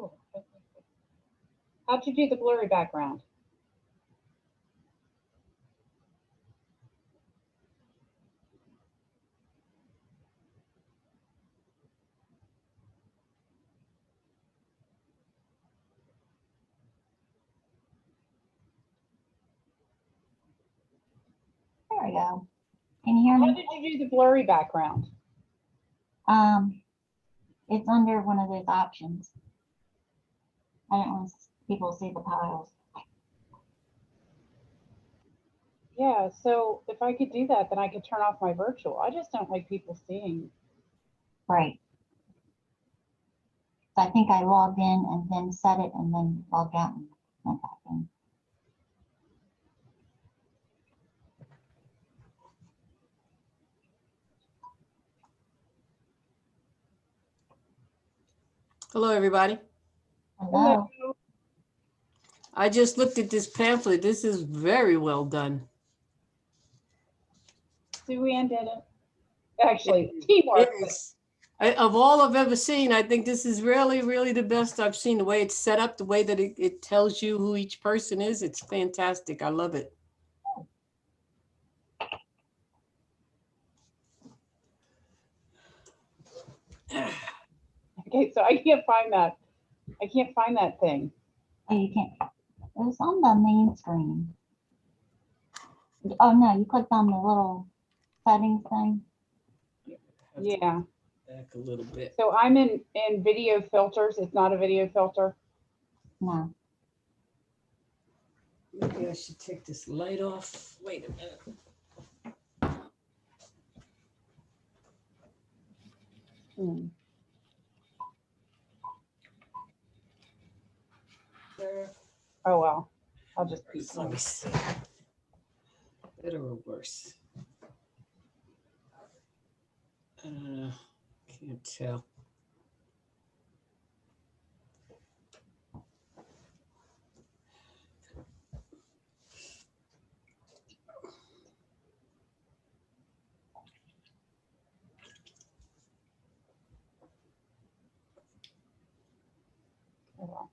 Oh, how'd you do the blurry background? There we go. Can you hear How me? did you do the blurry background? It's under one of those options. I don't want people to see the piles. Yeah, so if I could do that, then I could turn off my virtual. I just don't like people seeing. Right. So I think I logged in and then set it and then logged out and went back in. Hello, everybody. Hello. I just looked at this pamphlet. This is very well done. Sue Ann did it. Actually, teamwork. Yes. Of all I've ever seen, I think this is really, really the best I've seen. The way it's set up, the way that it tells you who each person is, it's fantastic. I love it. Okay, so I can't find that. I can't find that thing. Oh, you can't. It was on the main screen. Oh, no, you clicked on the little settings thing. Yeah. Back a little bit. So I'm in video filters. It's not a video filter. No. Maybe I should take this light off. Wait a minute. There. Oh, well, I'll just keep Let me see. Better or worse? Can't tell. Oh, well.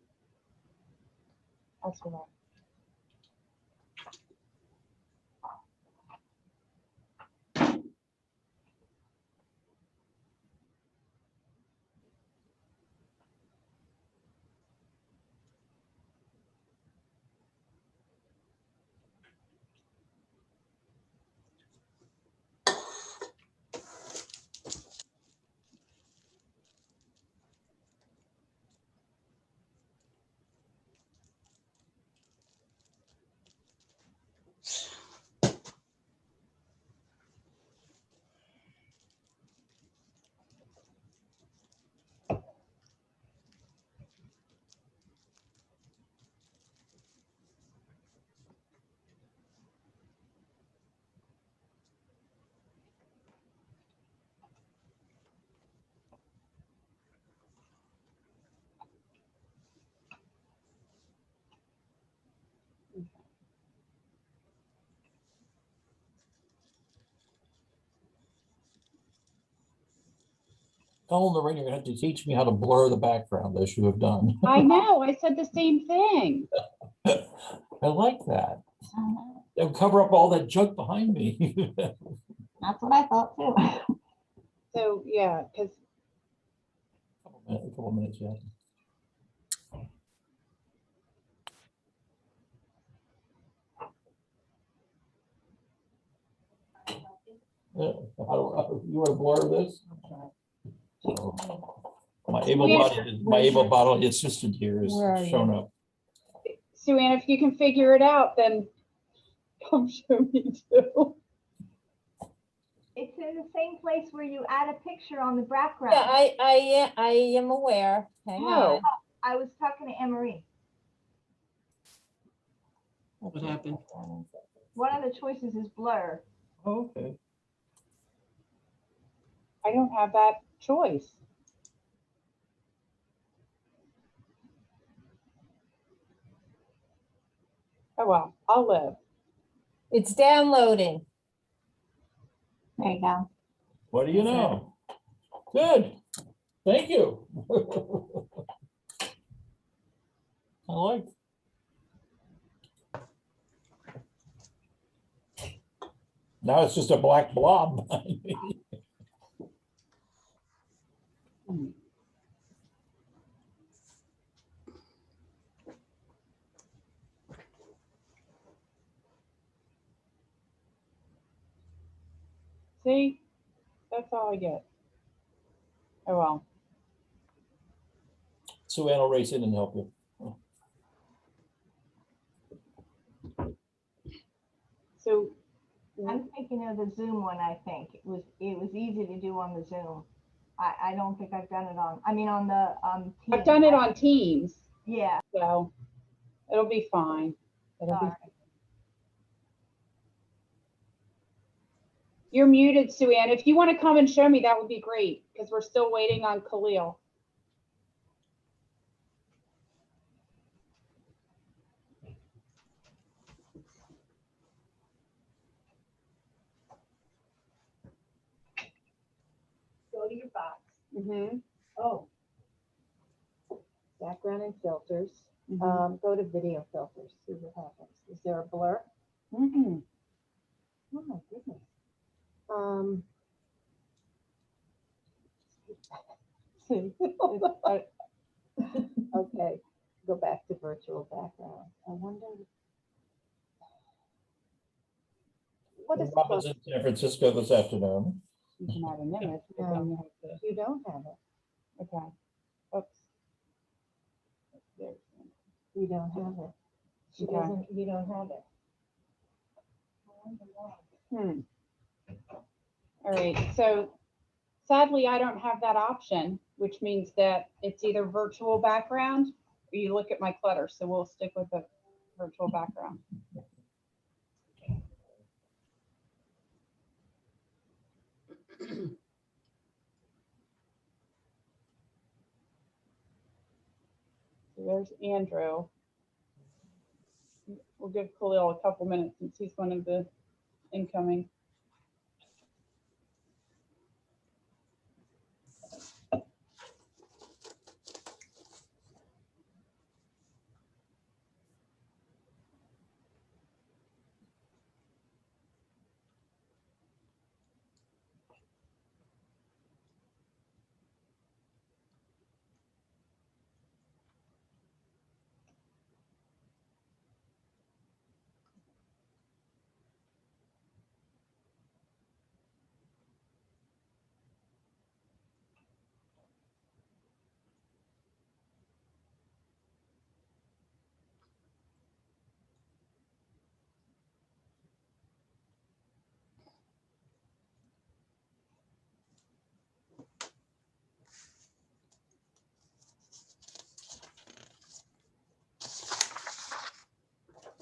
That's what Oh, Lorraine, you're gonna have to teach me how to blur the background as you have done. I know. I said the same thing. I like that. Uh, It'll cover up all that junk behind me. That's what I thought too. So yeah, because A couple minutes, yeah. You want to blur this? My able-bodied assistant here is shown up. Sue Ann, if you can figure it out, then come show me too. It's in the same place where you add a picture on the background. Yeah, I am aware. Hang on. I was talking to Emery. What happened? One of the choices is blur. Oh, okay. I don't have that choice. Oh well, I'll live. It's downloading. There you go. What do you know? Good. Thank you. I like. Now it's just a black blob behind me. See, that's all I get. Oh, well. Sue Ann will race in and help you. So, I'm thinking of the Zoom one, I think. It was easy to do on the Zoom. I don't think I've done it on, I mean, on the, I've Teams. done it on Teams, Yeah, so it'll be fine. It'll be Alright. You're muted, Sue Ann. If you want to come and show me, that would be great, because we're still waiting on Khalil. Go to your box. Mm-hmm. Oh. Background and filters. Mm-hmm. Go to video filters, see what happens. Is there a blur? Mm-hmm. Oh my goodness. Okay, go back to virtual background. I wonder. What is Robin's in San Francisco this afternoon. You can add an image, but then you have to, You don't have it. okay. Oops. There's one. You don't have it. She Okay. doesn't, you don't have it. All right, so sadly, I don't have that option, which means that it's either virtual background or you look at my clutter. So we'll stick with the virtual background. So there's Andrew. We'll give Khalil a couple minutes since he's one of the incoming.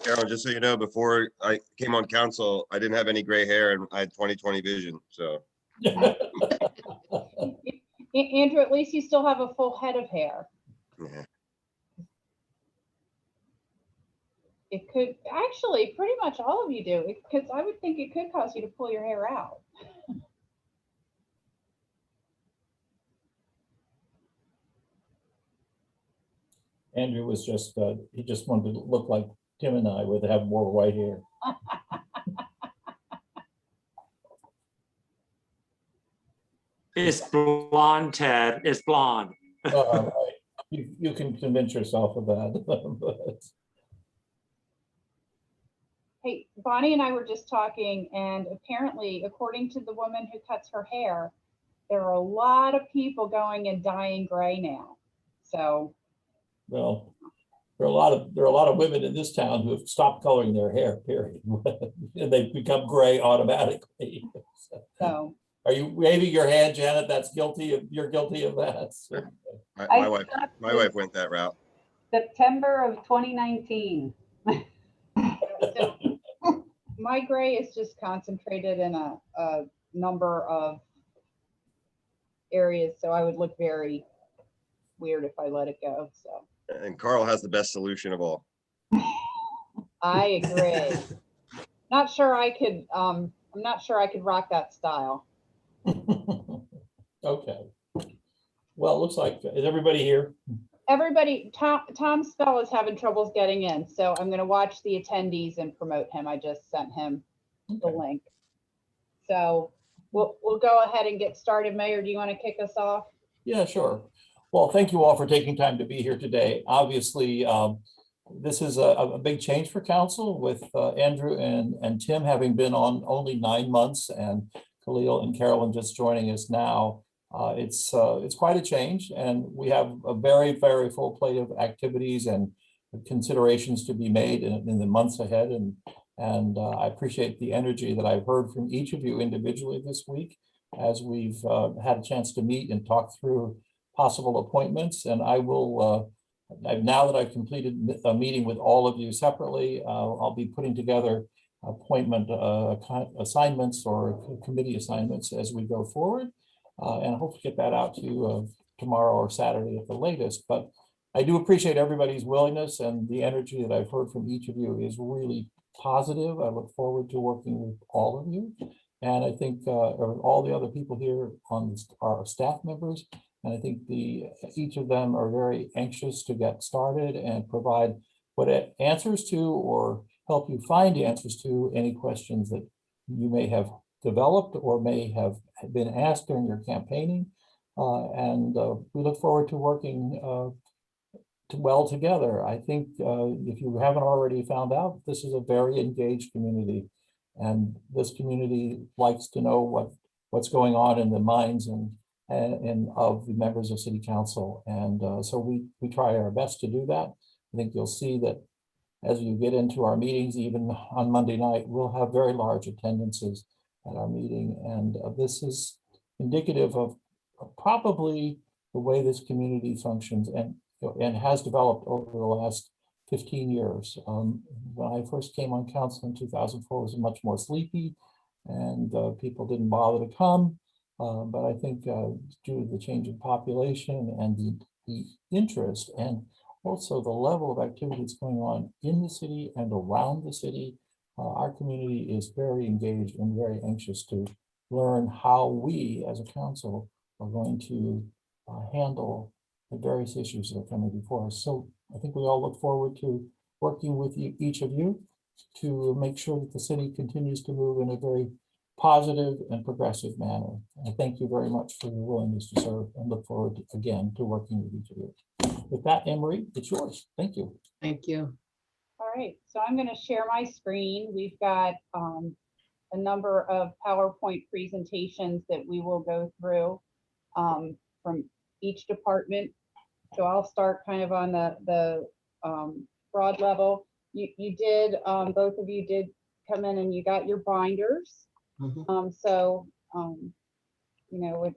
Carolyn, just so you know, before I came on council, I didn't have any gray hair and I had 20/20 vision. So Andrew, at least you still have a full head of hair. yeah. It could actually, pretty much all of you do, because I would think it could cause you to pull your hair out. Andrew was just, he just wanted to look like Tim and I would have more white hair. It's blonde, Ted. It's blonde. Right. You can convince yourself of that. But Hey, Bonnie and I were just talking, and apparently, according to the woman who cuts her hair, there are a lot of people going and dyeing gray now. So, well, there are a lot of women in this town who have stopped coloring their hair, period. And they've become gray automatically. so Are you waving your hand, Janet? You're guilty of that. My wife went that route. September of 2019. so my gray is just concentrated in a number of areas, so I would look very weird if I let it go. So, And Carl has the best solution of all. I agree. Not sure I could. I'm not sure I could rock that style. Okay. Well, it looks like, is everybody here? everybody, Tom Spell is having troubles getting in, so I'm gonna watch the attendees and promote him. I just sent him the Okay. link. So we'll go ahead and get started. Mayor, do you want to kick us off? Yeah, sure. Well, thank you all for taking time to be here today. Obviously, this is a big change for council with Andrew and Tim having been on only 9 months and Khalil and Carolyn just joining us now. It's quite a change, and we have a very, very full plate of activities and considerations to be made in the months ahead. And I appreciate the energy that I've heard from each of you individually this week as we've had a chance to meet and talk through possible appointments. And I will, now that I've completed a meeting with all of you separately, I'll be putting together appointment assignments or committee assignments as we go forward. And I hope to get that out to you tomorrow or Saturday at the latest. But I do appreciate everybody's willingness, and the energy that I've heard from each of you is really positive. I look forward to working with all of you. And I think all the other people here on this are staff members. And I think each of them are very anxious to get started and provide what answers to or help you find answers to any questions that you may have developed or may have been asked during your campaigning. And we look forward to working well together. I think if you haven't already found out, this is a very engaged community. And this community likes to know what's going on in the minds and of the members of City Council. And so we try our best to do that. I think you'll see that as you get into our meetings, even on Monday night, we'll have very large attendances at our meeting. And this is indicative of probably the way this community functions and has developed over the last 15 years. When I first came on council in 2004, it was much more sleepy and people didn't bother to come. But I think due to the change in population and the interest and also the level of activities going on in the city and around the city, our community is very engaged and very anxious to learn how we as a council are going to handle the various issues that are coming before us. So I think we all look forward to working with each of you to make sure that the city continues to move in a very positive and progressive manner. And thank you very much for your willingness to serve and look forward again to working with each of you. With that, Emery, it's yours. Thank you. Thank you. All right, so I'm going to share my screen. We've got a number of PowerPoint presentations that we will go through from each department. So I'll start kind of on the broad level. You did, both of you did come in and you got your binders. So, you know, if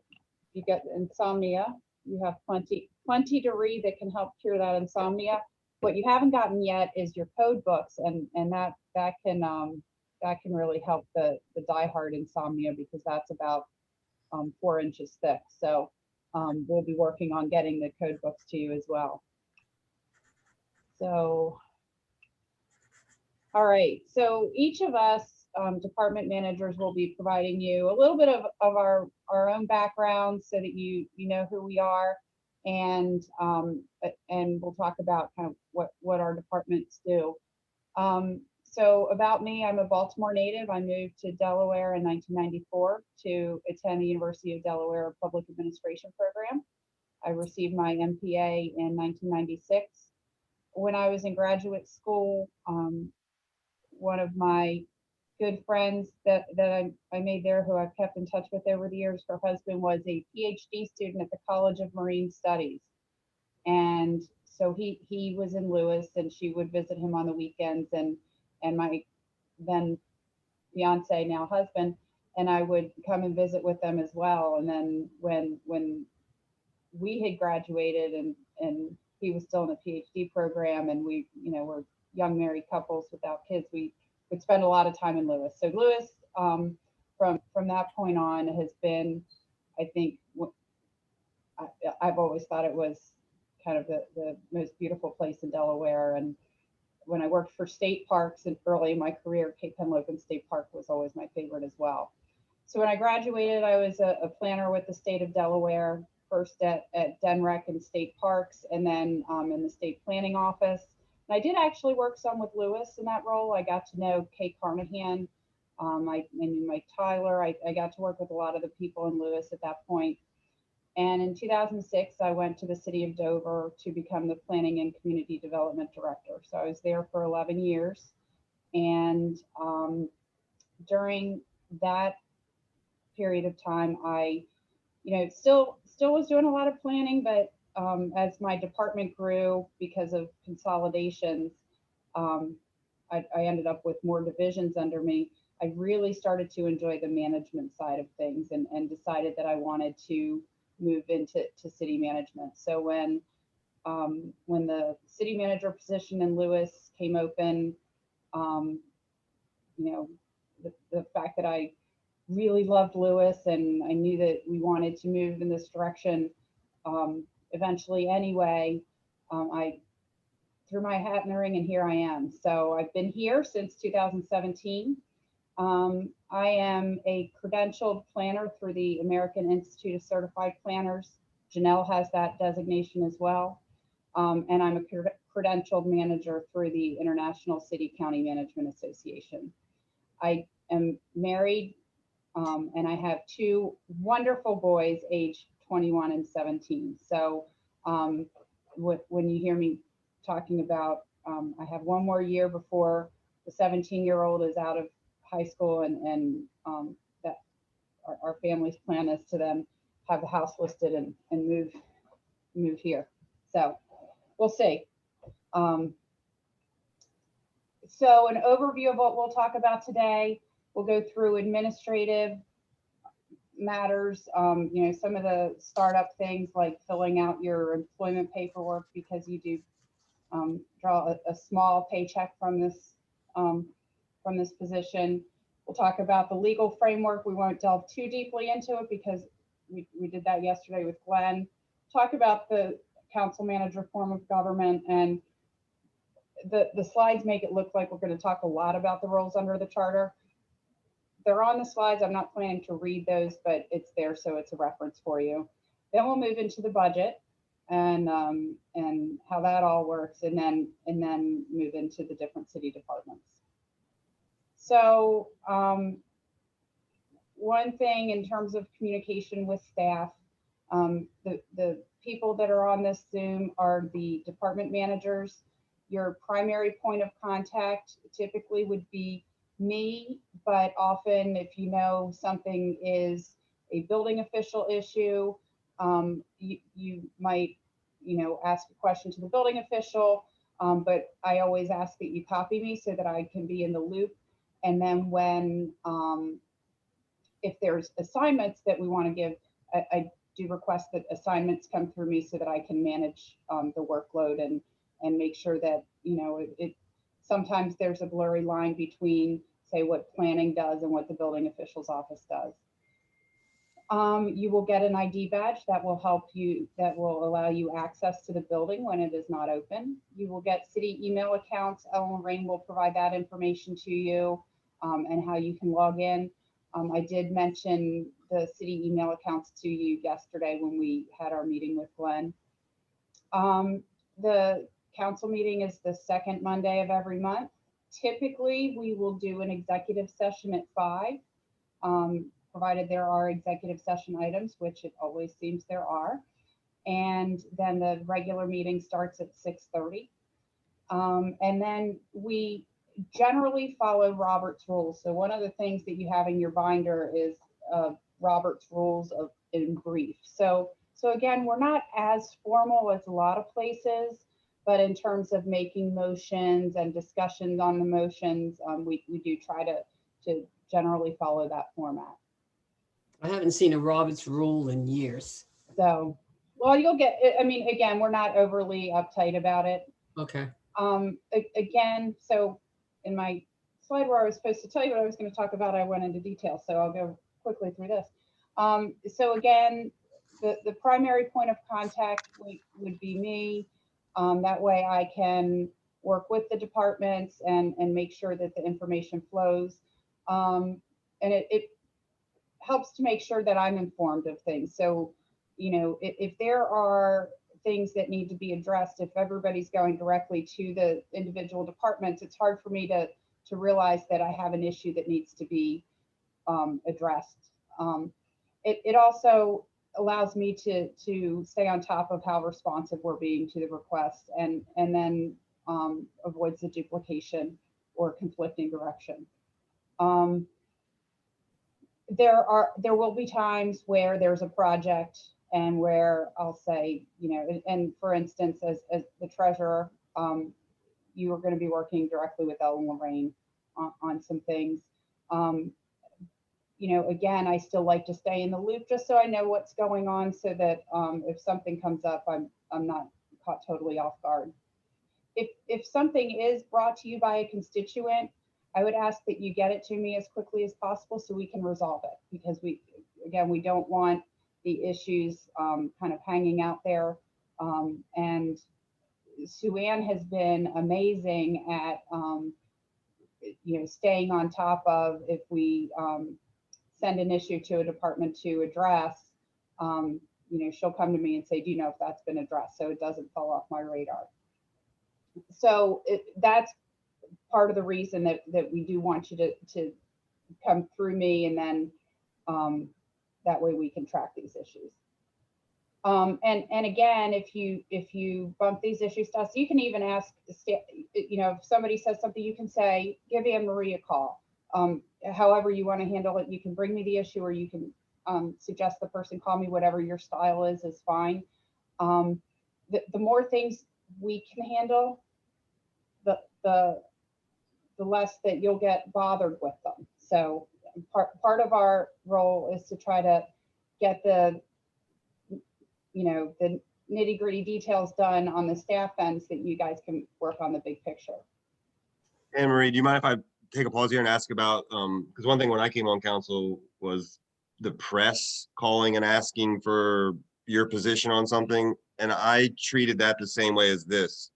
you get insomnia, you have plenty to read that can help cure that insomnia. What you haven't gotten yet is your code books, and that can really help the diehard insomnia, because that's about 4 inches thick. So we'll be working on getting the code books to you as well. So, all right, so each of us department managers will be providing you a little bit of our own background so that you know who we are, and we'll talk about kind of what our departments do. So about me, I'm a Baltimore native. I moved to Delaware in 1994 to attend the University of Delaware Public Administration program. I received my MPA in 1996. When I was in graduate school, one of my good friends that I made there, who I've kept in touch with over the years, her husband was a PhD student at the College of Marine Studies. And so he was in Lewis, and she would visit him on the weekends, and my then fiance, now husband, and I would come and visit with them as well. And then when we had graduated and he was still in a PhD program, and we, you know, were young married couples without kids, we would spend a lot of time in Lewis. So Lewis, from that point on, has been, I think, I've always thought it was kind of the most beautiful place in Delaware. And when I worked for state parks and early in my career, Cape Henlopen State Park was always my favorite as well. So when I graduated, I was a planner with the state of Delaware. first at DenRec and State Parks, and then in the State Planning Office. And I did actually work some with Lewis in that role. I got to know Kay Carnahan. I knew Mike Tyler. I got to work with a lot of the people in Lewis at that point. And in 2006, I went to the city of Dover to become the Planning and Community Development Director. So I was there for 11 years. And during that period of time, I, still was doing a lot of planning, but as my department grew because of consolidations, I ended up with more divisions under me. I really started to enjoy the management side of things and decided that I wanted to move into city management. So when the city manager position in Lewis came open, the fact that I really loved Lewis and I knew that we wanted to move in this direction eventually anyway, I threw my hat in the ring and here I am. So I've been here since 2017. I am a credentialed planner through the American Institute of Certified Planners. Janelle has that designation as well. And I'm a credentialed manager through the International City County Management Association. I am married and I have two wonderful boys aged 21 and 17. So when you hear me talking about, I have one more year before the 17-year-old is out of high school, and that our family's plan is to then have the house listed and move here. So we'll see. So an overview of what we'll talk about today. We'll go through administrative matters, some of the startup things like filling out your employment paperwork, because you do draw a small paycheck from this position. We'll talk about the legal framework. We won't delve too deeply into it because we did that yesterday with Glenn. Talk about the council manager form of government, and the slides make it look like we're going to talk a lot about the roles under the charter. They're on the slides. I'm not planning to read those, but it's there, so it's a reference for you. Then we'll move into the budget and how that all works, and then move into the different city departments. So one thing in terms of communication with staff, the people that are on this Zoom are the department managers. Your primary point of contact typically would be me, but often if you know something is a building official issue, you might ask a question to the building official, but I always ask that you copy me so that I can be in the loop. And then when if there's assignments that we want to give, I do request that assignments come through me so that I can manage the workload and make sure that it sometimes there's a blurry line between, say, what planning does and what the building official's office does. You will get an ID badge that will help you, that will allow you access to the building when it is not open. You will get city email accounts. Ellen Rain will provide that information to you and how you can log in. I did mention the city email accounts to you yesterday when we had our meeting with Glenn. The council meeting is the second Monday of every month. Typically, we will do an executive session at 5, provided there are executive session items, which it always seems there are. And then the regular meeting starts at 6:30. And then we generally follow Robert's rules. So one of the things that you have in your binder is Robert's rules in brief. So again, we're not as formal as a lot of places, but in terms of making motions and discussions on the motions, we do try to generally follow that format. I haven't seen a Robert's rule in years. So, well, you'll get, I mean, again, we're not overly uptight about it. Okay. Again, so in my slide where I was supposed to tell you what I was going to talk about, I went into detail, so I'll go quickly through this. So again, the primary point of contact would be me. That way I can work with the departments and make sure that the information flows. And it helps to make sure that I'm informed of things. So, you know, if there are things that need to be addressed, if everybody's going directly to the individual departments, it's hard for me to realize that I have an issue that needs to be addressed. It also allows me to stay on top of how responsive we're being to the request, and then avoids the duplication or conflicting direction. There will be times where there's a project and where I'll say, you know, and for instance, as the treasurer, you are going to be working directly with Ellen Lorraine on some things. You know, again, I still like to stay in the loop just so I know what's going on, so that if something comes up, I'm not caught totally off guard. If something is brought to you by a constituent, I would ask that you get it to me as quickly as possible so we can resolve it, because we don't want the issues kind of hanging out there. And Sue Ann has been amazing at you know, staying on top of, if we send an issue to a department to address, you know, she'll come to me and say, do you know if that's been addressed, so it doesn't fall off my radar. So that's part of the reason that we do want you to come through me, and then that way we can track these issues. And again, if you bump these issues to us, you can even ask, you know, if somebody says something, you can say, give Anne Marie a call. However you want to handle it, you can bring me the issue, or you can suggest the person call me. Whatever your style is fine. The more things we can handle, the less that you'll get bothered with them. So part of our role is to try to get the, you know, the nitty gritty details done on the staff end, so that you guys can work on the big picture. Anne Marie, do you mind if I take a pause here and ask about, because one thing when I came on council was the press calling and asking for your position on something, and I treated that the same way as this.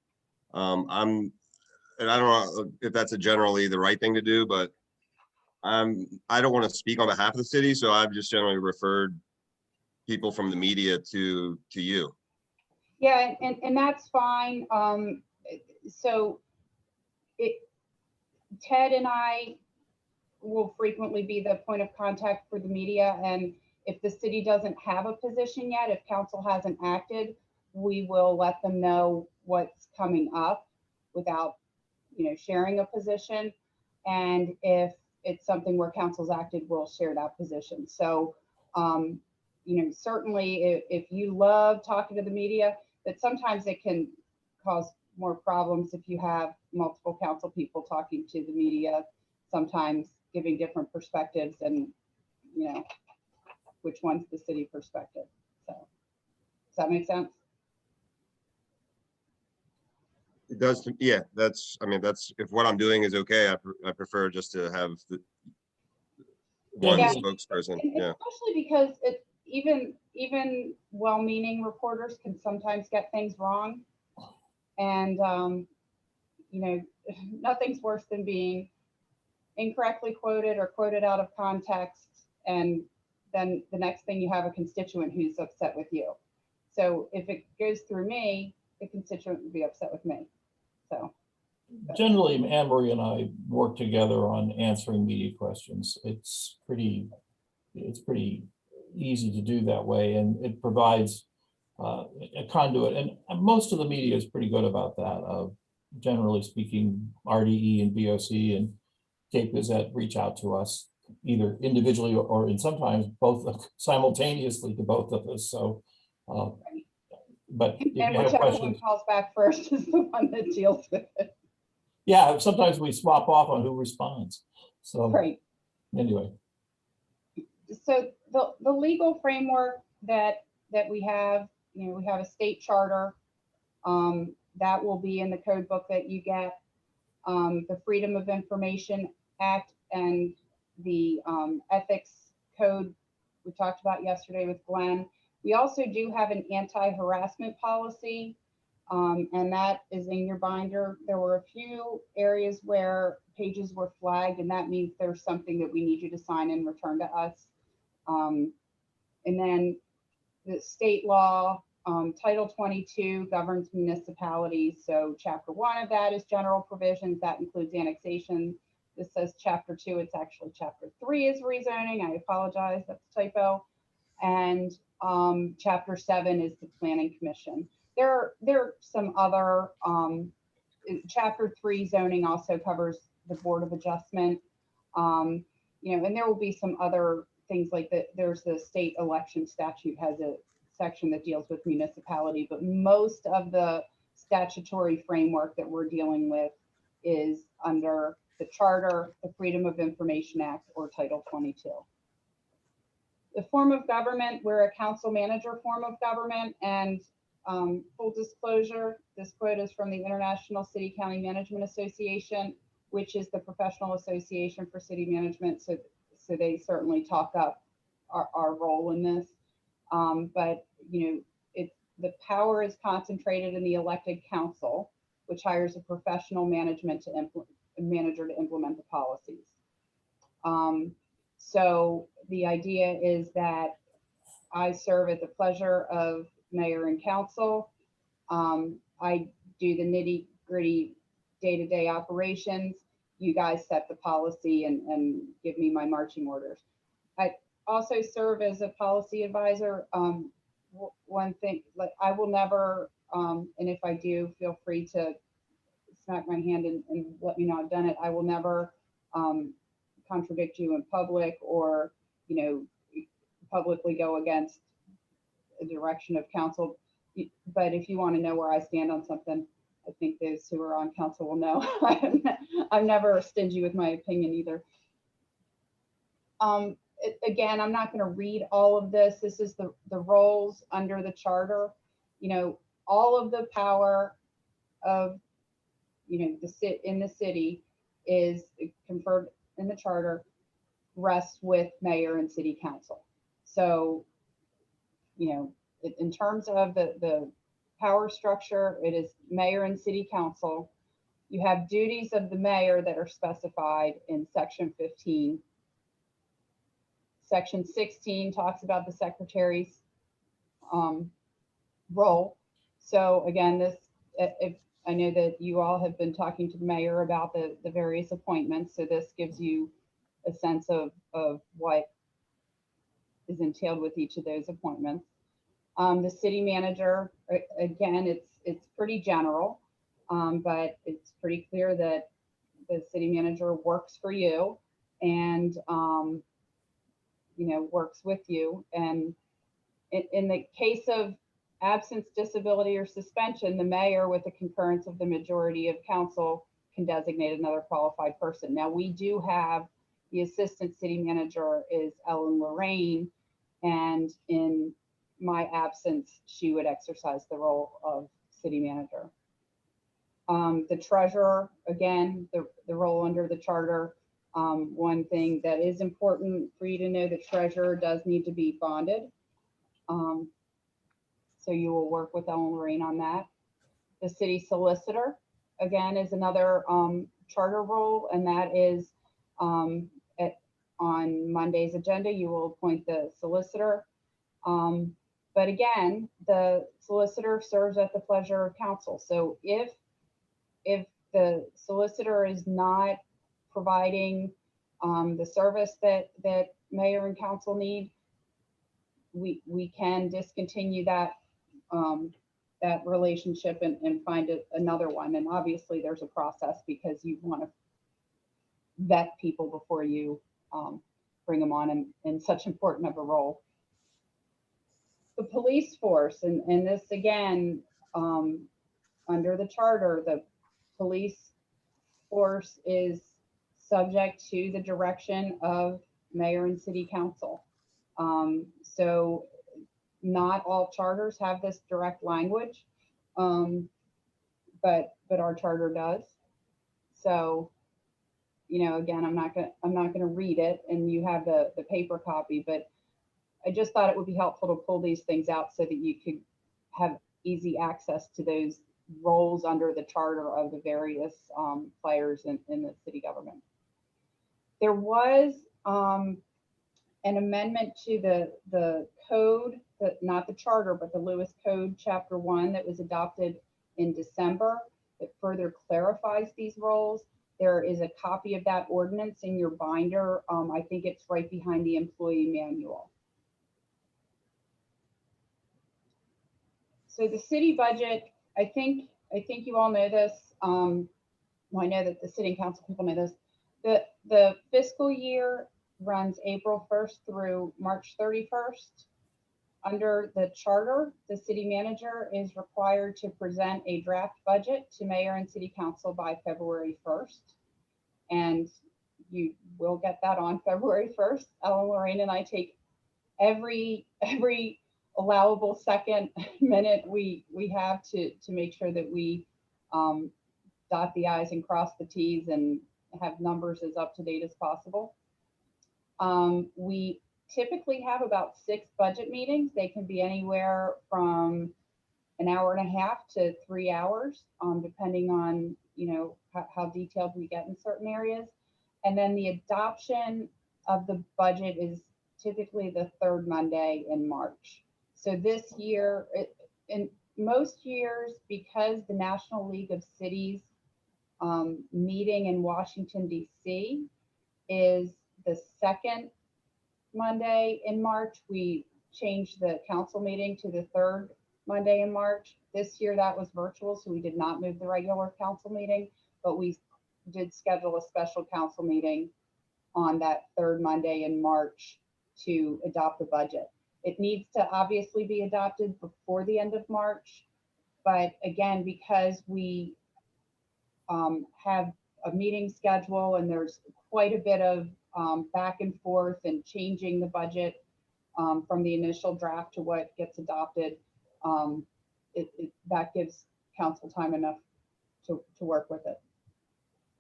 And I don't know if that's generally the right thing to do, but I don't want to speak on behalf of the city, so I've just generally referred people from the media to you. Yeah, and that's fine. So Ted and I will frequently be the point of contact for the media, and if the city doesn't have a position yet, if council hasn't acted, we will let them know what's coming up without, you know, sharing a position. And if it's something where council's acted, we'll share that position. So, you know, certainly if you love talking to the media, but sometimes it can cause more problems if you have multiple council people talking to the media, sometimes giving different perspectives, and, you know, which one's the city perspective. So does that make sense? It does, yeah, that's, I mean, that's, if what I'm doing is okay, I prefer just to have the one Yeah. spokesperson, And yeah. especially because even well-meaning reporters can sometimes get things wrong. And, you know, nothing's worse than being incorrectly quoted or quoted out of context, and then the next thing you have a constituent who's upset with you. So if it goes through me, the constituent would be upset with me. So Generally, Anne Marie and I work together on answering media questions. It's pretty easy to do that way, and it provides a conduit. And most of the media is pretty good about that. Generally speaking, RDE and BOC and Cape Gazette reach out to us either individually or in sometimes both simultaneously to both of us. So, but if you and have whichever one questions, calls back first is the one that deals with it. yeah, sometimes we swap off on who responds. So Right. anyway. So the legal framework that we have, you know, we have a state charter that will be in the code book that you get, the Freedom of Information Act, and the ethics code we talked about yesterday with Glenn. We also do have an anti-harassment policy, and that is in your binder. There were a few areas where pages were flagged, and that means there's something that we need you to sign and return to us. And then the state law, Title 22 governs municipalities. So Chapter 1 of that is general provisions. That includes annexation. This says Chapter 2. It's actually Chapter 3 is rezoning. I apologize. That's a typo. And Chapter 7 is the Planning Commission. There are some other, Chapter 3 zoning also covers the Board of Adjustment. You know, and there will be some other things like that. There's the state election statute has a section that deals with municipality, but most of the statutory framework that we're dealing with is under the Charter, the Freedom of Information Act, or Title 22. The form of government, we're a council manager form of government, and full disclosure, this quote is from the International City County Management Association, which is the professional association for city management. So they certainly talk up our role in this. But you know, the power is concentrated in the elected council, which hires a professional manager to implement the policies. So the idea is that I serve at the pleasure of mayor and council. I do the nitty gritty day-to-day operations. You guys set the policy and give me my marching orders. I also serve as a policy advisor. One thing, like, I will never, and if I do, feel free to smack my hand and let me know I've done it. I will never contradict you in public, or, you know, publicly go against the direction of council. But if you want to know where I stand on something, I think those who are on council will know. I'm never stingy with my opinion either. Again, I'm not going to read all of this. This is the roles under the charter. You know, all of the power of, you know, in the city is conferred in the charter, rests with mayor and city council. So, you know, in terms of the power structure, it is mayor and city council. You have duties of the mayor that are specified in section 15. Section 16 talks about the secretary's role. So again, if I know that you all have been talking to the mayor about the various appointments, so this gives you a sense of what is entailed with each of those appointments. The city manager, again, it's pretty general, but it's pretty clear that the city manager works for you and you know, works with you. And in the case of absence, disability, or suspension, the mayor, with the concurrence of the majority of council, can designate another qualified person. Now, we do have the assistant city manager is Ellen Lorraine, and in my absence, she would exercise the role of city manager. The treasurer, again, the role under the charter. One thing that is important for you to know, the treasurer does need to be bonded. So you will work with Ellen Lorraine on that. The city solicitor, again, is another charter role, and that is on Monday's agenda. You will appoint the solicitor. But again, the solicitor serves at the pleasure of council. So if the solicitor is not providing the service that mayor and council need, we can discontinue that that relationship and find another one. And obviously there's a process, because you want to vet people before you bring them on in such important of a role. The police force, and this again, under the charter, the police force is subject to the direction of mayor and city council. So not all charters have this direct language, but our charter does. So, you know, again, I'm not gonna read it, and you have the paper copy, but I just thought it would be helpful to pull these things out so that you could have easy access to those roles under the charter of the various players in the city government. There was an amendment to the code, not the charter, but the Lewis Code, Chapter 1, that was adopted in December that further clarifies these roles. There is a copy of that ordinance in your binder. I think it's right behind the employee manual. So the city budget, I think you all know this. Well, I know that the city council people know this. The fiscal year runs April 1st through March 31st. Under the charter, the city manager is required to present a draft budget to mayor and city council by February 1st. And you will get that on February 1st. Ellen, Lorraine, and I take every allowable second, minute we have to make sure that we dot the I's and cross the T's and have numbers as up to date as possible. We typically have about 6 budget meetings. They can be anywhere from an hour and a half to 3 hours, depending on, how detailed we get in certain areas. And then the adoption of the budget is typically the 3rd Monday in March. So this year, in most years, because the National League of Cities meeting in Washington, D.C. is the 2nd Monday in March, we changed the council meeting to the 3rd Monday in March. This year that was virtual, so we did not move the regular council meeting, but we did schedule a special council meeting on that 3rd Monday in March to adopt the budget. It needs to obviously be adopted before the end of March, but again, because we have a meeting schedule and there's quite a bit of back and forth and changing the budget from the initial draft to what gets adopted, that gives council time enough to work with it.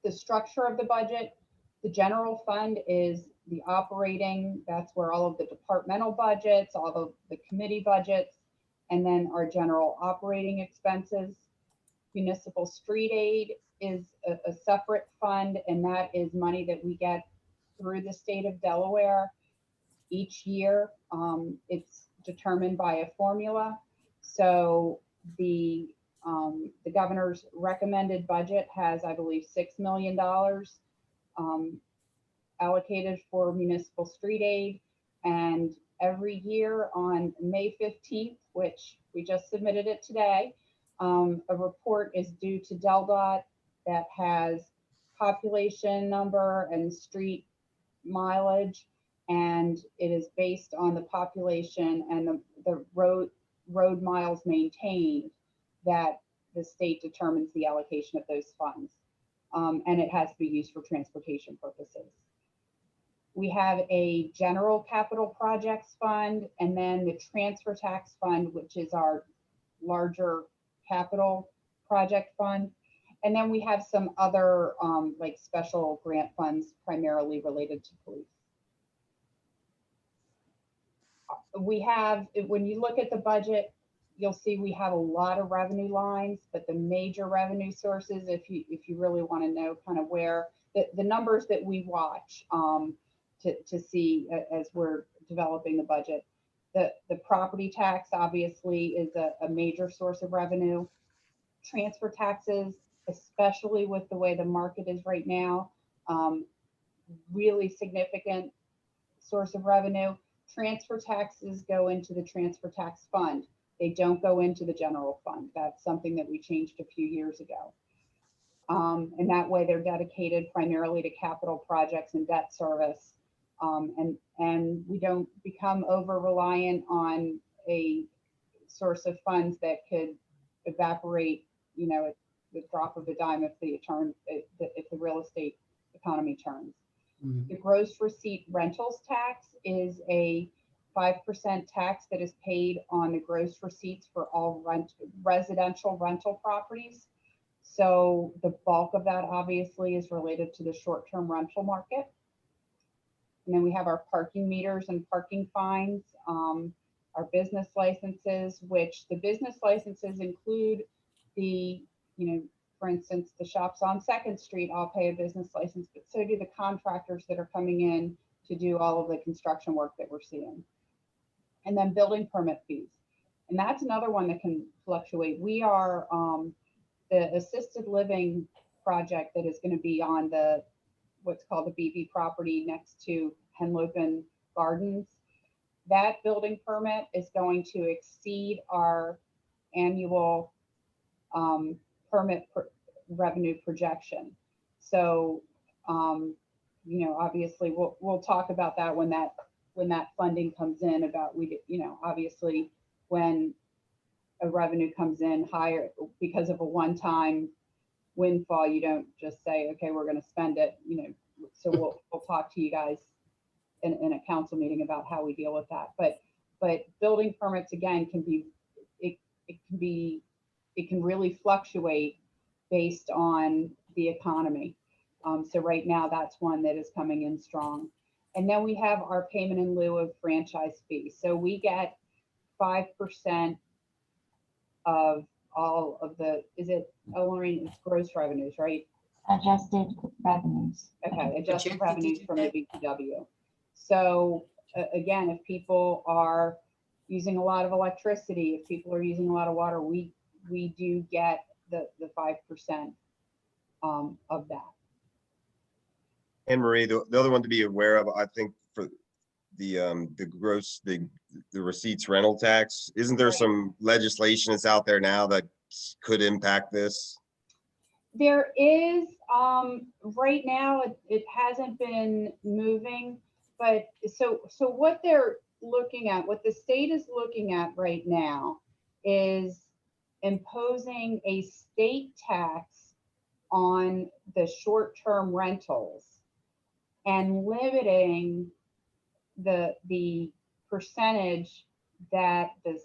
The structure of the budget, the general fund is the operating, that's where all of the departmental budgets, all of the committee budgets, and then our general operating expenses. Municipal street aid is a separate fund, and that is money that we get through the state of Delaware each year. It's determined by a formula. So the governor's recommended budget has, I believe, $6 million allocated for municipal street aid. And every year on May 15th, which we just submitted it today, a report is due to DelDOT that has population number and street mileage, and it is based on the population and the road miles maintained that the state determines the allocation of those funds. And it has to be used for transportation purposes. We have a general capital projects fund, and then the transfer tax fund, which is our larger capital project fund. And then we have some other like special grant funds primarily related to police. We have, when you look at the budget, you'll see we have a lot of revenue lines, but the major revenue sources, if you really want to know kind of where the numbers that we watch to see as we're developing the budget, the property tax obviously is a major source of revenue. Transfer taxes, especially with the way the market is right now, really significant source of revenue. Transfer taxes go into the transfer tax fund. They don't go into the general fund. That's something that we changed a few years ago. And that way they're dedicated primarily to capital projects and debt service. And we don't become over reliant on a source of funds that could evaporate, at the drop of a dime if the real estate economy turns. The gross receipt rentals tax is a 5% tax that is paid on the gross receipts for all residential rental properties. So the bulk of that obviously is related to the short-term rental market. And then we have our parking meters and parking fines, our business licenses, which the business licenses include the, for instance, the shops on 2nd Street all pay a business license, but so do the contractors that are coming in to do all of the construction work that we're seeing. And then building permit fees. And that's another one that can fluctuate. We are the assisted living project that is going to be on the what's called the BB property next to Henlopen Gardens. That building permit is going to exceed our annual revenue projection. So, you know, obviously we'll talk about that when that funding comes in. About obviously when a revenue comes in higher because of a one-time windfall, you don't just say, okay, we're going to spend it. You know, so we'll talk to you guys in a council meeting about how we deal with that. But building permits again it can really fluctuate based on the economy. So right now that's one that is coming in strong. And then we have our payment in lieu of franchise fees. So we get 5% of all of the, is it, Lorraine, it's gross revenues, right? Adjusted revenues. Okay, adjusted revenues from the BPW. So again, if people are using a lot of electricity, if people are using a lot of water, we do get the 5% of that. Anne Marie, the other one to be aware of, I think, for the receipts rental tax, isn't there some legislation that's out there now that could impact this? There is, right now, it hasn't been moving, but so what they're looking at, what the state is looking at right now is imposing a state tax on the short-term rentals and limiting the percentage that the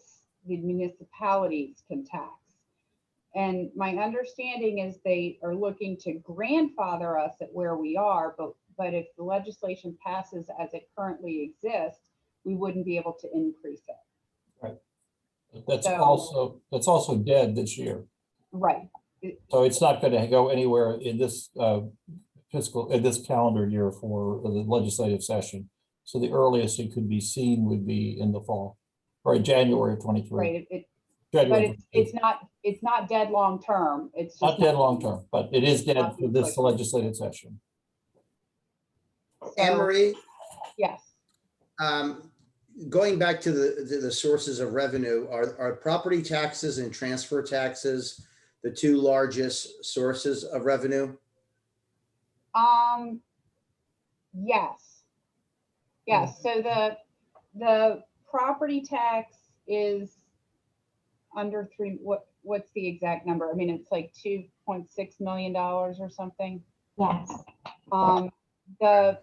municipalities can tax. And my understanding is they are looking to grandfather us at where we are, but if the legislation passes as it currently exists, we wouldn't be able to increase it. Right. That's also dead this year. Right. So it's not going to go anywhere in this this calendar year for the legislative session. So the earliest it could be seen would be in the fall, or in January of 23. Right. January But it's not dead long term. It's just not dead long term, but it is dead for this legislative session. Anne Marie? Yes. Going back to the sources of revenue, are property taxes and transfer taxes the two largest sources of revenue? Yes. Yes. So the property tax is under what's the exact number? I mean, it's like $2.6 million or something. Yes. The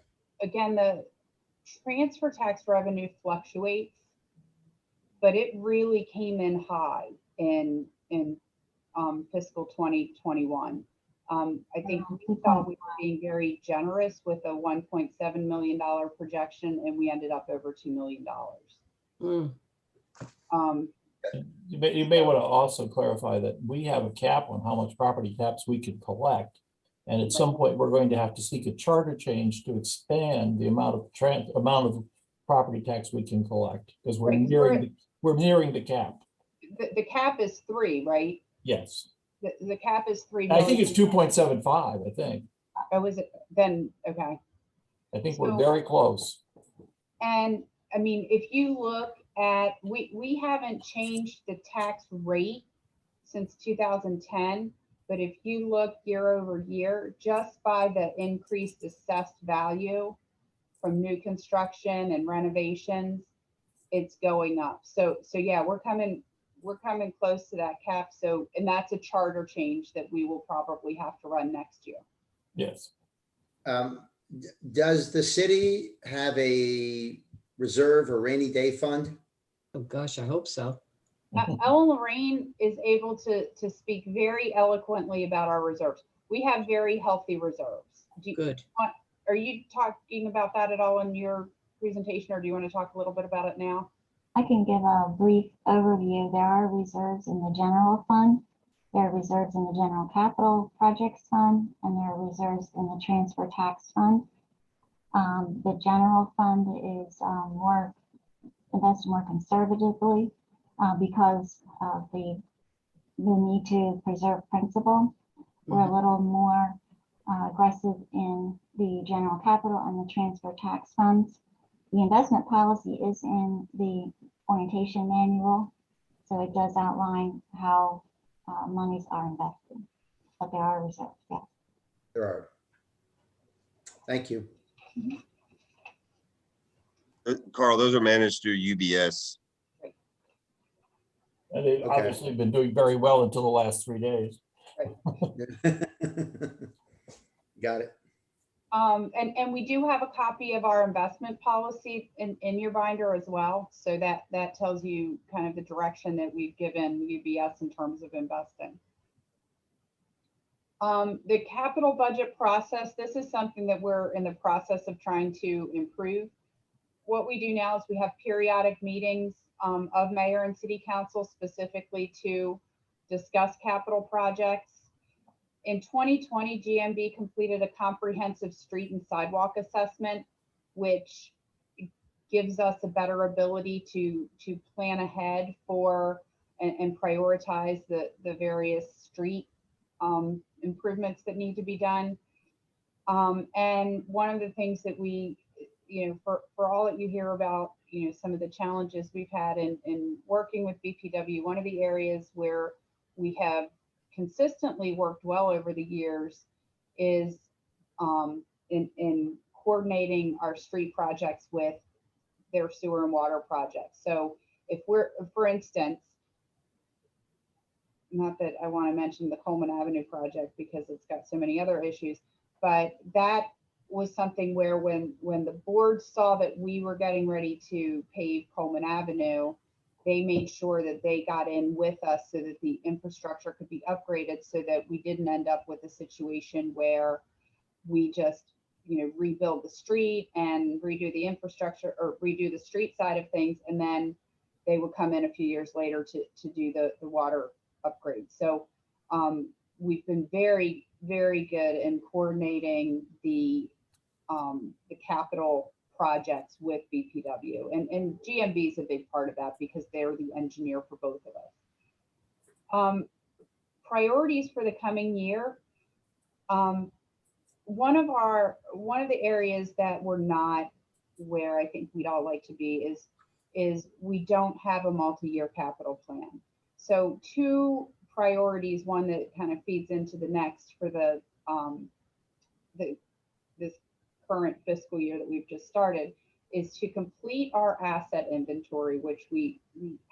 transfer tax revenue fluctuates, but it really came in high in fiscal 2021. I think we thought we were being very generous with a $1.7 million projection, and we ended up over $2 million. You may want to also clarify that we have a cap on how much property tax we could collect. And at some point, we're going to have to seek a charter change to expand the amount of property tax we can collect, because we're nearing the cap. The cap is 3, right? Yes. The cap is 3 I million. think it's 2.75, I think. Oh, is it? Then, okay. I think we're very close. And I mean, if you look at, we haven't changed the tax rate since 2010, but if you look year over year, just by the increased assessed value from new construction and renovations, it's going up. So yeah, we're coming close to that cap. So, and that's a charter change that we will probably have to run next year. Yes. Does the city have a reserve or rainy day fund? Oh gosh, I hope so. Ellen Lorraine is able to speak very eloquently about our reserves. We have very healthy reserves. Good. Are you talking about that at all in your presentation, or do you want to talk a little bit about it now? I can give a brief overview. There are reserves in the general fund. There are reserves in the general capital projects fund, and there are reserves in the transfer tax fund. The general fund is more invested more conservatively because of the need to preserve principal. We're a little more aggressive in the general capital and the transfer tax funds. The investment policy is in the orientation manual, so it does outline how monies are invested, but there are reserves, yes. There are. Thank you. Carl, those are managed through UBS. And they've Okay. obviously been doing very well until the last 3 days. Got it. And we do have a copy of our investment policy in your binder as well. So that tells you kind of the direction that we've given UBS in terms of investing. The capital budget process, this is something that we're in the process of trying to improve. What we do now is we have periodic meetings of mayor and city council specifically to discuss capital projects. In 2020, GMB completed a comprehensive street and sidewalk assessment, which gives us a better ability to plan ahead for and prioritize the various street improvements that need to be done. And one of the things that we, for all that you hear about, some of the challenges we've had in working with BPW, one of the areas where we have consistently worked well over the years is in coordinating our street projects with their sewer and water projects. So if we're, for instance, not that I want to mention the Coleman Avenue project because it's got so many other issues, but that was something where when the board saw that we were getting ready to pave Coleman Avenue, they made sure that they got in with us so that the infrastructure could be upgraded so that we didn't end up with a situation where we just, rebuild the street and redo the infrastructure or redo the street side of things. And then they would come in a few years later to do the water upgrade. So we've been very, very good in coordinating the capital projects with BPW, and GMB is a big part of that because they're the engineer for both of us. Priorities for the coming year. One of the areas that we're not where I think we'd all like to be is we don't have a multi-year capital plan. So two priorities, one that kind of feeds into the next for this current fiscal year that we've just started, is to complete our asset inventory, which we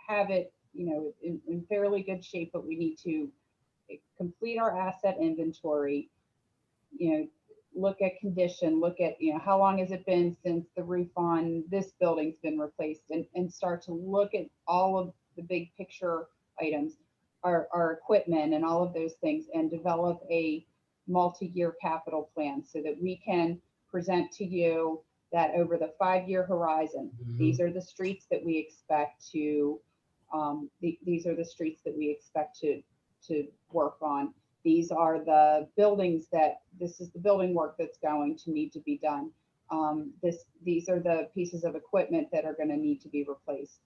have it, in fairly good shape, but we need to complete our asset inventory, look at condition, look at, how long has it been since the roof on this building's been replaced, and start to look at all of the big picture items, our equipment and all of those things, and develop a multi-year capital plan so that we can present to you that over the 5-year horizon, these are the streets that we expect to, these are the streets that we expect to work on. These are the buildings this is the building work that's going to need to be done. These are the pieces of equipment that are going to need to be replaced,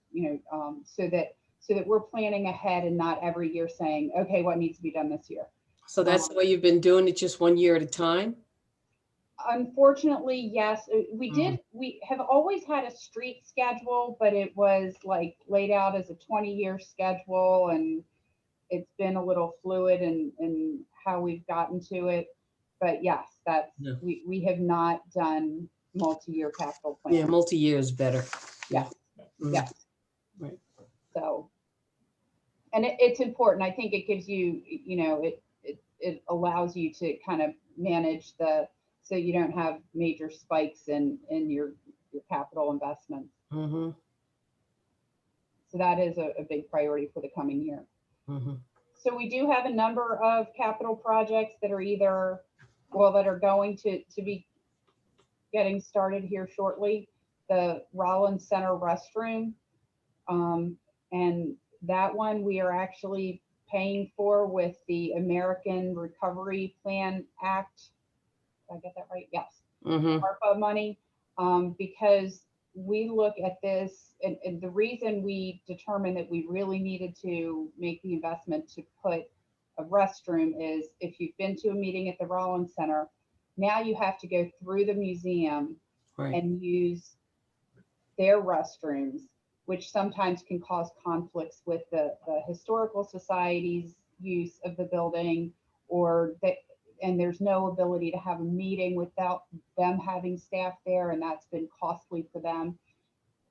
so that we're planning ahead and not every year saying, okay, what needs to be done this year? So that's the way you've been doing it, just 1 year at a time? Unfortunately, yes. We have always had a street schedule, but it was like laid out as a 20-year schedule, and it's been a little fluid in how we've gotten to it. But yes, we have not done multi-year capital plans. Yeah, multi-year is better. Yes. Mm. Yes. Right. So, and it's important. I think it gives you, it allows you to kind of manage so you don't have major spikes in your capital investments. Mm-hmm. So that is a big priority for the coming year. Mm-hmm. So we do have a number of capital projects that are that are going to be getting started here shortly. The Rollins Center restroom, and that one we are actually paying for with the American Recovery Plan Act. Did I get that right? Yes. Mm-hmm. ARPA money. because we look at this, and the reason we determined that we really needed to make the investment to put a restroom is if you've been to a meeting at the Rollins Center, now you have to go through the museum Right. and use their restrooms, which sometimes can cause conflicts with the historical society's use of the building, or that, and there's no ability to have a meeting without them having staff there, and that's been costly for them.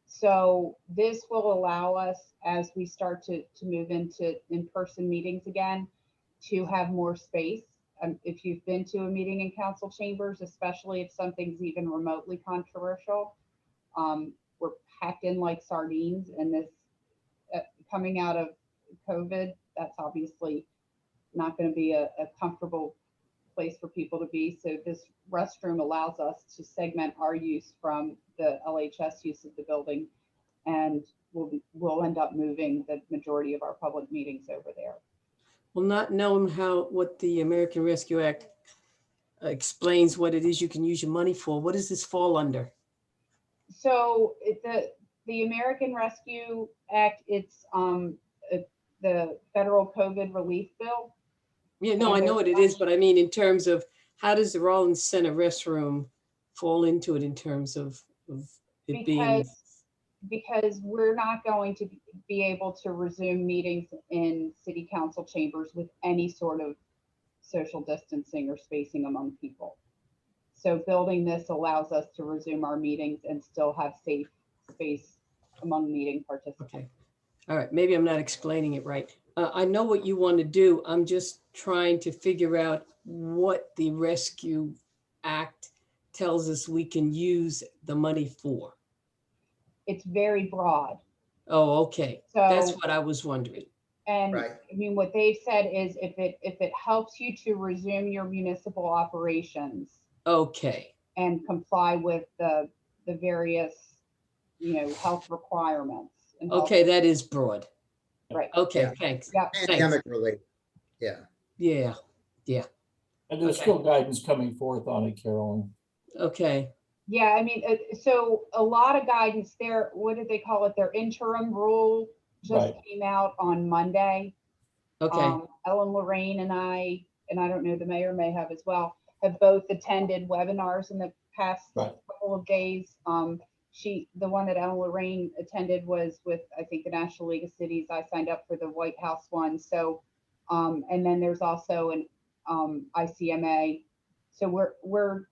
So this will allow us, as we start to move into in-person meetings again, to have more space. If you've been to a meeting in council chambers, especially if something's even remotely controversial, we're packed in like sardines, and this coming out of COVID, that's obviously not going to be a comfortable place for people to be. So this restroom allows us to segment our use from the LHS use of the building, and we'll end up moving the majority of our public meetings over there. Well, not knowing what the American Rescue Act explains what it is you can use your money for, what does this fall under? So the American Rescue Act, it's the federal COVID relief bill. Yeah, no, I know what it is, but I mean, in terms of how does the Rollins Center restroom fall into it in terms of it being? Because we're not going to be able to resume meetings in city council chambers with any sort of social distancing or spacing among people. So building this allows us to resume our meetings and still have safe space among meeting participants. Okay. All right, maybe I'm not explaining it right. I know what you want to do. I'm just trying to figure out what the Rescue Act tells us we can use the money for. It's very broad. Oh, okay. That's So, what I was wondering. and Right. I mean, what they've said is if it helps you to resume your municipal operations Okay. and comply with the various, health requirements. And health- Okay, that is broad. Right. Okay, Yeah. thanks. Yeah. Thanks. Pandemic relief. Yeah. Yeah, And there's Okay. still guidance coming forth on it, Carolyn. okay. Yeah, I mean, so a lot of guidance there. What did they call it? Their interim rule just Right. came out on Monday. Okay. Ellen Lorraine and I don't know, the mayor may have as well, have both attended webinars in the past Right. couple of days. The one that Ellen Lorraine attended was with, I think, the National League of Cities. I signed up for the White House one. So, and then there's also an ICMA. So we're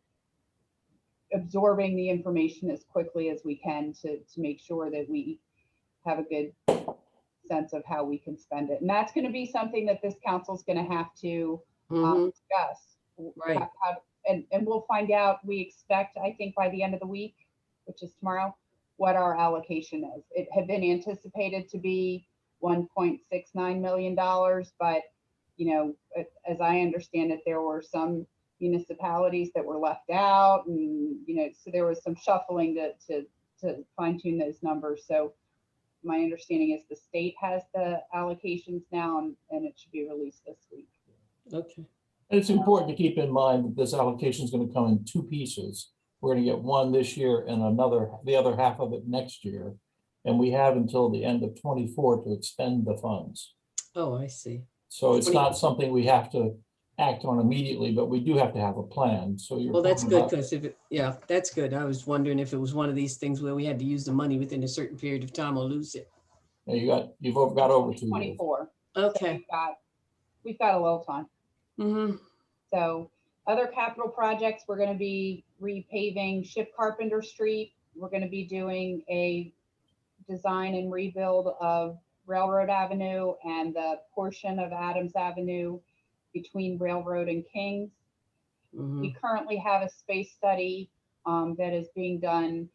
absorbing the information as quickly as we can to make sure that we have a good sense of how we can spend it. And that's going to be something that this council is going to have to Mhm. discuss. Right. And we'll find out, we expect, I think by the end of the week, which is tomorrow, what our allocation is. It had been anticipated to be $1.69 million, but as I understand it, there were some municipalities that were left out, and so there was some shuffling to fine tune those numbers. So my understanding is the state has the allocations now, and it should be released this week. Okay. And it's important to keep in mind that this allocation is going to come in two pieces. We're going to get one this year and the other half of it next year. And we have until the end of 24 to expend the funds. Oh, I see. So it's not something we have to act on immediately, but we do have to have a plan. So you're Well, that's talking good about- because yeah, that's good. I was wondering if it was one of these things where we had to use the money within a certain period of time or lose it. you've got over 2 years. 24. Okay. So we've got a little time. Mm-hmm. So other capital projects, we're going to be repaving Ship Carpenter Street. We're going to be doing a design and rebuild of Railroad Avenue and the portion of Adams Avenue between Railroad and Kings. Mm-hmm. We currently have a space study that is being done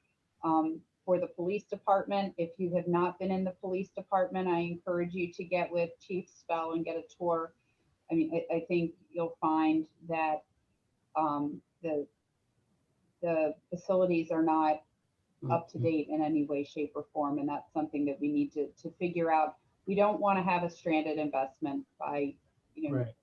for the police department. If you have not been in the police department, I encourage you to get with Chief Spell and get a tour. I mean, I think you'll find that the facilities are not up to date in any way, shape, or form, and that's something that we need to figure out. We don't want to have a stranded investment by Right.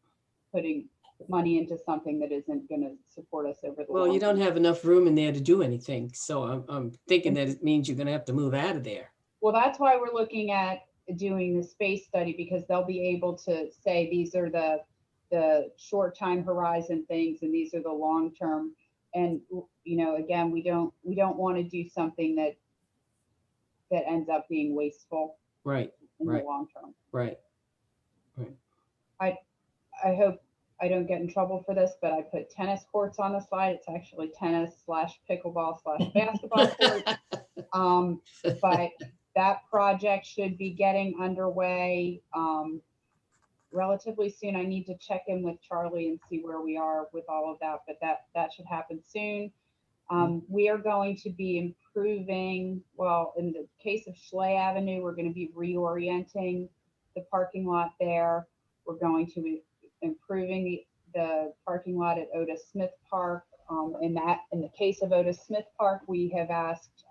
putting money into something that isn't going to support us over the Well, long you don't term. have enough room in there to do anything. So I'm thinking that it means you're gonna have to move out of there. Well, that's why we're looking at doing the space study, because they'll be able to say these are the short time horizon things and these are the long term. And again, we don't want to do something that ends up being wasteful Right, in Right. the long term. right. I hope I don't get in trouble for this, but I put tennis courts on the slide. It's actually tennis/pickleball/basketball court. But that project should be getting underway relatively soon. I need to check in with Charlie and see where we are with all of that, but that should happen soon. We are going to be improving, well, in the case of Schley Avenue, we're going to be reorienting the parking lot there. We're going to be improving the parking lot at Otis Smith Park. In the case of Otis Smith Park, we have asked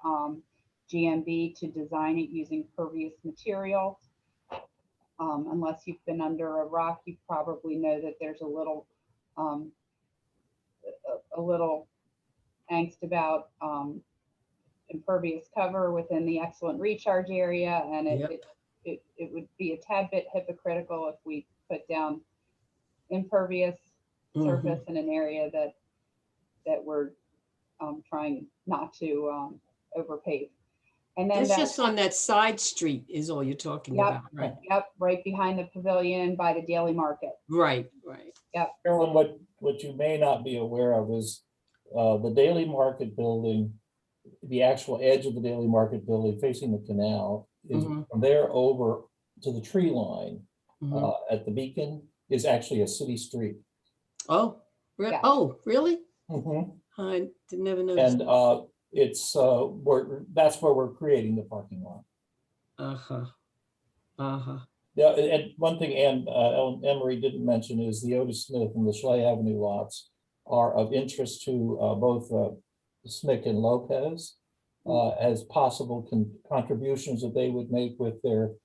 GMB to design it using pervious material. Unless you've been under a rock, you probably know that there's a little angst about impervious cover within the excellent recharge area, and it would be a tad bit hypocritical if we put down impervious surface in an area that we're trying not to overpave. And then That's just on that side street is all you're talking about, right? Yep, right behind the pavilion by the Daily Market. Right. Yep. Carolyn, what you may not be aware of is the Daily Market building, the actual edge of the Daily Market building facing the canal is from there over to the tree line at the Beacon is actually a city street. Oh, Yeah. Oh, really? Mhm. I never noticed. And it's that's where we're creating the parking lot. Yeah, and one thing Emery didn't mention is the Otis Smith and the Schley Avenue lots are of interest to both Smick and Lopez as possible contributions that they would make with their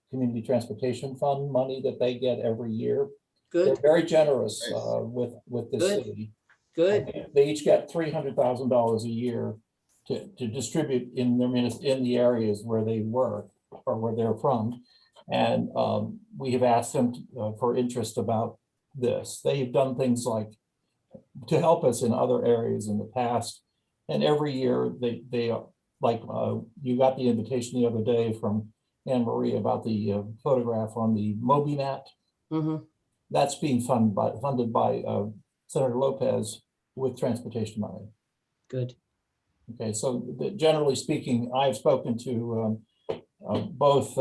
community transportation fund money that they get every year. Good. They're very generous Nice. with the Good. city. Good. They each get $300,000 a year to distribute in the areas where they work or where they're from. And we have asked them for interest about this. They've done things like to help us in other areas in the past. And every year they like you got the invitation the other day from Anne Marie about the photograph on the MobiNet. That's being funded by Senator Lopez with transportation money. Good. Okay, so generally speaking, I've spoken to both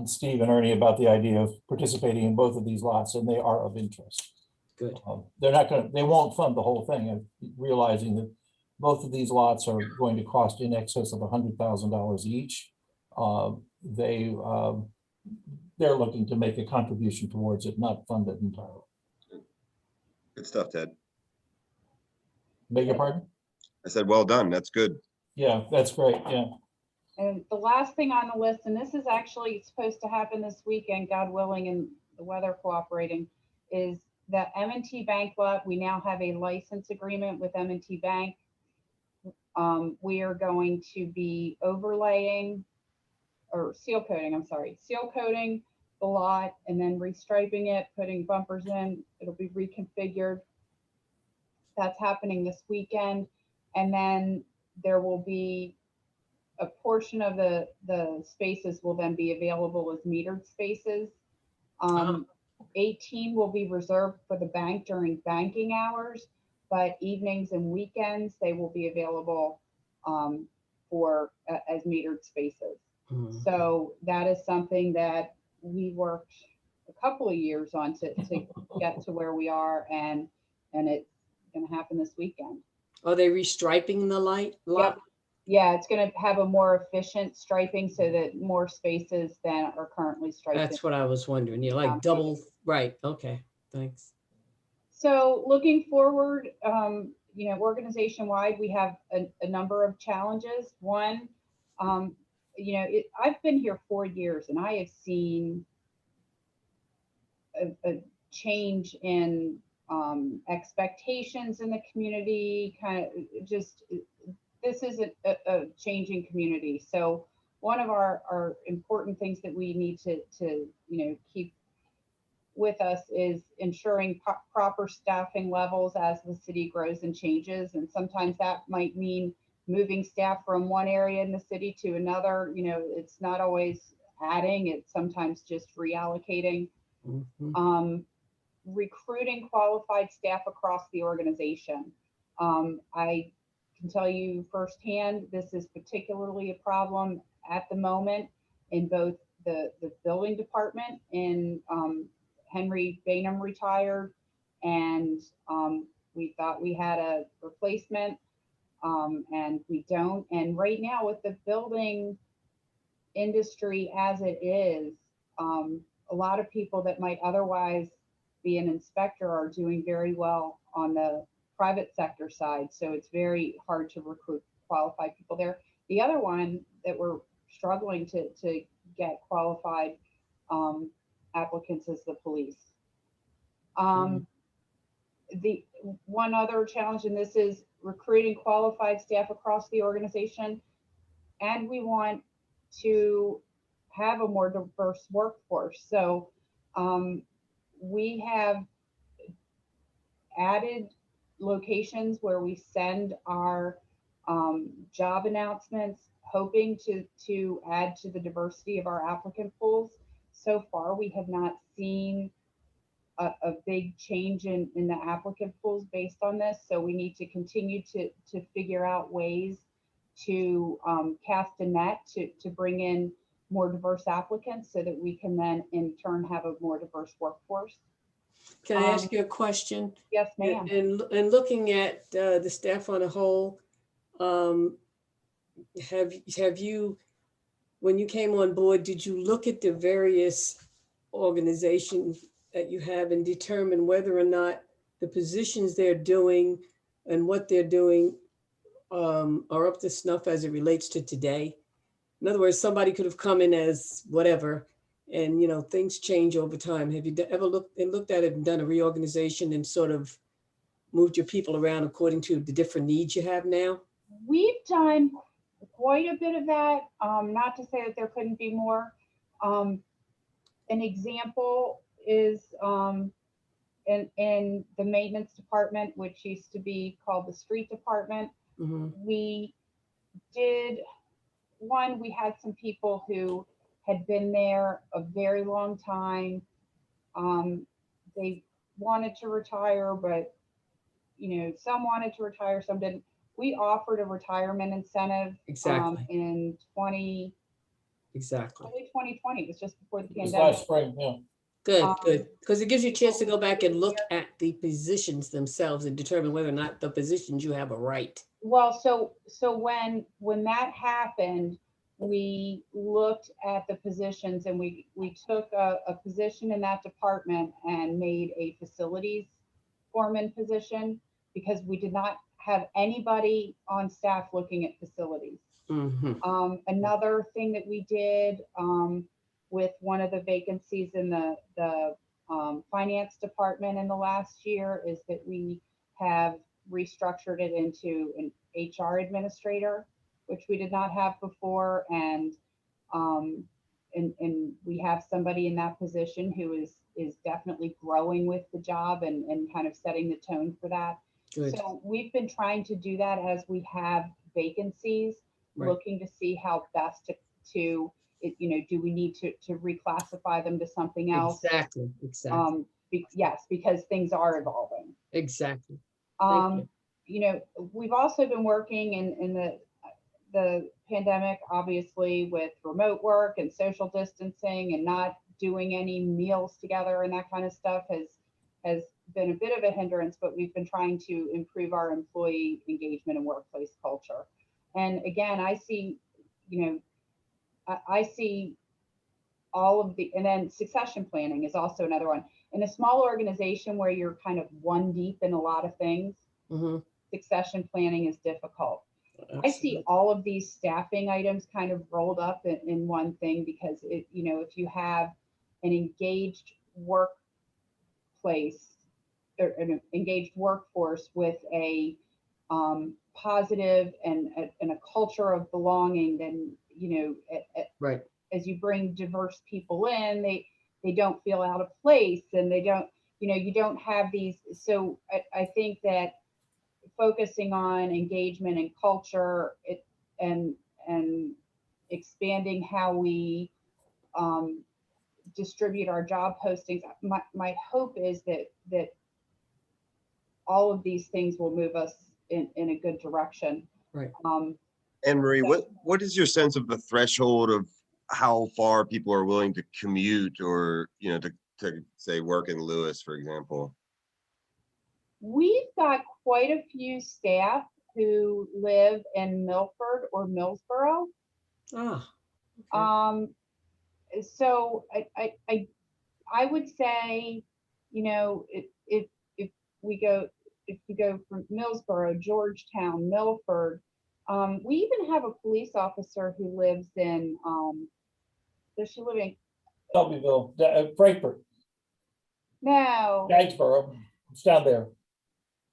Steve and Ernie about the idea of participating in both of these lots, and they are of interest. Good. They won't fund the whole thing, realizing that both of these lots are going to cost in excess of $100,000 each. They're looking to make a contribution towards it, not fund it entirely. Good stuff, Ted. Beg your pardon? I said, well done. That's good. Yeah, that's great. Yeah. And the last thing on the list, and this is actually supposed to happen this weekend, God willing, and the weather cooperating, is the M&T Bank lot. We now have a license agreement with M&T Bank. We are going to be overlaying or seal coating the lot and then restriping it, putting bumpers in. It'll be reconfigured. That's happening this weekend. And then there will be a portion of the spaces will then be available as metered spaces. 18 will be reserved for the bank during banking hours, but evenings and weekends, they will be available for as metered spaces. So that is something that we worked a couple of years on to get to where we are, and it's going to happen this weekend. Are they restriping the lot? Yep. Yeah, it's going to have a more efficient striping so that more spaces than are currently striped. That's what I was wondering. You're like double, right? Okay, thanks. So looking forward, organization wide, we have a number of challenges. One, I've been here 4 years and I have seen a change in expectations in the community, kind of just, this is a changing community. So one of our important things that we need to keep with us is ensuring proper staffing levels as the city grows and changes. And sometimes that might mean moving staff from one area in the city to another. It's not always adding, it's sometimes just reallocating. Recruiting qualified staff across the organization. I can tell you firsthand, this is particularly a problem at the moment in both the building department. In Henry Bainham retired, and we thought we had a replacement, and we don't. And right now with the building industry as it is, a lot of people that might otherwise be an inspector are doing very well on the private sector side. So it's very hard to recruit qualified people there. The other one that we're struggling to get qualified applicants is the police. The one other challenge in this is recruiting qualified staff across the organization. And we want to have a more diverse workforce. So we have added locations where we send our job announcements, hoping to add to the diversity of our applicant pools. So far, we have not seen a big change in the applicant pools based on this. So we need to continue to figure out ways to cast a net to bring in more diverse applicants so that we can then in turn have a more diverse workforce. Can I ask you a question? Yes, ma'am. And looking at the staff on a whole, have you, when you came on board, did you look at the various organizations that you have and determine whether or not the positions they're doing and what they're doing are up to snuff as it relates to today? In other words, somebody could have come in as whatever, and things change over time. Have you ever looked at it and done a reorganization and sort of moved your people around according to the different needs you have now? We've done quite a bit of that. Not to say that there couldn't be more. An example is in the maintenance department, which used to be called the street department. We did one, we had some people who had been there a very long time. They wanted to retire, but some wanted to retire, some didn't. We offered a retirement incentive in 2020. It was just before the It was pandemic. last spring, yeah. Good. Because it gives you a chance to go back and look at the positions themselves and determine whether or not the positions you have are right. Well, so when that happened, we looked at the positions, and we took a position in that department and made a facilities foreman position, because we did not have anybody on staff looking at facilities. Another thing that we did with one of the vacancies in the finance department in the last year is that we have restructured it into an HR administrator, which we did not have before. And we have somebody in that position who is definitely growing with the job and kind of setting the tone for that. Good. So we've been trying to do that as we have vacancies, looking to see how best to do we need to reclassify them to something else? Exactly. Yes, because things are evolving. Exactly. We've also been working in the pandemic, obviously, with remote work and social distancing and not doing any meals together, and that kind of stuff has been a bit of a hindrance, but we've been trying to improve our employee engagement and workplace culture. And again, I see all of the, and then succession planning is also another one. In a small organization where you're kind of one deep in a lot of things, succession planning is difficult. I see all of these staffing items kind of rolled up in one thing, because if you have an engaged workplace workplace or an engaged workforce with a positive and a culture of belonging, then, Right. as you bring diverse people in, they don't feel out of place, and they don't, you don't have these. So I think that focusing on engagement and culture, and expanding how we distribute our job postings. My hope is that all of these things will move us in a good direction. Right. Anne Marie, what is your sense of the threshold of how far people are willing to commute, or, to say work in Lewis, for example? We've got quite a few staff who live in Milford or Millsboro. Ah, So I would say, if you go from Millsboro, Georgetown, Milford, we even have a police officer who lives in, does she live in? Shelbyville, Frankfurt, No, Gainsborough, it's down there.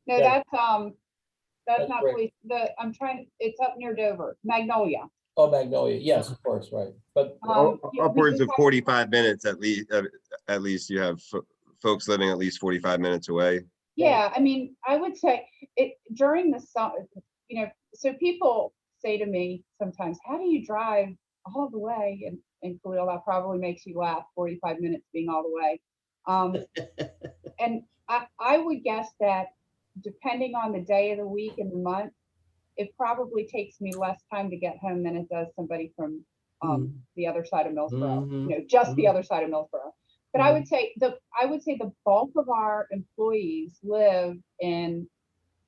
no, Yeah. that's not great. police. It's up near Dover, Magnolia. Oh, Magnolia, yes, of course, right. But Upwards of 45 minutes at least you have folks living at least 45 minutes away. Yeah, I mean, I would say it during the summer, so people say to me sometimes, how do you drive all the way? And Khalil, that probably makes you laugh, 45 minutes being all the way. And I would guess that depending on the day of the week and the month, it probably takes me less time to get home than it does somebody from the other side of Millsboro, just the other side of Millsboro. But I would say the bulk of our employees live in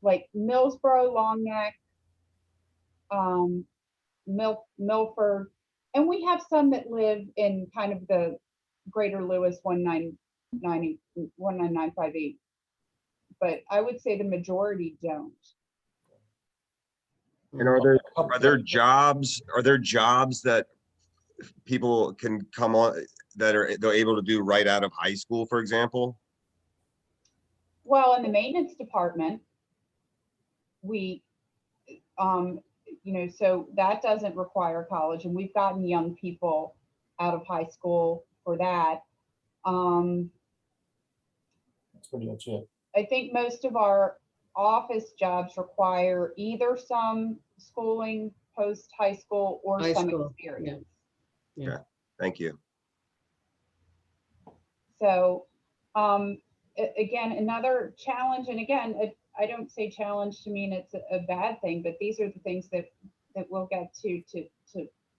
like Millsboro, Long Neck, Milford, and we have some that live in kind of the greater Lewis 19958. But I would say the majority don't. And are there jobs that people can come on that they're able to do right out of high school, for example? Well, in the maintenance department, we, so that doesn't require college, and we've gotten young people out of high school for that. that's pretty much it. I think most of our office jobs require either some schooling post high school or High some school, experience. yeah. Okay, thank you. So, again, another challenge, and again, I don't say challenge to mean it's a bad thing, but these are the things that we'll get to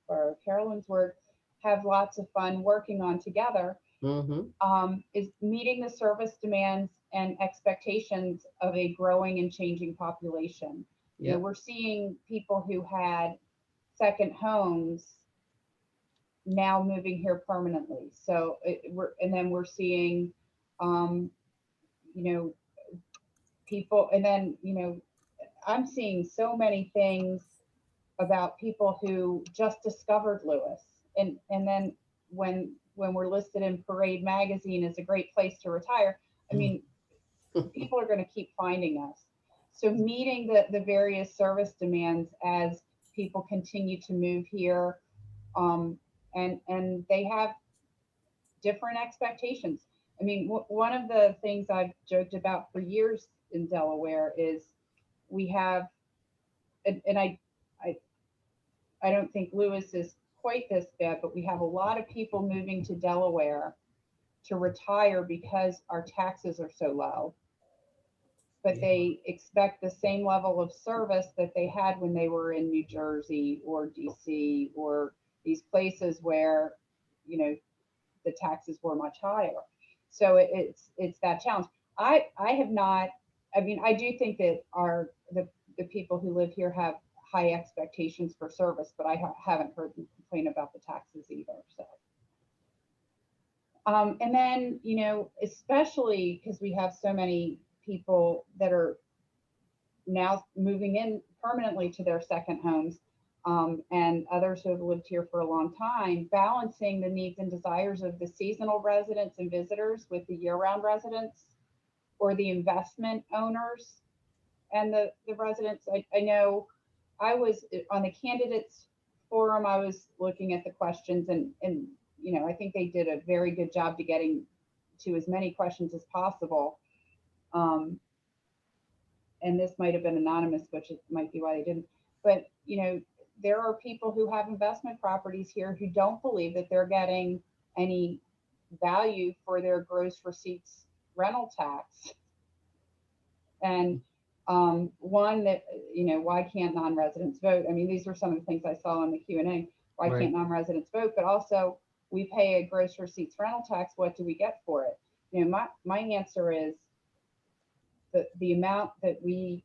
for Carolyn's work, have lots of fun working on together. Is meeting the service demands and expectations of a growing and changing population. Yeah. We're seeing people who had second homes now moving here permanently. So we're seeing, people, and then, I'm seeing so many things about people who just discovered Lewis, and then when we're listed in Parade magazine as a great place to retire, I mean, people are going to keep finding us. So meeting the various service demands as people continue to move here, and they have different expectations. I mean, one of the things I've joked about for years in Delaware is we have, and I don't think Lewis is quite this bad, but we have a lot of people moving to Delaware to retire because our taxes are so low. But they expect the same level of service that they had when they were in New Jersey or DC or these places where, the taxes were much higher. So it's that challenge. I have not, I mean, I do think that the people who live here have high expectations for service, but I haven't heard them complain about the taxes either. So, and then, especially because we have so many people that are now moving in permanently to their second homes, and others who have lived here for a long time, balancing the needs and desires of the seasonal residents and visitors with the year-round residents or the investment owners and the residents. I know I was on the candidates forum, I was looking at the questions and, you know, I think they did a very good job to getting to as many questions as possible. And this might have been anonymous, which it might be why they didn't. But, you know, there are people who have investment properties here who don't believe that they're getting any value for their gross receipts rental tax. And one that, you know, why can't non-residents vote? I mean, these are some of the things I saw in the Q&A. Why Right. can't non-residents vote? But also, we pay a gross receipts rental tax. What do we get for it? You know, my answer is the amount that we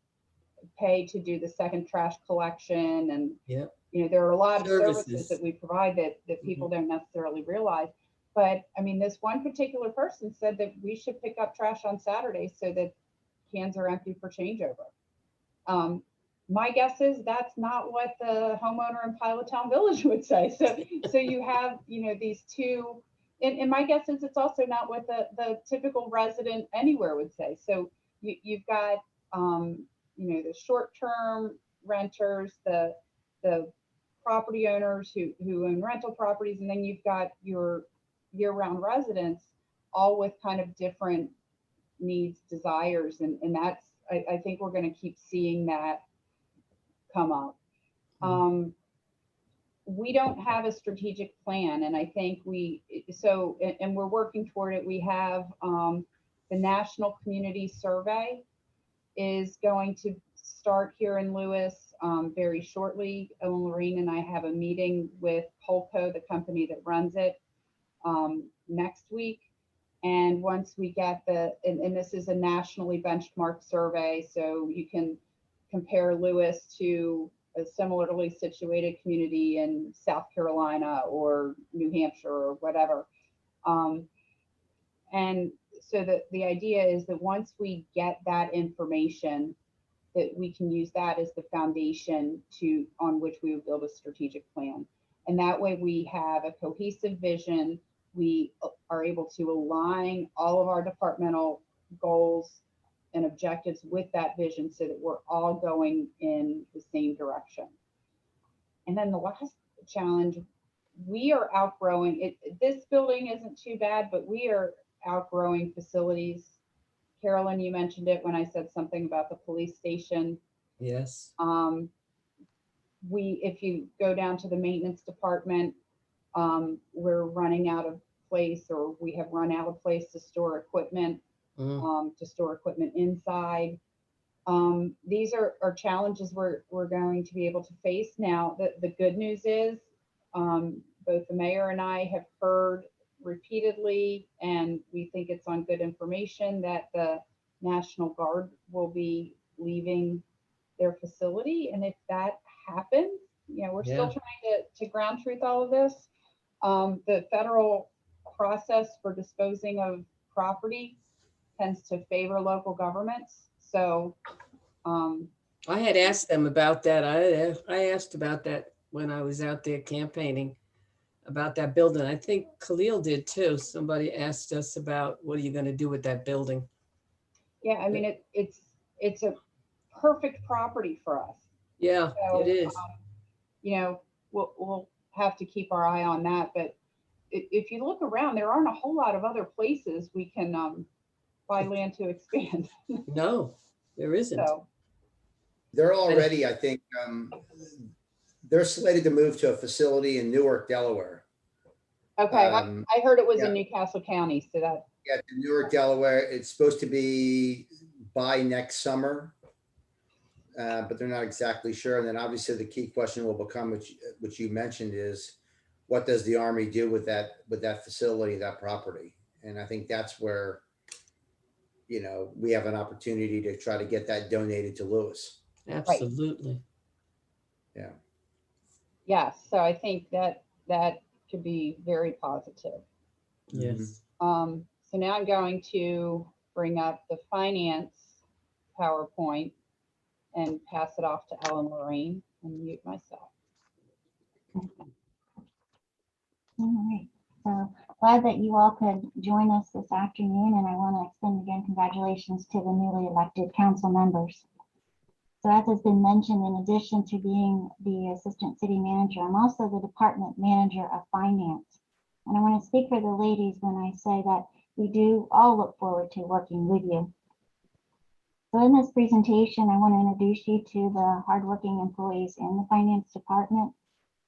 pay to do the second trash collection, and Yep. you know, there are a lot of services Services. that we provide that people don't necessarily realize. But I mean, this one particular person said that we should pick up trash on Saturdays so that cans are empty for changeover. My guess is that's not what the homeowner in Pilot Town Village would say. So you have, you know, these two, and my guess is it's also not what the typical resident anywhere would say. So you've got, you know, the short-term renters, the property owners who own rental properties, and then you've got your year-round residents, all with kind of different needs, desires, and that's, I think we're going to keep seeing that come up. We don't have a strategic plan, and I think and we're working toward it. We have the National Community Survey is going to start here in Lewis very shortly. Ellen Lorraine and I have a meeting with Polco, the company that runs it, next week. And once we get and this is a nationally benchmarked survey, so you can compare Lewis to a similarly situated community in South Carolina or New Hampshire or whatever. And so the idea is that once we get that information, that we can use that as the foundation on which we would build a strategic plan. And that way we have a cohesive vision. We are able to align all of our departmental goals and objectives with that vision so that we're all going in the same direction. And then the last challenge, we are outgrowing it. This building isn't too bad, but we are outgrowing facilities. Carolyn, you mentioned it when I said something about the police station. Yes. If you go down to the maintenance department, we're running out of place, or we have run out of place to store equipment, inside. These are challenges we're going to be able to face. Now, the good news is both the mayor and I have heard repeatedly, and we think it's on good information, that the National Guard will be leaving their facility. And if that happens, you know, we're still trying to ground truth all of this. The federal process for disposing of property tends to favor local governments. So I had asked them about that. I asked about that when I was out there campaigning about that building. I think Khalil did too. Somebody asked us about, what are you going to do with that building? Yeah, I mean, it's a perfect property for us. Yeah, So, it is. You know, we'll have to keep our eye on that. But if you look around, there aren't a whole lot of other places we can buy land to expand. No, there isn't. So, They're already, I think, they're slated to move to a facility in Newark, Delaware. okay, I heard it was in Newcastle County, so that. Yeah, to Newark, Delaware. It's supposed to be by next summer, but they're not exactly sure. And then obviously the key question will become, which you mentioned, is what does the Army do with that facility, that property? And I think that's where, you know, we have an opportunity to try to get that donated to Lewis. Absolutely. Yeah. Yes, so I think that could be very positive. Yes. So now I'm going to bring up the finance PowerPoint and pass it off to Ellen Lorraine and mute myself. All right, so Glad that you all could join us this afternoon, and I want to extend again congratulations to the newly elected council members. So as has been mentioned, in addition to being the assistant city manager, I'm also the department manager of finance. And I want to speak for the ladies when I say that we do all look forward to working with you. So in this presentation, I want to introduce you to the hardworking employees in the finance department.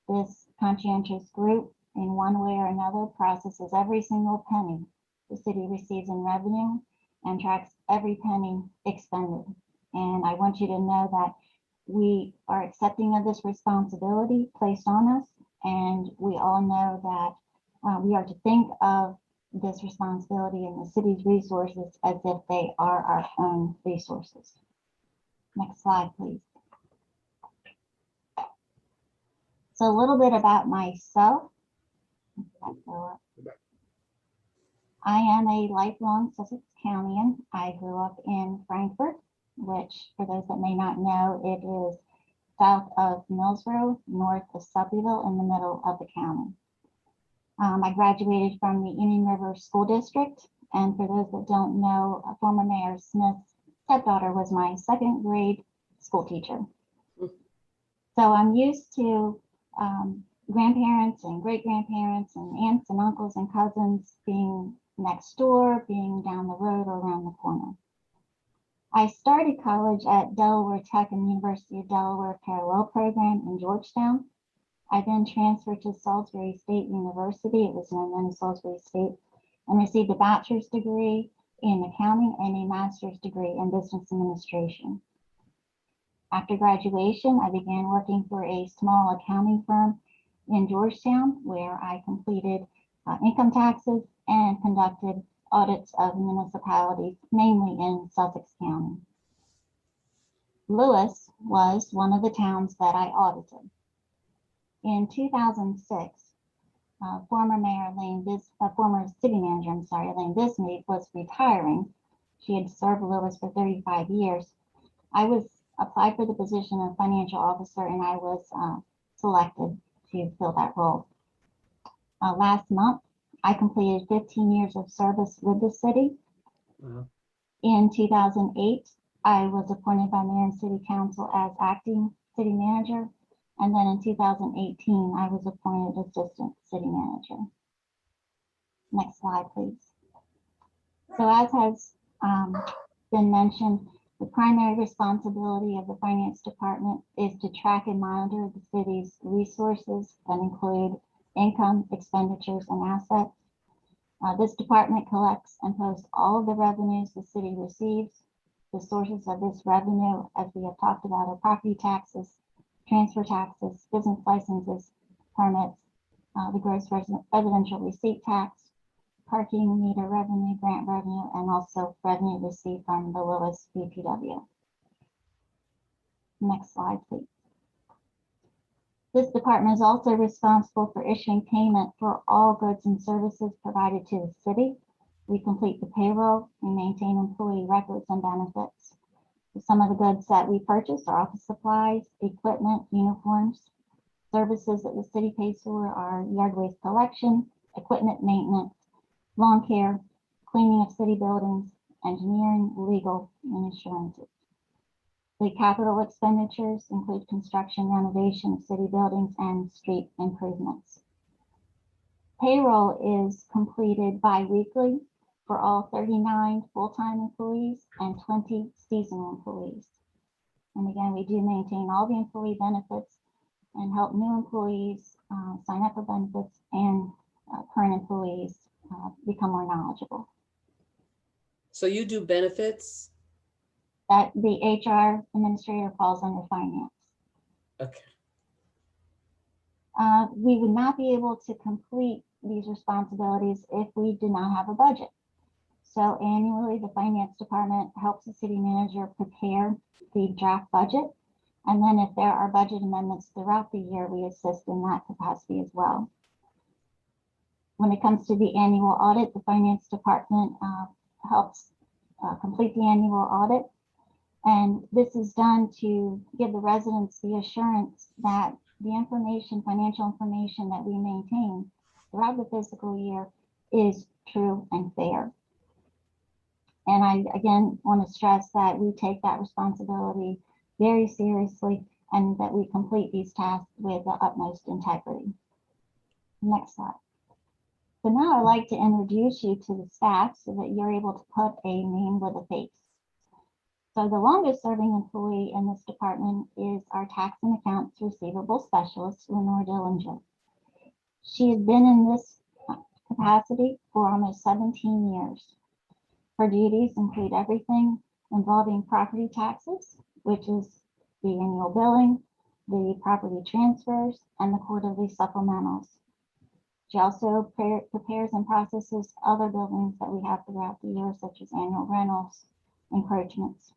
This conscientious group, in one way or another, processes every single penny the city receives in revenue and tracks every penny expended. And I want you to know that we are accepting of this responsibility placed on us, and we all know that we are to think of this responsibility and the city's resources as if they are our own resources. Next slide, please. So a little bit about myself. I am a lifelong Sussex Countian. I grew up in Frankfort, which, for those that may not know, it is south of Millsboro, north of Shelbyville, in the middle of the county. I graduated from the Indian River School District, and for those that don't know, former Mayor Smith's stepdaughter was my second grade school teacher. So I'm used to grandparents and great-grandparents and aunts and uncles and cousins being next door, being down the road or around the corner. I started college at Delaware Tech and University of Delaware Parallel Program in Georgetown. I then transferred to Salisbury State University, it was known then as Salisbury State, and received a bachelor's degree in accounting and a master's degree in business administration. After graduation, I began working for a small accounting firm in Georgetown, where I completed income taxes and conducted audits of municipalities, mainly in Sussex County. Lewis was one of the towns that I audited. In 2006, former city manager, Elaine Bismead, was retiring. She had served Lewis for 35 years. I was applied for the position of financial officer, and I was selected to fill that role. Last month, I completed 15 years of service with the city. Wow. In 2008, I was appointed by Mayor and City Council as acting city manager. And then in 2018, I was appointed assistant city manager. Next slide, please. So as has been mentioned, the primary responsibility of the finance department is to track and monitor the city's resources that include income, expenditures, and assets. This department collects and posts all of the revenues the city receives. The sources of this revenue, as we have talked about, are property taxes, transfer taxes, business licenses, permits, the gross residential receipt tax, parking meter revenue, grant revenue, and also revenue received from the Lewis BPW. Next slide, please. This department is also responsible for issuing payment for all goods and services provided to the city. We complete the payroll, we maintain employee records and benefits. Some of the goods that we purchase are office supplies, equipment, uniforms. Services that the city pays for are yard waste collection, equipment maintenance, lawn care, cleaning of city buildings, engineering, legal, and insurances. The capital expenditures include construction, renovation of city buildings, and street improvements. Payroll is completed bi-weekly for all 39 full-time employees and 20 seasonal employees. And again, we do maintain all the employee benefits and help new employees sign up for benefits, and current employees become more knowledgeable. So you do benefits? That the HR administrator falls under finance. Okay. We would not be able to complete these responsibilities if we did not have a budget. So annually, the finance department helps the city manager prepare the draft budget. And then if there are budget amendments throughout the year, we assist in that capacity as well. When it comes to the annual audit, the finance department helps complete the annual audit. And this is done to give the residents the assurance that the information, financial information that we maintain throughout the fiscal year is true and fair. And I, again, want to stress that we take that responsibility very seriously and that we complete these tasks with the utmost integrity. Next slide. So now I'd like to introduce you to the staff so that you're able to put a name with a face. So the longest serving employee in this department is our tax and accounts receivable specialist, Lenore Dillinger. She has been in this capacity for almost 17 years. Her duties include everything involving property taxes, which is the annual billing, the property transfers, and the quarterly supplementals. She also prepares and processes other billings that we have throughout the year, such as annual rentals, encroachments.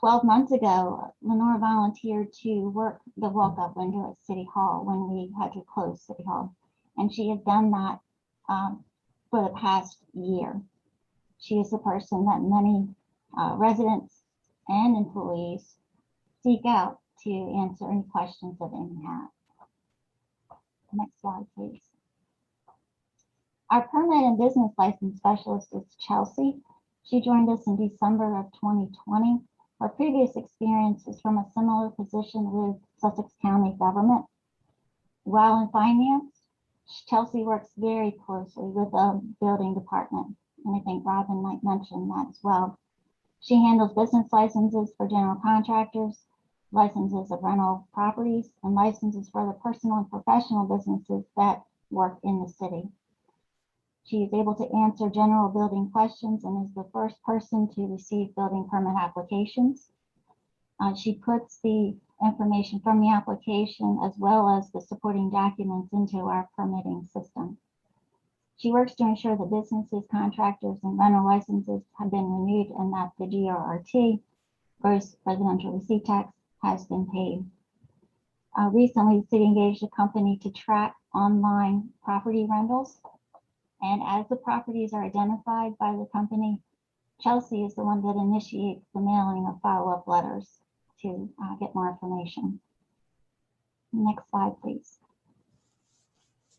12 months ago, Lenore volunteered to work the walk-up window at City Hall when we had to close City Hall. And she has done that for the past year. She is the person that many residents and employees seek out to answer any questions that they may have. Next slide, please. Our permit and business license specialist is Chelsea. She joined us in December of 2020. Her previous experience is from a similar position with Sussex County government. While in finance, Chelsea works very closely with the building department. And I think Robin might mention that as well. She handles business licenses for general contractors, licenses of rental properties, and licenses for the personal and professional businesses that work in the city. She is able to answer general building questions and is the first person to receive building permit applications. She puts the information from the application as well as the supporting documents into our permitting system. She works to ensure that businesses, contractors, and rental licenses have been renewed and that the GRRT, gross residential receipt tax, has been paid. Recently, the city engaged a company to track online property rentals. And as the properties are identified by the company, Chelsea is the one that initiates the mailing of follow-up letters to get more information. Next slide, please.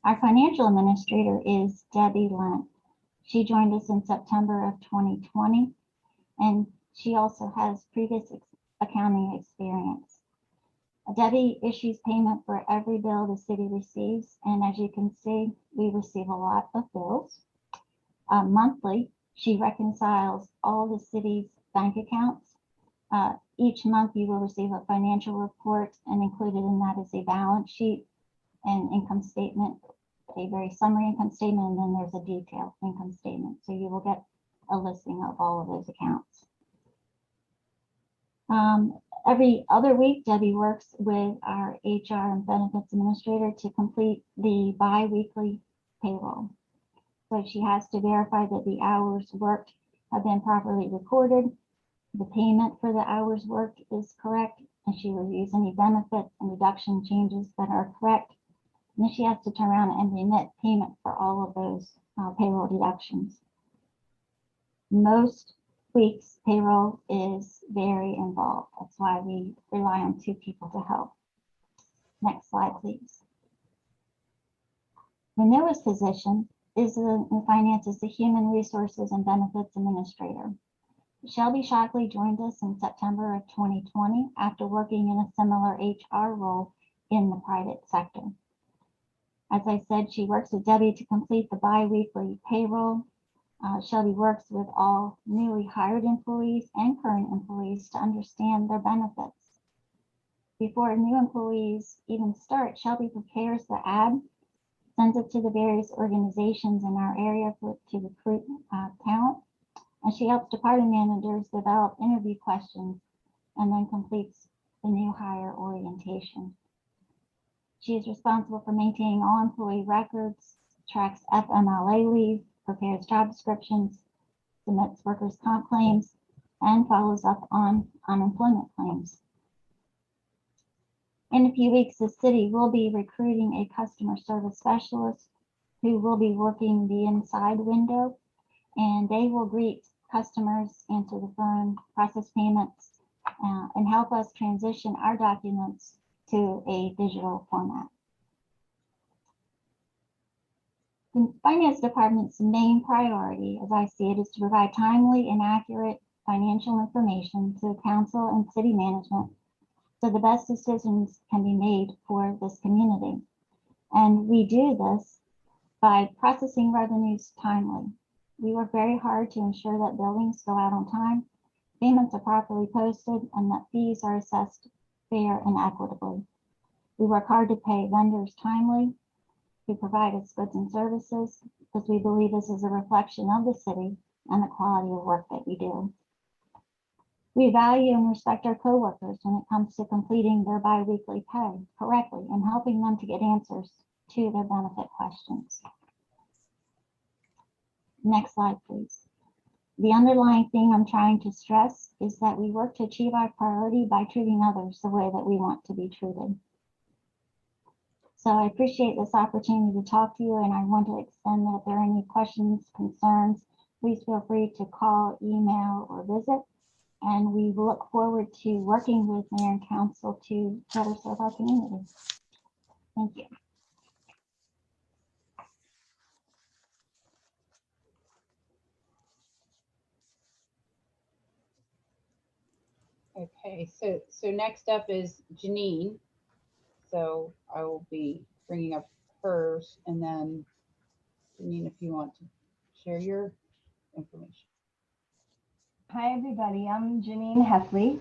Our financial administrator is Debbie Lent. She joined us in September of 2020, and she also has previous accounting experience. Debbie issues payment for every bill the city receives, and as you can see, we receive a lot of bills. Monthly, she reconciles all the city's bank accounts. Each month you will receive a financial report, and included in that is a balance sheet and income statement, a very summary income statement, and then there's a detailed income statement. So you will get a listing of all of those accounts. Every other week, Debbie works with our HR and benefits administrator to complete the bi-weekly payroll. So she has to verify that the hours worked have been properly recorded, the payment for the hours worked is correct, and she reviews any benefits and reduction changes that are correct. And then she has to turn around and remit payment for all of those payroll deductions. Most weeks payroll is very involved. That's why we rely on 2 people to help. Next slide, please. The newest position is in finance is the Human Resources and Benefits Administrator. Shelby Shockley joined us in September of 2020 after working in a similar HR role in the private sector. As I said, she works with Debbie to complete the bi-weekly payroll. Shelby works with all newly hired employees and current employees to understand their benefits. Before new employees even start, Shelby prepares the ad, sends it to the various organizations in our area to recruit talent, and she helps department managers develop interview questions and then completes the new hire orientation. She is responsible for maintaining all employee records, tracks FMLA leave, prepares job descriptions, submits workers' comp claims, and follows up on unemployment claims. In a few weeks, the city will be recruiting a customer service specialist who will be working the inside window, and they will greet customers, answer the phone, process payments, and help us transition our documents to a digital format. The Finance Department's main priority, as I see it, is to provide timely and accurate financial information to council and city management so the best decisions can be made for this community. And we do this by processing revenues timely. We work very hard to ensure that billings go out on time, payments are properly posted, and that fees are assessed fair and equitably. We work hard to pay vendors timely, to provide us goods and services, because we believe this is a reflection of the city and the quality of work that we do. We value and respect our coworkers when it comes to completing their biweekly pay correctly and helping them to get answers to their benefit questions. Next slide, please. The underlying thing I'm trying to stress is that we work to achieve our priority by treating others the way that we want to be treated. So I appreciate this opportunity to talk to you, and I want to extend that if there are any questions, concerns, please feel free to call, email, or visit. And we look forward to working with Mayor and Council to better serve our community. Thank you. Okay, so next up is Janine. So I will be bringing up hers, and then Janine, if you want to share your information. Hi, everybody. I'm Janine Heffley.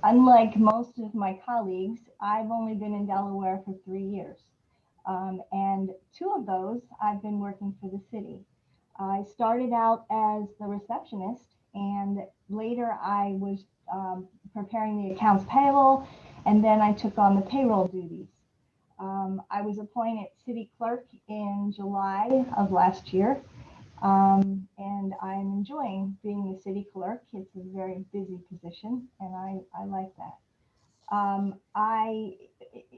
Unlike most of my colleagues, I've only been in Delaware for 3 years. And 2 of those I've been working for the city. I started out as the receptionist, and later I was preparing the accounts payable, and then I took on the payroll duties. I was appointed city clerk in July of last year. And I'm enjoying being the city clerk. It's a very busy position, and I like that.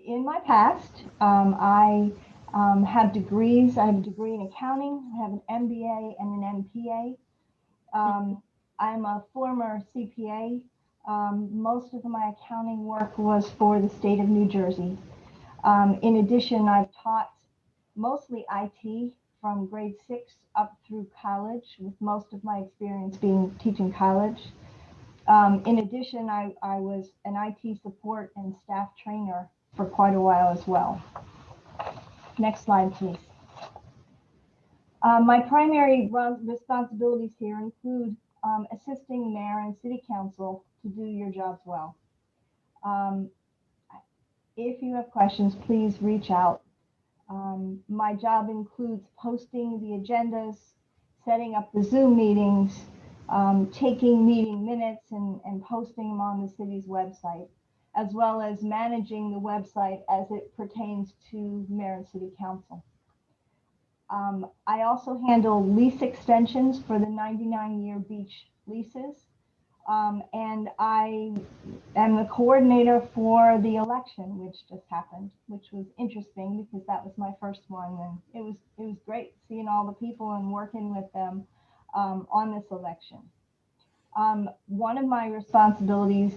In my past, I have degrees. I have a degree in accounting. I have an MBA and an MPA. I'm a former CPA. Most of my accounting work was for the state of New Jersey. In addition, I've taught mostly IT from grade 6 up through college, with most of my experience being teaching college. In addition, I was an IT support and staff trainer for quite a while as well. Next slide, please. My primary responsibilities here include assisting mayor and city council to do your jobs well. If you have questions, please reach out. My job includes posting the agendas, setting up the Zoom meetings, taking meeting minutes and posting them on the city's website, as well as managing the website as it pertains to mayor and city council. I also handle lease extensions for the 99-year beach leases. And I am the coordinator for the election, which just happened, which was interesting because that was my first one, and it was great seeing all the people and working with them on this election. One of my responsibilities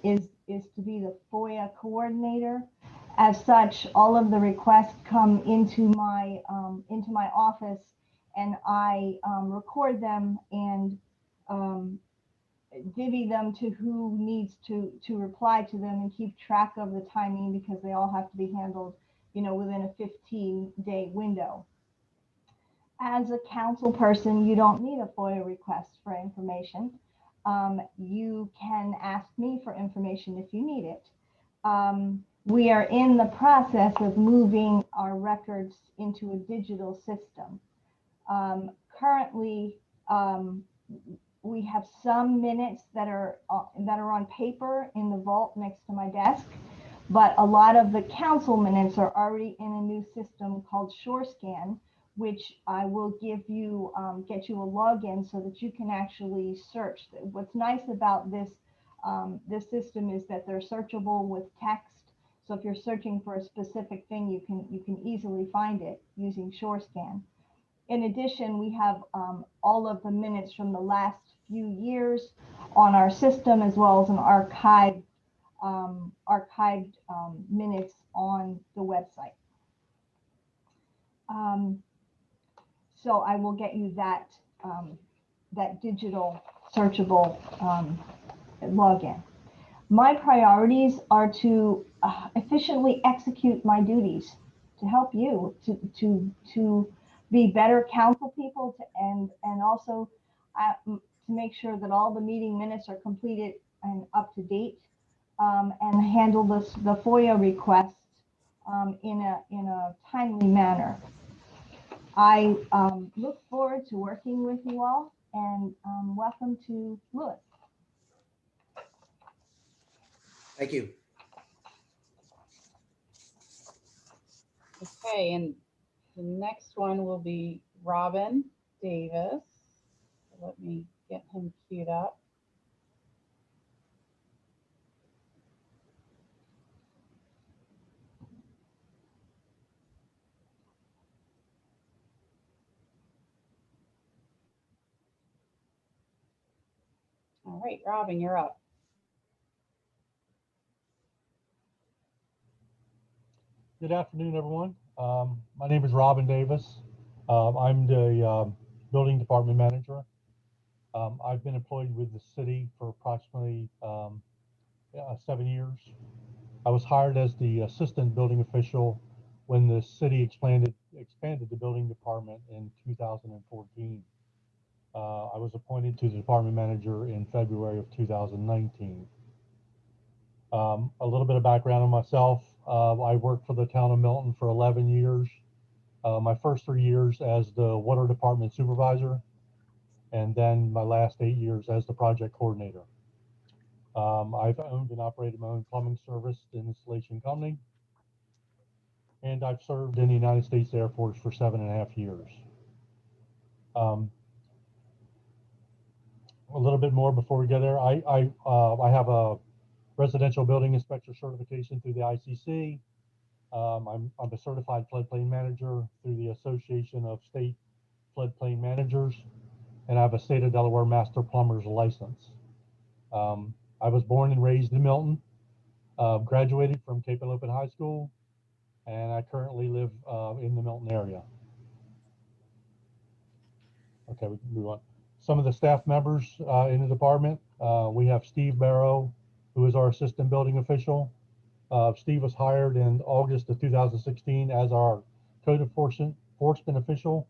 is to be the FOIA coordinator. As such, all of the requests come into my office, and I record them and divvy them to who needs to reply to them and keep track of the timing, because they all have to be handled, within a 15-day window. As a council person, you don't need a FOIA request for information. You can ask me for information if you need it. We are in the process of moving our records into a digital system. Currently, we have some minutes that are on paper in the vault next to my desk, but a lot of the council minutes are already in a new system called SureScan, which I will give you, get you a login so that you can actually search. What's nice about this system is that they're searchable with text. So if you're searching for a specific thing, you can easily find it using SureScan. In addition, we have all of the minutes from the last few years on our system, as well as an archived minutes on the website. So I will get you that, that digital searchable login. My priorities are to efficiently execute my duties, to help you, to be better council people, and also to make sure that all the meeting minutes are completed and up to date, and handle the FOIA requests in a timely manner. I look forward to working with you all, and welcome to Lewis. Thank you. Okay, and the next one will be Robin Davis. Let me get him queued up. All right, Robin, you're up. Good afternoon, everyone. My name is Robin Davis. I'm the building department manager. I've been employed with the city for approximately 7 years. I was hired as the assistant building official when the city expanded the building department in 2014. I was appointed to the department manager in February of 2019. A little bit of background on myself. I worked for the town of Milton for 11 years. My first 3 years as the water department supervisor, and then my last 8 years as the project coordinator. I've owned and operated my own plumbing service and installation company, and I've served in the United States Air Force for 7.5 years. A little bit more before we get there. I have a residential building inspector certification through the ICC. I'm a certified floodplain manager through the Association of State Floodplain Managers, and I have a state of Delaware master plumber's license. I was born and raised in Milton, graduated from Cape Henlopen High School, and I currently live in the Milton area. Okay, we can move on. Some of the staff members in the department, we have Steve Barrow, who is our assistant building official. Steve was hired in August of 2016 as our code enforcement official.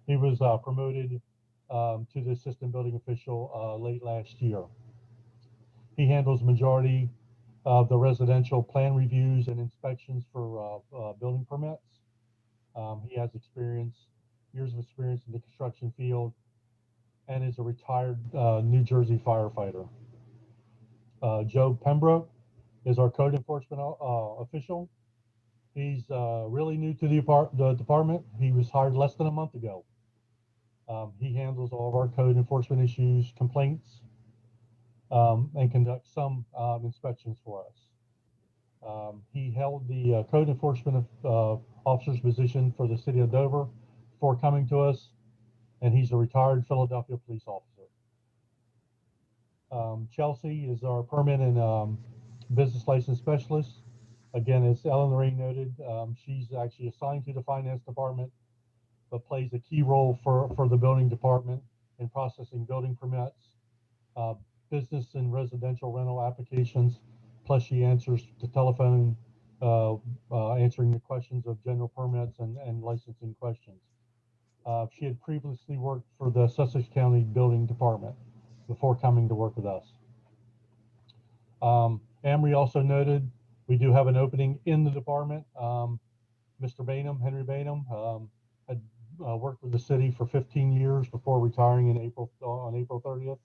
He was promoted to the assistant building official late last year. He handles majority of the residential plan reviews and inspections for building permits. He has years of experience in the construction field, and is a retired New Jersey firefighter. Joe Pembroke is our code enforcement official. He's really new to the department. He was hired less than a month ago. He handles all of our code enforcement issues, complaints, and conducts some inspections for us. He held the code enforcement officer's position for the city of Dover before coming to us, and he's a retired Philadelphia police officer. Chelsea is our permit and business license specialist. Again, as Ellen Lorraine noted, she's actually assigned to the finance department, but plays a key role for the building department in processing building permits, business and residential rental applications, plus she answers the telephone, answering the questions of general permits and licensing questions. She had previously worked for the Sussex County Building Department before coming to work with us. Amory also noted we do have an opening in the department. Mr. Bainham, Henry Bainham, had worked with the city for 15 years before retiring on April 30th.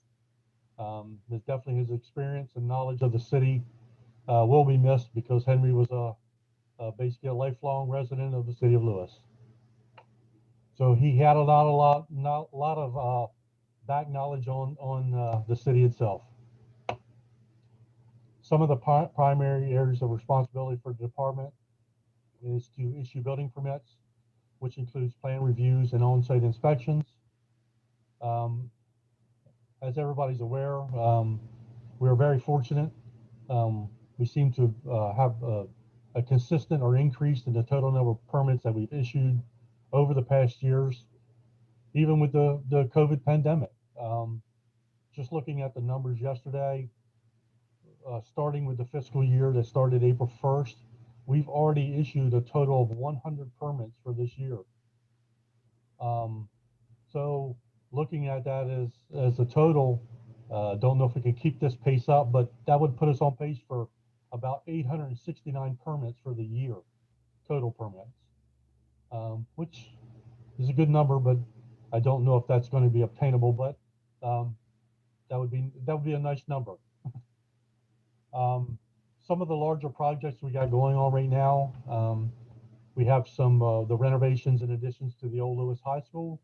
There's definitely his experience and knowledge of the city will be missed, because Henry was basically a lifelong resident of the city of Lewis. So he had a lot of back knowledge on the city itself. Some of the primary areas of responsibility for the department is to issue building permits, which includes plan reviews and on-site inspections. As everybody's aware, we're very fortunate. We seem to have a consistent or increase in the total number of permits that we've issued over the past years. even with the COVID pandemic. Just looking at the numbers yesterday, starting with the fiscal year that started April 1st, we've already issued a total of 100 permits for this year. So looking at that as a total, don't know if we can keep this pace up, but that would put us on pace for about 869 permits for the year, total permits, which is a good number, but I don't know if that's going to be obtainable, but that would be a nice number. Some of the larger projects we got going on right now, we have some the renovations and additions to the old Lewis High School,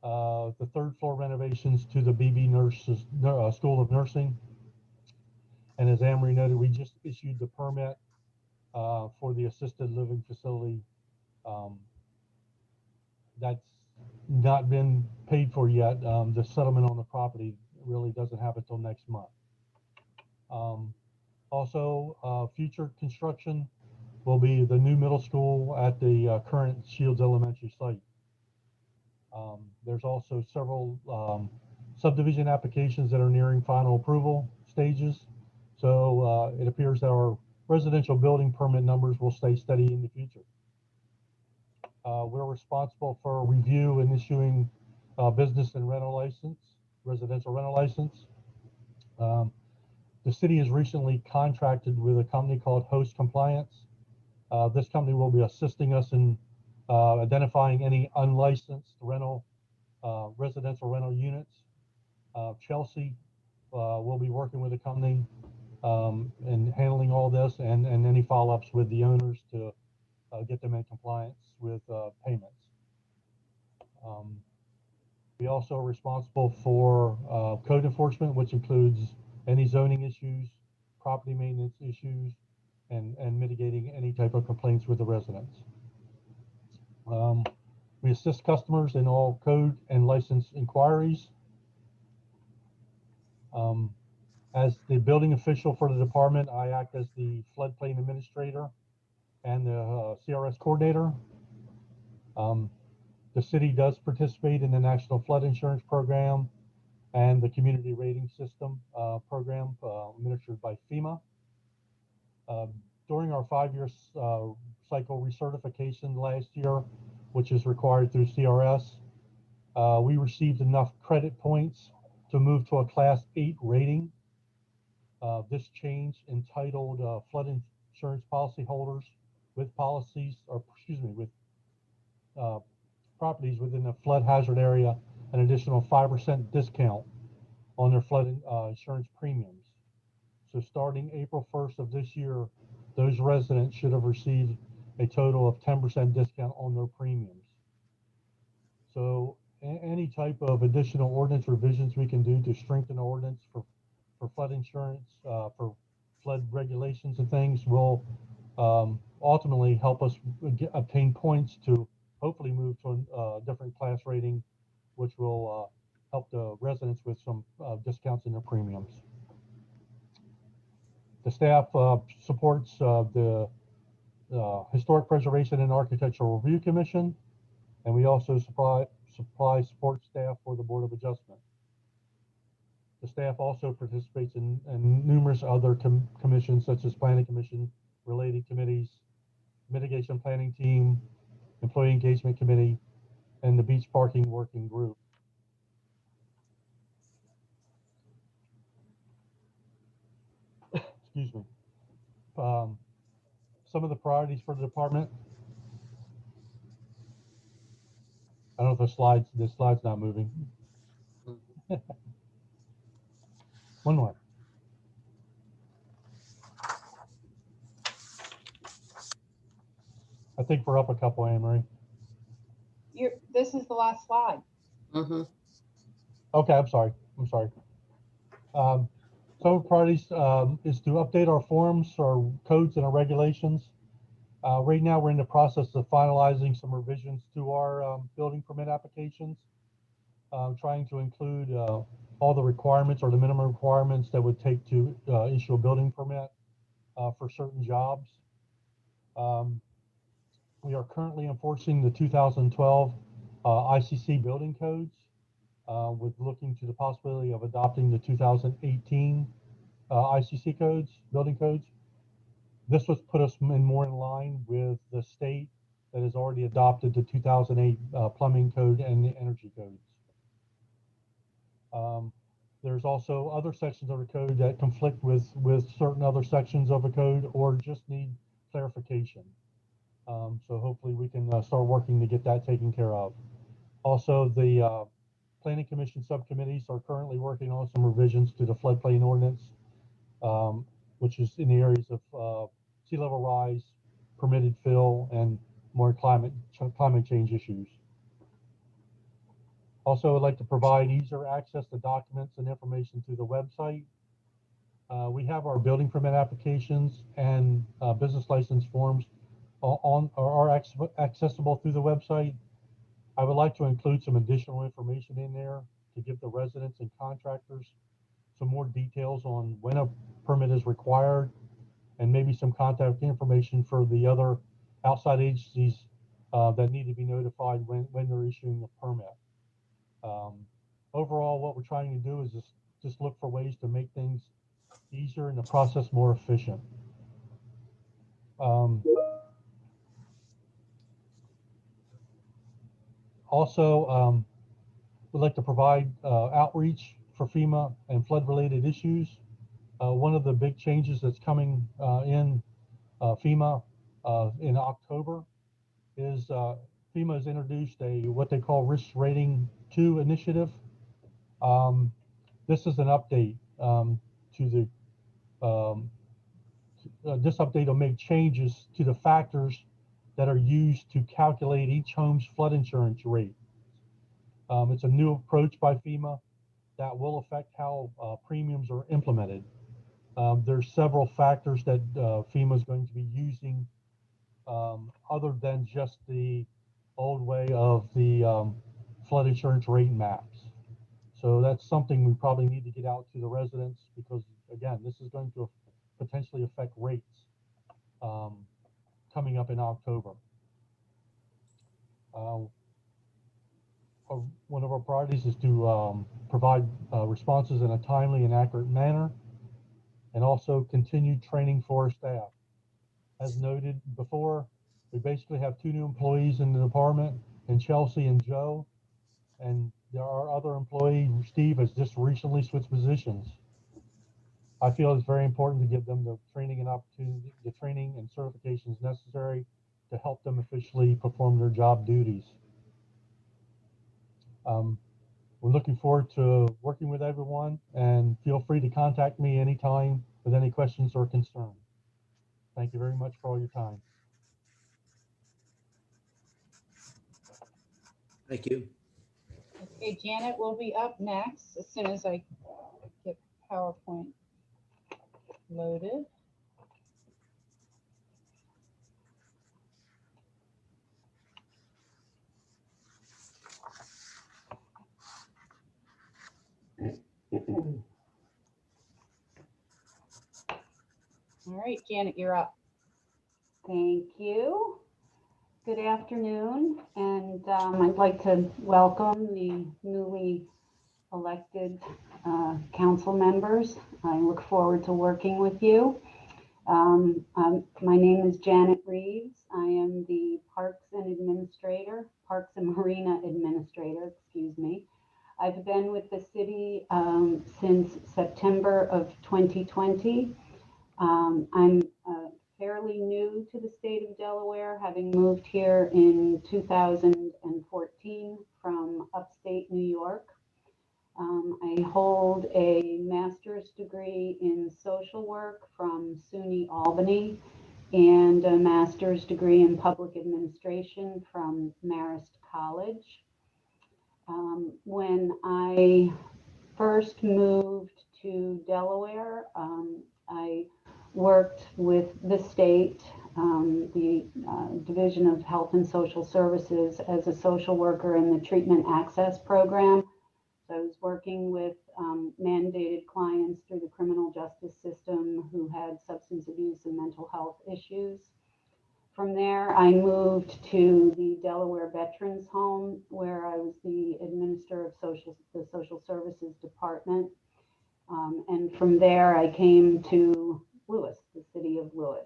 the third floor renovations to the BB Nurses School of Nursing, and as Amory noted, we just issued the permit for the assisted living facility. That's not been paid for yet. The settlement on the property really doesn't happen until next month. Also, future construction will be the new middle school at the current Shields Elementary site. There's also several subdivision applications that are nearing final approval stages. So it appears that our residential building permit numbers will stay steady in the future. We're responsible for review and issuing business and rental license, residential rental license. The city has recently contracted with a company called Host Compliance. This company will be assisting us in identifying any unlicensed rental, residential rental units. Chelsea will be working with the company and handling all this and any follow-ups with the owners to get them in compliance with payments. We also are responsible for code enforcement, which includes any zoning issues, property maintenance issues, and mitigating any type of complaints with the residents. We assist customers in all code and license inquiries. As the building official for the department, I act as the floodplain administrator and the CRS coordinator. The city does participate in the National Flood Insurance Program and the Community Rating System program administered by FEMA. During our 5-year cycle recertification last year, which is required through CRS, we received enough credit points to move to a Class 8 rating. This change entitled flood insurance policyholders with policies, or excuse me, with properties within the flood hazard area an additional 5% discount on their flood insurance premiums. So starting April 1st of this year, those residents should have received a total of 10% discount on their premiums. So any type of additional ordinance revisions we can do to strengthen the ordinance for flood insurance, for flood regulations and things will ultimately help us obtain points to hopefully move to a different class rating, which will help the residents with some discounts in their premiums. The staff supports the Historic Preservation and Architectural Review Commission, and we also supply support staff for the Board of Adjustment. The staff also participates in numerous other commissions such as Planning Commission, related committees, Mitigation Planning Team, Employee Engagement Committee, and the Beach Parking Working Group. Excuse me. Some of the priorities for the department. I don't know if the slide's not moving. One more. I think we're up a couple, Anne-Marie. This is the last slide. Mm-hmm. Okay, I'm sorry. Some of the priorities is to update our forms, our codes, and our regulations. Right now, we're in the process of finalizing some revisions to our building permit applications, trying to include all the requirements or the minimum requirements that would take to issue a building permit for certain jobs. We are currently enforcing the 2012 ICC building codes, with looking to the possibility of adopting the 2018 ICC codes, building codes. This would put us more in line with the state that has already adopted the 2008 plumbing code and the energy codes. There's also other sections of the code that conflict with certain other sections of a code or just need clarification. So hopefully we can start working to get that taken care of. Also, the Planning Commission subcommittees are currently working on some revisions to the floodplain ordinance, which is in the areas of sea level rise, permitted fill, and more climate change issues. Also, I'd like to provide easier access to documents and information through the website. We have our building permit applications and business license forms are accessible through the website. I would like to include some additional information in there to give the residents and contractors some more details on when a permit is required and maybe some contact information for the other outside agencies that need to be notified when they're issuing a permit. Overall, what we're trying to do is just look for ways to make things easier and the process more efficient. Also, we'd like to provide outreach for FEMA and flood-related issues. One of the big changes that's coming in FEMA in October is FEMA has introduced what they call Risk Rating 2 initiative. This is an update to the this update will make changes to the factors that are used to calculate each home's flood insurance rate. It's a new approach by FEMA that will affect how premiums are implemented. There's several factors that FEMA is going to be using other than just the old way of the flood insurance rate maps. So that's something we probably need to get out to the residents because, again, this is going to potentially affect rates coming up in October. One of our priorities is to provide responses in a timely and accurate manner and also continued training for our staff. As noted before, we basically have 2 new employees in the department, and Chelsea and Joe, and there are other employees. Steve has just recently switched positions. I feel it's very important to give them the training and opportunity, the training and certifications necessary to help them officially perform their job duties. We're looking forward to working with everyone, and feel free to contact me anytime with any questions or concerns. Thank you very much for all your time. Thank you. Okay, Janet will be up next as soon as I get PowerPoint loaded. All right, Janet, you're up. Thank you. Good afternoon, and I'd like to welcome the newly elected council members. I look forward to working with you. My name is Janet Reeves. I am the Parks and Marina Administrator, excuse me. I've been with the city since September of 2020. I'm fairly new to the state of Delaware, having moved here in 2014 from upstate New York. I hold a master's degree in social work from SUNY Albany and a master's degree in public administration from Marist College. When I first moved to Delaware, I worked with the state, the Division of Health and Social Services as a social worker in the Treatment Access Program. So I was working with mandated clients through the criminal justice system who had substance abuse and mental health issues. From there, I moved to the Delaware Veterans Home, where I was the administrator of the Social Services Department. And from there, I came to Lewis, the city of Lewis.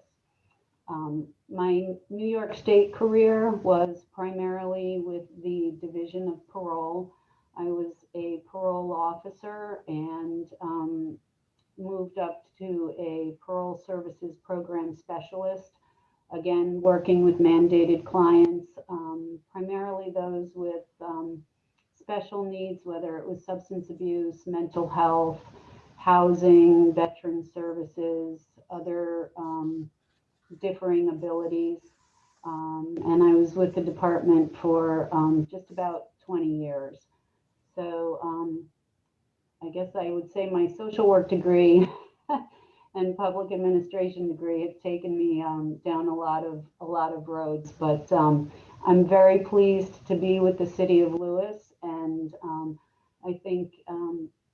My New York State career was primarily with the Division of Parole. I was a parole officer and moved up to a parole services program specialist. Again, working with mandated clients, primarily those with special needs, whether it was substance abuse, mental health, housing, veteran services, other differing abilities. And I was with the department for just about 20 years. So I guess I would say my social work degree and public administration degree have taken me down a lot of roads, but I'm very pleased to be with the city of Lewis, and I think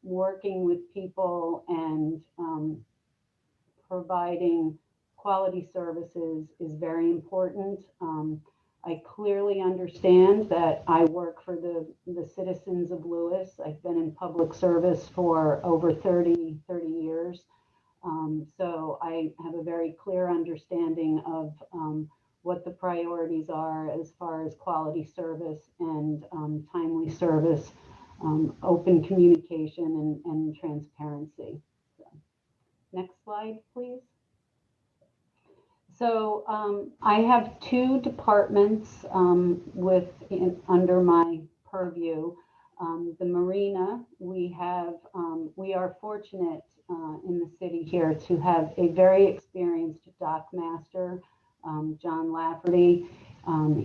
working with people and providing quality services is very important. I clearly understand that I work for the citizens of Lewis. I've been in public service for over 30 years. So I have a very clear understanding of what the priorities are as far as quality service and timely service, open communication and transparency. So, next slide, please. So I have two departments under my purview. The marina, we are fortunate in the city here to have a very experienced dock master, John Lafferty.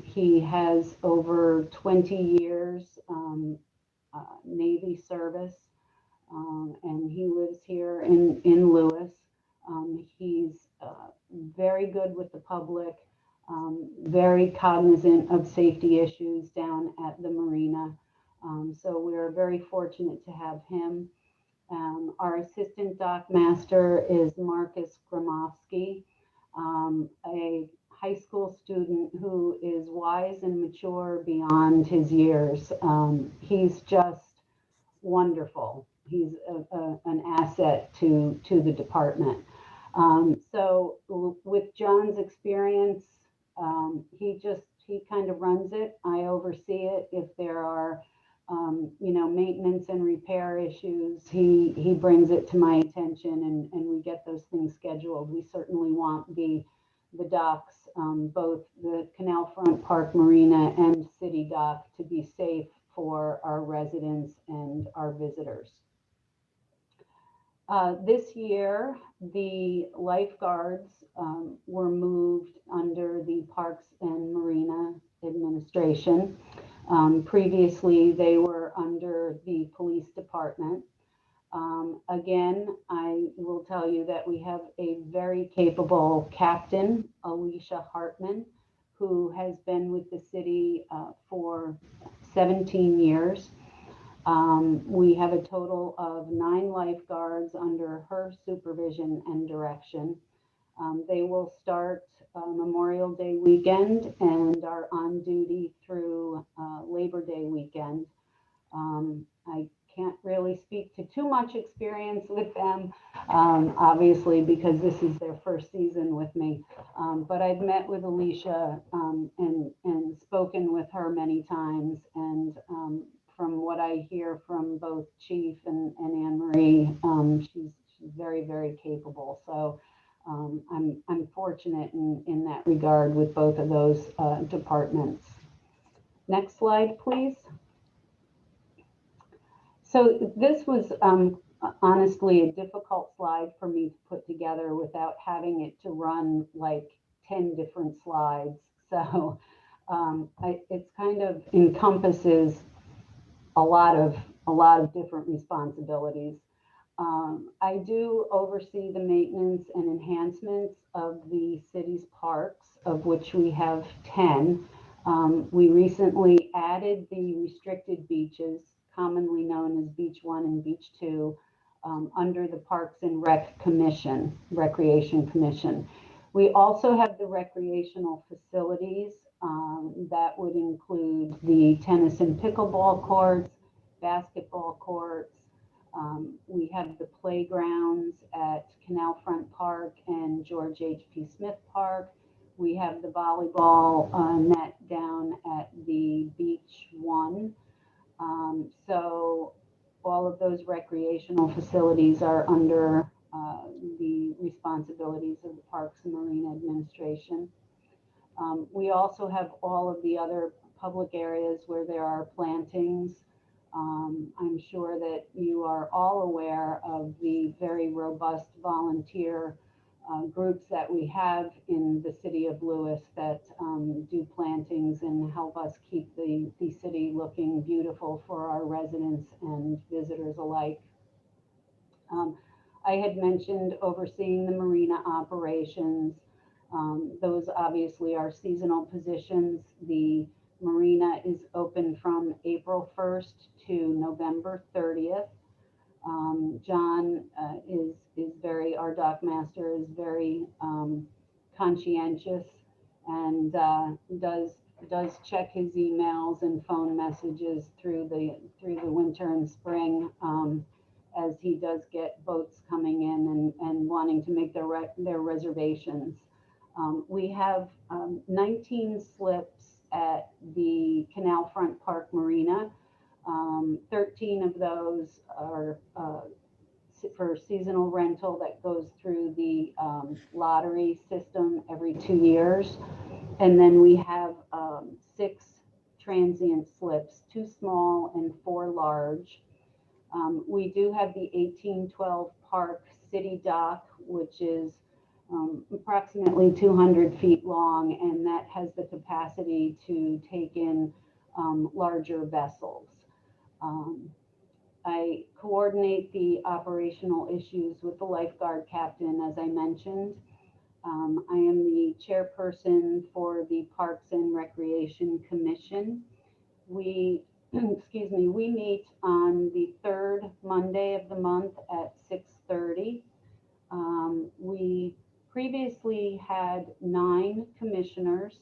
He has over 20 years Navy service, and he lives here in Lewis. He's very good with the public, very cognizant of safety issues down at the marina. So we're very fortunate to have him. Our assistant dock master is Marcus Gromowski, a high school student who is wise and mature beyond his years. He's just wonderful. He's an asset to the department. So with John's experience, he kind of runs it. I oversee it. If there are maintenance and repair issues, he brings it to my attention, and we get those things scheduled. We certainly want the docks, both the Canal Front Park Marina and City Dock, to be safe for our residents and our visitors. This year, the lifeguards were moved under the Parks and Marina Administration. Previously, they were under the police department. Again, I will tell you that we have a very capable captain, Alicia Hartman, who has been with the city for 17 years. We have a total of 9 lifeguards under her supervision and direction. They will start Memorial Day weekend and are on duty through Labor Day weekend. I can't really speak to too much experience with them, obviously, because this is their first season with me. But I've met with Alicia and spoken with her many times, and from what I hear from both Chief and Anne Marie, she's very, very capable. So I'm fortunate in that regard with both of those departments. Next slide, please. So this was honestly a difficult slide for me to put together without having it to run like 10 different slides. So it's kind of encompasses a lot of different responsibilities. I do oversee the maintenance and enhancements of the city's parks, of which we have 10. We recently added the restricted beaches, commonly known as Beach 1 and Beach 2, under the Parks and Recreation Commission. We also have the recreational facilities that would include the tennis and pickleball courts, basketball courts. We have the playgrounds at Canal Front Park and George H.P. Smith Park. We have the volleyball net down at the Beach One. So all of those recreational facilities are under the responsibilities of the Parks and Marine Administration. We also have all of the other public areas where there are plantings. I'm sure that you are all aware of the very robust volunteer groups that we have in the city of Lewis that do plantings and help us keep the city looking beautiful for our residents and visitors alike. I had mentioned overseeing the marina operations. Those obviously are seasonal positions. The marina is open from April 1st to November 30th. John our dock master is very conscientious and does check his emails and phone messages through the winter and spring as he does get boats coming in and wanting to make their reservations. We have 19 slips at the Canal Front Park Marina. 13 of those are for seasonal rental that goes through the lottery system every 2 years. And then we have 6 transient slips, 2 small and 4 large. We do have the 1812 Park City Dock, which is approximately 200 feet long, and that has the capacity to take in larger vessels. I coordinate the operational issues with the lifeguard captain, as I mentioned. I am the chairperson for the Parks and Recreation Commission. We, excuse me, we meet on the 3rd Monday of the month at 6:30. We previously had 9 commissioners.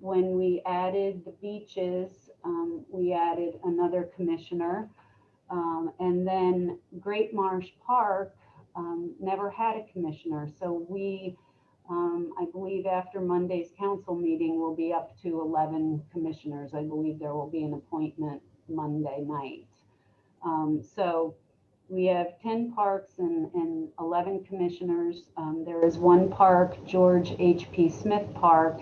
When we added the beaches, we added another commissioner. And then Great Marsh Park never had a commissioner. So we, I believe after Monday's council meeting, we'll be up to 11 commissioners. I believe there will be an appointment Monday night. So we have 10 parks and 11 commissioners. There is one park, George H.P. Smith Park,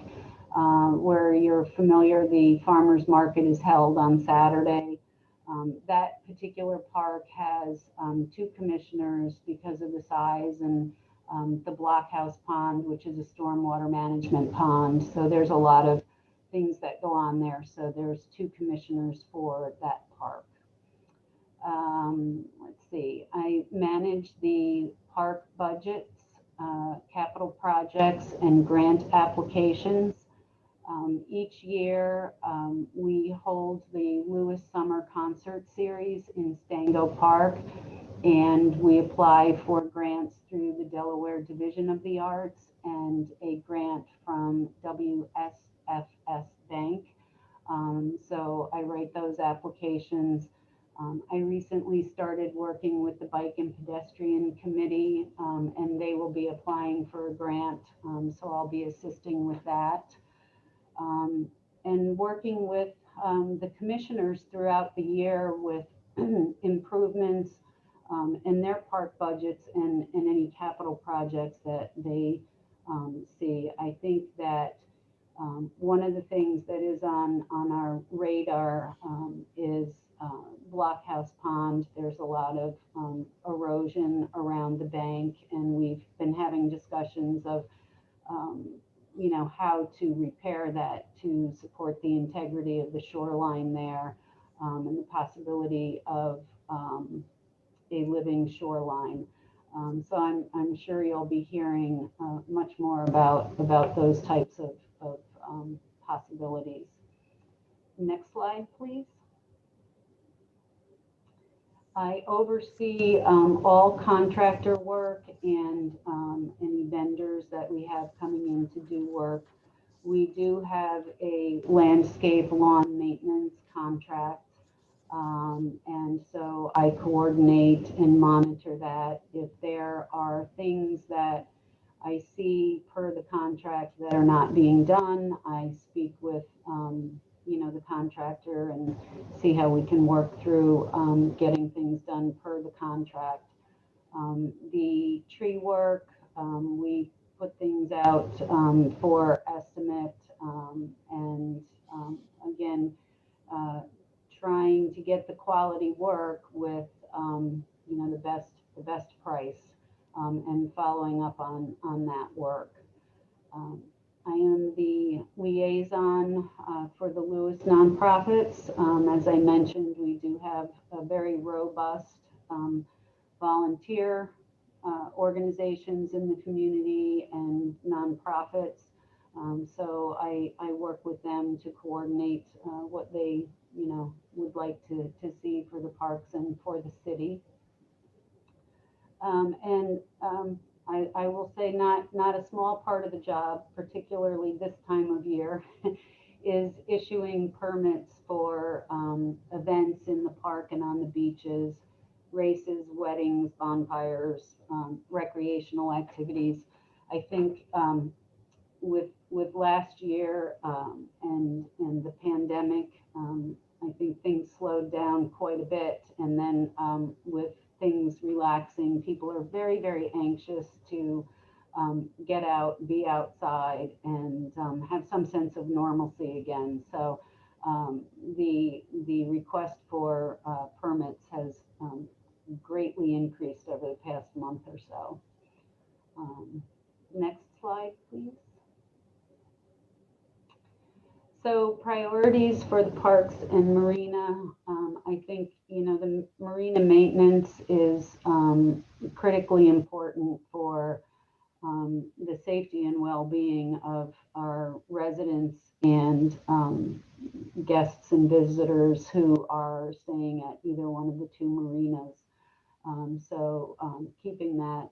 where you're familiar, the farmers market is held on Saturday. That particular park has 2 commissioners because of the size, and the Blockhouse Pond, which is a stormwater management pond. So there's a lot of things that go on there. So there's 2 commissioners for that park. Let's see, I manage the park budgets, capital projects, and grant applications. Each year, we hold the Lewis Summer Concert Series in Stango Park, and we apply for grants through the Delaware Division of the Arts and a grant from WSFS Bank. So I write those applications. I recently started working with the Bike and Pedestrian Committee, and they will be applying for a grant, so I'll be assisting with that. And working with the commissioners throughout the year with improvements in their park budgets and any capital projects that they see. I think that one of the things that is on our radar is Blockhouse Pond. There's a lot of erosion around the bank, and we've been having discussions of you know, how to repair that to support the integrity of the shoreline there, and the possibility of a living shoreline. So I'm sure you'll be hearing much more about those types of possibilities. Next slide, please. I oversee all contractor work and any vendors that we have coming in to do work. We do have a landscape lawn maintenance contract. And so I coordinate and monitor that. If there are things that I see per the contract that are not being done, I speak with, the contractor and see how we can work through getting things done per the contract. The tree work, we put things out for estimate and again, trying to get the quality work with the best price and following up on that work. I am the liaison for the Lewis nonprofits. As I mentioned, we do have a very robust volunteer organizations in the community and nonprofits. So I work with them to coordinate what they would like to see for the parks and for the city. I will say not a small part of the job, particularly this time of year, is issuing permits for events in the park and on the beaches, races, weddings, bonfires, recreational activities. I think with last year and the pandemic, I think things slowed down quite a bit. And then with things relaxing, people are very, very anxious to get out, be outside, and have some sense of normalcy again. So the request for permits has greatly increased over the past month or so. Next slide, please. So priorities for the parks and marina, I think, the marina maintenance is critically important for the safety and well-being of our residents and guests and visitors who are staying at either one of the two marinas. So keeping that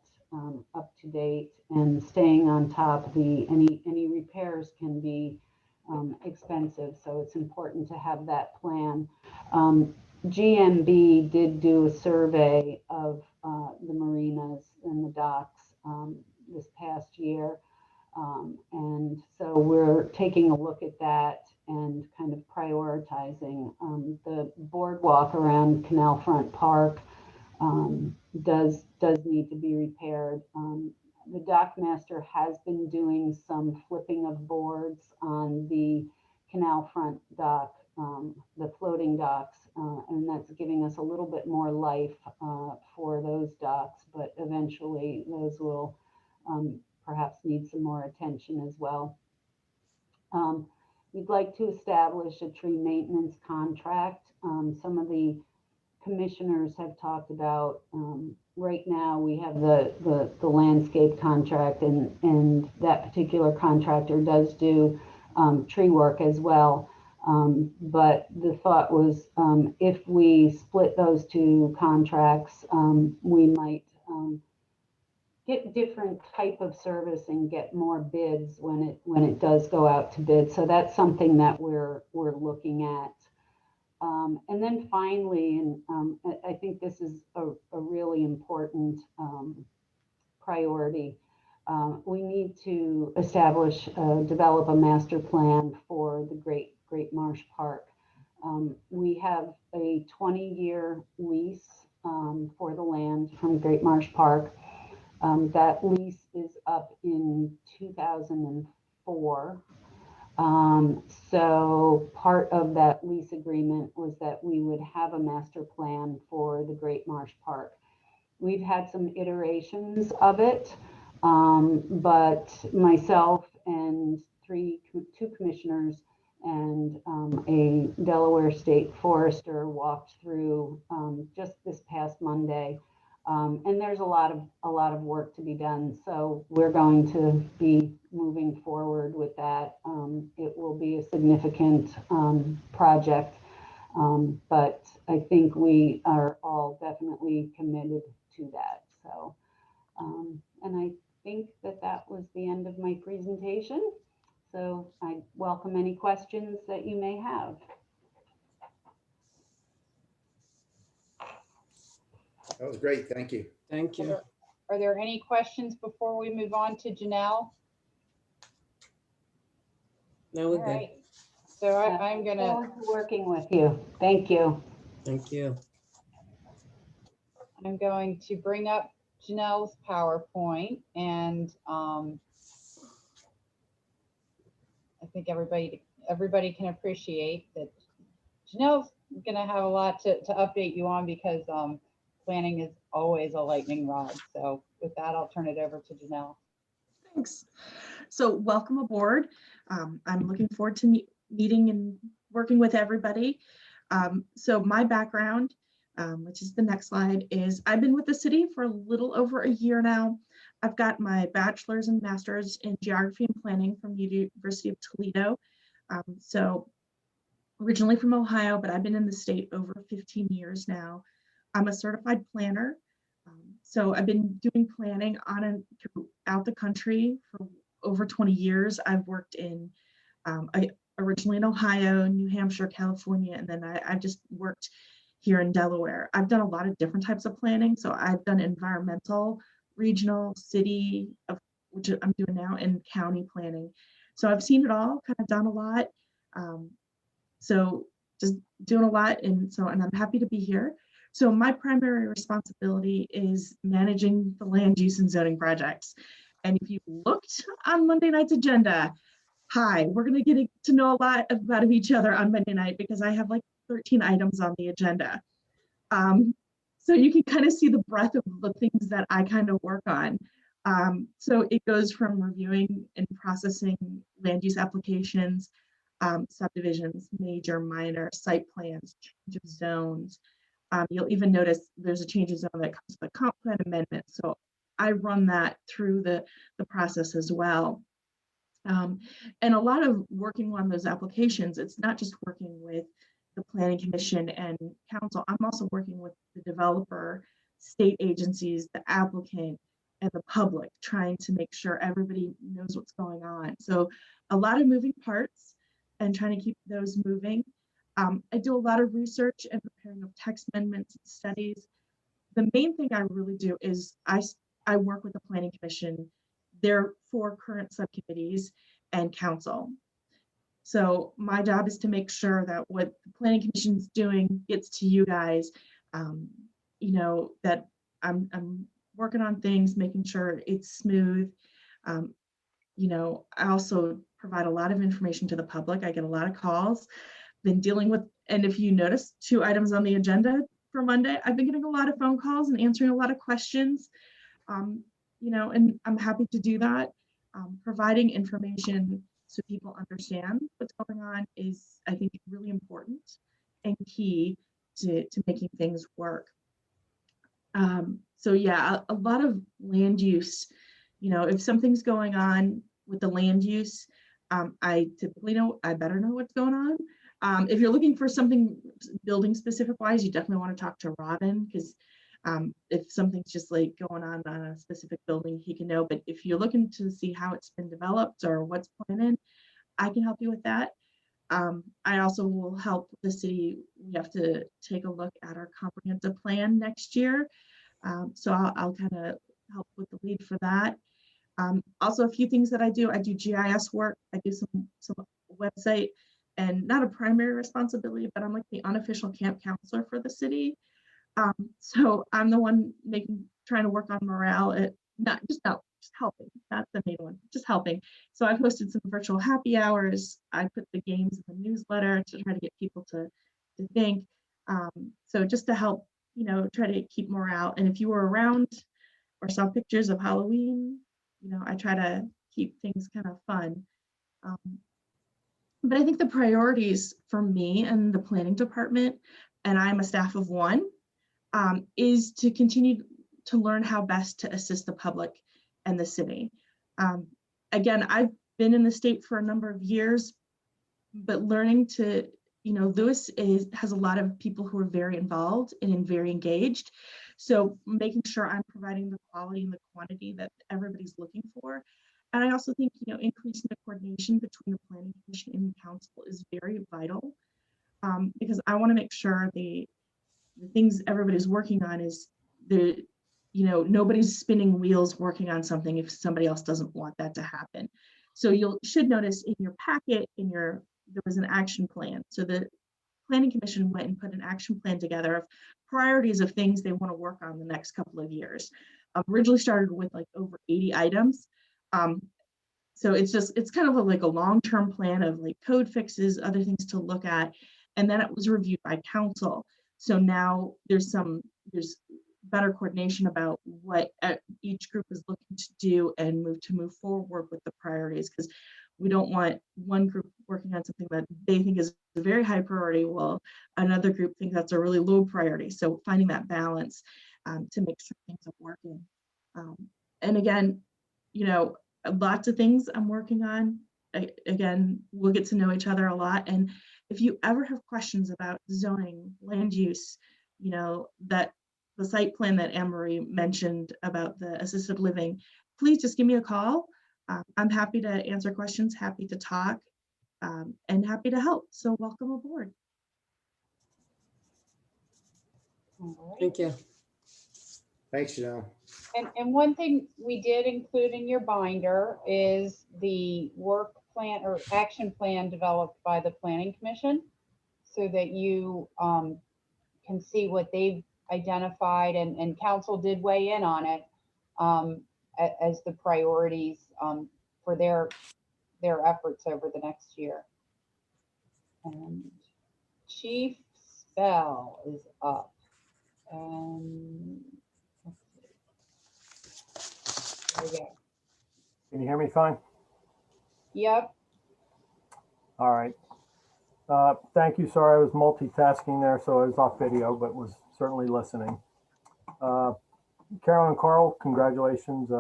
up to date and staying on top, any repairs can be expensive, so it's important to have that plan. GMB did do a survey of the marinas and the docks this past year, and so we're taking a look at that and kind of prioritizing. The boardwalk around Canal Front Park does need to be repaired. The dock master has been doing some flipping of boards on the canal front dock, the floating docks, and that's giving us a little bit more life for those docks, but eventually those will perhaps need some more attention as well. We'd like to establish a tree maintenance contract. Some of the commissioners have talked about, right now we have the landscape contract, and that particular contractor does do tree work as well. But the thought was, if we split those two contracts, we might get different type of service and get more bids when it does go out to bid. So that's something that we're looking at. And then finally, and I think this is a really important priority, we need to develop a master plan for the Great Marsh Park. We have a 20-year lease for the land from Great Marsh Park. That lease is up in 2004. So part of that lease agreement was that we would have a master plan for the Great Marsh Park. We've had some iterations of it, but myself and two commissioners and a Delaware State forester walked through just this past Monday. And there's a lot of work to be done. So we're going to be moving forward with that. It will be a significant project. But I think we are all definitely committed to that. So, and I think that that was the end of my presentation. So I welcome any questions that you may have. That was great. Thank you. Thank you. Are there any questions before we move on to Janelle? Now we're All good. right. So I'm Look gonna, forward to working with you. Thank you. Thank you. I'm going to bring up Janelle's PowerPoint, and I think everybody can appreciate that Janelle's gonna have a lot to update you on, because planning is always a lightning rod. So with that, I'll turn it over to Janelle. Thanks. So welcome aboard. I'm looking forward to meeting and working with everybody. So my background, which is the next slide, is I've been with the city for a little over a year now. I've got my bachelor's and master's in geography and planning from the University of Toledo. So originally from Ohio, but I've been in the state over 15 years now. I'm a certified planner. So I've been doing planning on and throughout the country for over 20 years. I've worked in, originally in Ohio, New Hampshire, California, and then I've just worked here in Delaware. I've done a lot of different types of planning. So I've done environmental, regional, city, which I'm doing now, and county planning. So I've seen it all, kind of done a lot. So just doing a lot, and I'm happy to be here. So my primary responsibility is managing the land use and zoning projects. And if you looked on Monday night's agenda, hi, we're going to get to know a lot about each other on Monday night, because I have like 13 items on the agenda. So you can kind of see the breadth of the things that I kind of work on. So it goes from reviewing and processing land use applications, subdivisions, major, minor, site plans, change of zones. You'll even notice there's a change of zone that comes with the comp plan amendment. So I run that through the process as well. And a lot of working on those applications, it's not just working with the Planning Commission and Council. I'm also working with the developer, state agencies, the applicant, and the public, trying to make sure everybody knows what's going on. So a lot of moving parts and trying to keep those moving. I do a lot of research and preparing of text amendments and studies. The main thing I really do is I work with the Planning Commission, their 4 current subcommittees, and Council. So my job is to make sure that what the Planning Commission is doing gets to you guys. You know, that I'm working on things, making sure it's smooth. You know, I also provide a lot of information to the public. I get a lot of calls. Been dealing with, and if you notice 2 items on the agenda for Monday, I've been getting a lot of phone calls and answering a lot of questions. You know, and I'm happy to do that. Providing information so people understand what's going on is, I think, really important and key to making things work. So yeah, a lot of land use. You know, if something's going on with the land use, I typically know, I better know what's going on. If you're looking for something building specific wise, you definitely want to talk to Robin, because if something's just like going on a specific building, he can know. But if you're looking to see how it's been developed or what's planned, I can help you with that. I also will help the city. We have to take a look at our comprehensive plan next year. So I'll kind of help with the lead for that. Also, a few things that I do GIS work. I do some website, and not a primary responsibility, but I'm like the unofficial camp counselor for the city. So I'm the one trying to work on morale, just helping. That's the main one, just helping. So I've hosted some virtual happy hours. I put the games in the newsletter to try to get people to think. So just to help, you know, try to keep morale. And if you were around or saw pictures of Halloween, you know, I try to keep things kind of fun. But I think the priorities for me and the planning department, and I'm a staff of 1, is to continue to learn how best to assist the public and the city. Again, I've been in the state for a number of years, but learning to, Lewis has a lot of people who are very involved and very engaged. So making sure I'm providing the quality and the quantity that everybody's looking for. And I also think, increasing the coordination between the Planning Commission and the council is very vital, because I want to make sure the things everybody's working on is nobody's spinning wheels working on something if somebody else doesn't want that to happen. So you should notice in your packet, there was an action plan. So the Planning Commission went and put an action plan together of priorities of things they want to work on the next couple of years. Originally started with like over 80 items. So it's kind of like a long-term plan of like code fixes, other things to look at. And then it was reviewed by council. So now there's better coordination about what each group is looking to do and move forward with the priorities, because we don't want one group working on something that they think is a very high priority while another group thinks that's a really low priority. So finding that balance to make sure things are working. And again, lots of things I'm working on. Again, we'll get to know each other a lot. And if you ever have questions about zoning, land use, that the site plan that Anne-Marie mentioned about the assisted living, please just give me a call. I'm happy to answer questions, happy to talk, and happy to help. So welcome aboard. Thank you. Thanks, Janelle. And one thing we did include in your binder is the work plan or action plan developed by the Planning Commission, so that you can see what they've identified, and council did weigh in on it as the priorities for their efforts over the next year. And Chief Spell is up. And there we go. Can you hear me fine? Yep. All right. Thank you. Sorry, I was multitasking there, so I was off video, but was certainly listening. Carol and Carl, congratulations.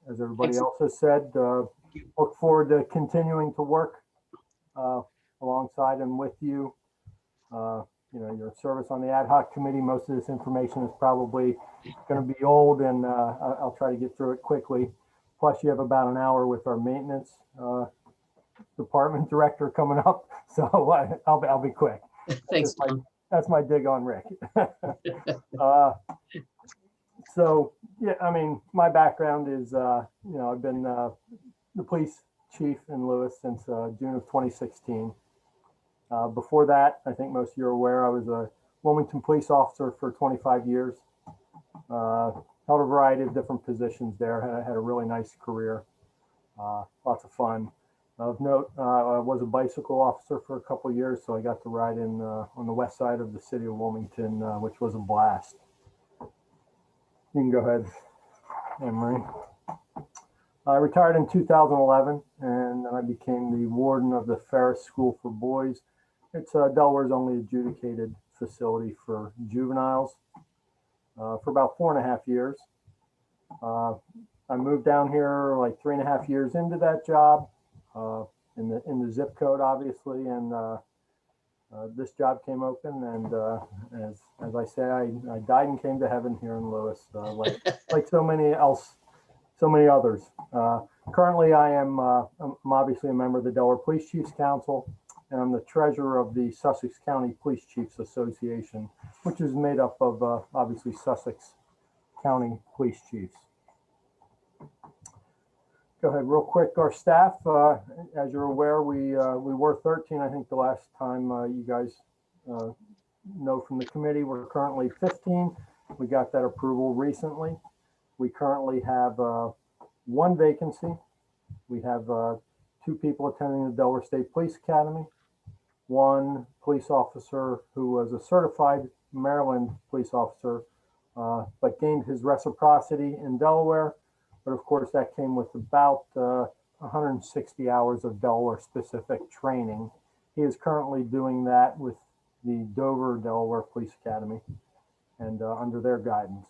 As everybody else has said, look forward to continuing to work alongside and with you. Your service on the ad hoc committee, most of this information is probably going to be old, and I'll try to get through it quickly. Plus, you have about an hour with our maintenance department director coming up, so I'll be quick. Thanks, Tom. That's my dig on Rick. So yeah, I mean, my background is I've been the police chief in Lewis since June of 2016. Before that, I think most of you are aware, I was a Wilmington police officer for 25 years. Held a variety of different positions there. Had a really nice career. Lots of fun. Of note, I was a bicycle officer for a couple of years, so I got to ride in on the west side of the city of Wilmington, which was a blast. You can go ahead, Anne-Marie. I retired in 2011, and I became the warden of the Ferris School for Boys. It's Delaware's only adjudicated facility for juveniles for about 4.5 years. I moved down here like 3.5 years into that job. In the zip code, obviously, and this job came open, and as I say, I died and came to heaven here in Lewis, like so many others. Currently, I'm obviously a member of the Delaware Police Chiefs Council, and I'm the treasurer of the Sussex County Police Chiefs Association, which is made up of obviously Sussex County Police Chiefs. Go ahead real quick. Our staff, as you're aware, we were 13. I think the last time you guys know from the committee, we're currently 15. We got that approval recently. We currently have one vacancy. We have 2 people attending the Delaware State Police Academy, 1 police officer who was a certified Maryland police officer, but gained his reciprocity in Delaware. But of course, that came with about 160 hours of Delaware-specific training. He is currently doing that with the Dover, Delaware Police Academy, and under their guidance.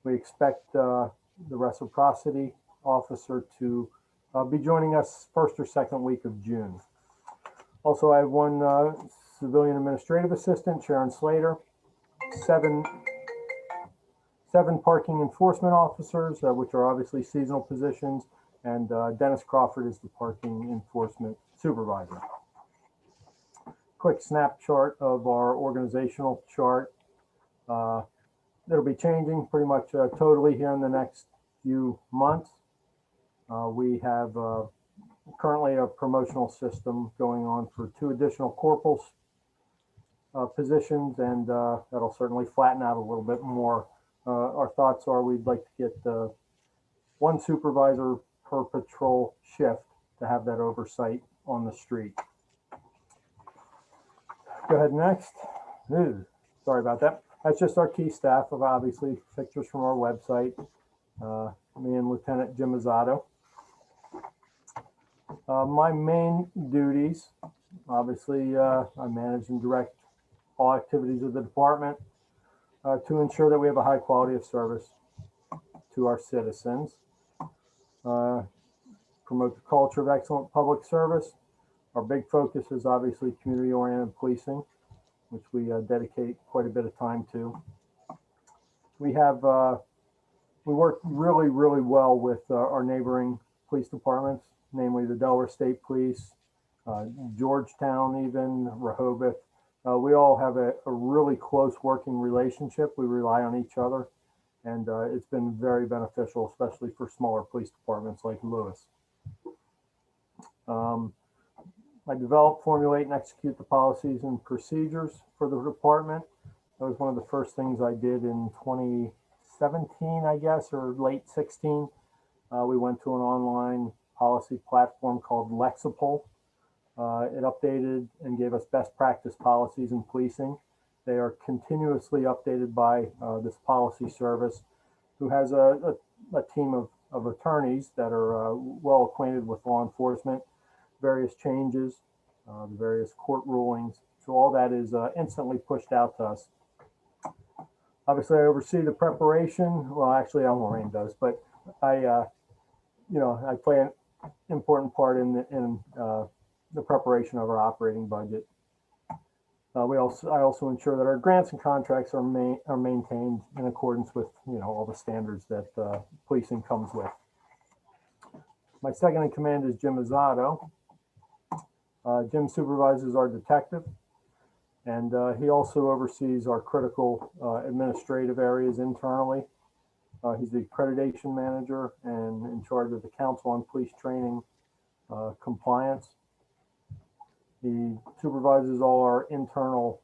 We expect the reciprocity officer to be joining us first or second week of June. Also, I have one civilian administrative assistant, Sharon Slater, seven parking enforcement officers, which are obviously seasonal positions, and Dennis Crawford is the parking enforcement supervisor. Quick snapshot of our organizational chart. It'll be changing pretty much totally here in the next few months. We have currently a promotional system going on for 2 additional corporals positions, and that'll certainly flatten out a little bit more. Our thoughts are we'd like to get 1 supervisor per patrol shift to have that oversight on the street. Go ahead next. Ooh, sorry about that. That's just our key staff of obviously pictures from our website. Me and Lieutenant Jim Azzato. My main duties, obviously, I manage and direct all activities of the department to ensure that we have a high quality of service to our citizens. Promote the culture of excellent public service. Our big focus is obviously community-oriented policing, which we dedicate quite a bit of time to. We work really, really well with our neighboring police departments, namely the Delaware State Police, Georgetown even, Rehoboth. We all have a really close working relationship. We rely on each other, and it's been very beneficial, especially for smaller police departments like Lewis. I develop, formulate, and execute the policies and procedures for the department. That was one of the first things I did in 2017, I guess, or late 16. We went to an online policy platform called Lexipol. It updated and gave us best practice policies in policing. They are continuously updated by this policy service, who has a team of attorneys that are well acquainted with law enforcement, various changes, the various court rulings. So all that is instantly pushed out to us. Obviously, I oversee the preparation. Well, actually, Elmorane does, but I play an important part in the preparation of our operating budget. I also ensure that our grants and contracts are maintained in accordance with all the standards that policing comes with. My second in command is Jim Azzato. Jim supervises our detective, and he also oversees our critical administrative areas internally. He's the accreditation manager and in charge of the Council on Police Training compliance. He supervises all our internal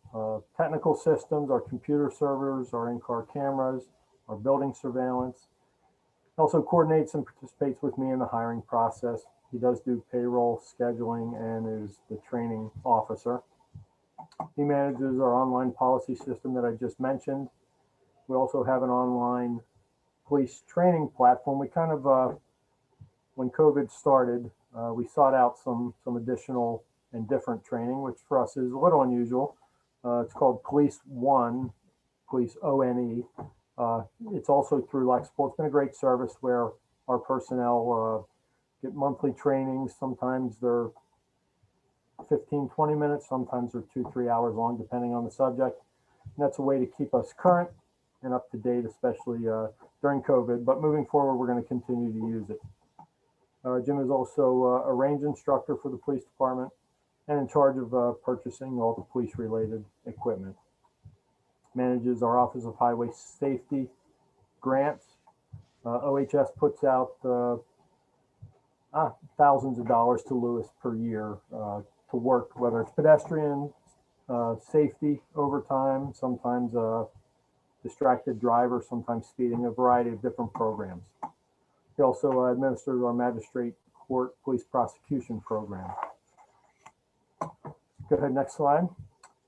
technical systems, our computer servers, our in-car cameras, our building surveillance. He also coordinates and participates with me in the hiring process. He does do payroll, scheduling, and is the training officer. He manages our online policy system that I just mentioned. We also have an online police training platform. We kind of, when COVID started, we sought out some additional and different training, which for us is a little unusual. It's called Police One, Police ONE. It's also through Lexipol. It's been a great service where our personnel get monthly trainings. Sometimes they're 15, 20 minutes. Sometimes they're 2-3 hours long, depending on the subject. And that's a way to keep us current and up to date, especially during COVID. But moving forward, we're going to continue to use it. Jim is also a range instructor for the police department and in charge of purchasing all the police-related equipment. Manages our Office of Highway Safety grants. OHS puts out thousands of dollars to Lewis per year to work, whether it's pedestrian safety overtime, sometimes distracted driver, sometimes speeding, a variety of different programs. He also administers our magistrate court police prosecution program. Go ahead, next slide.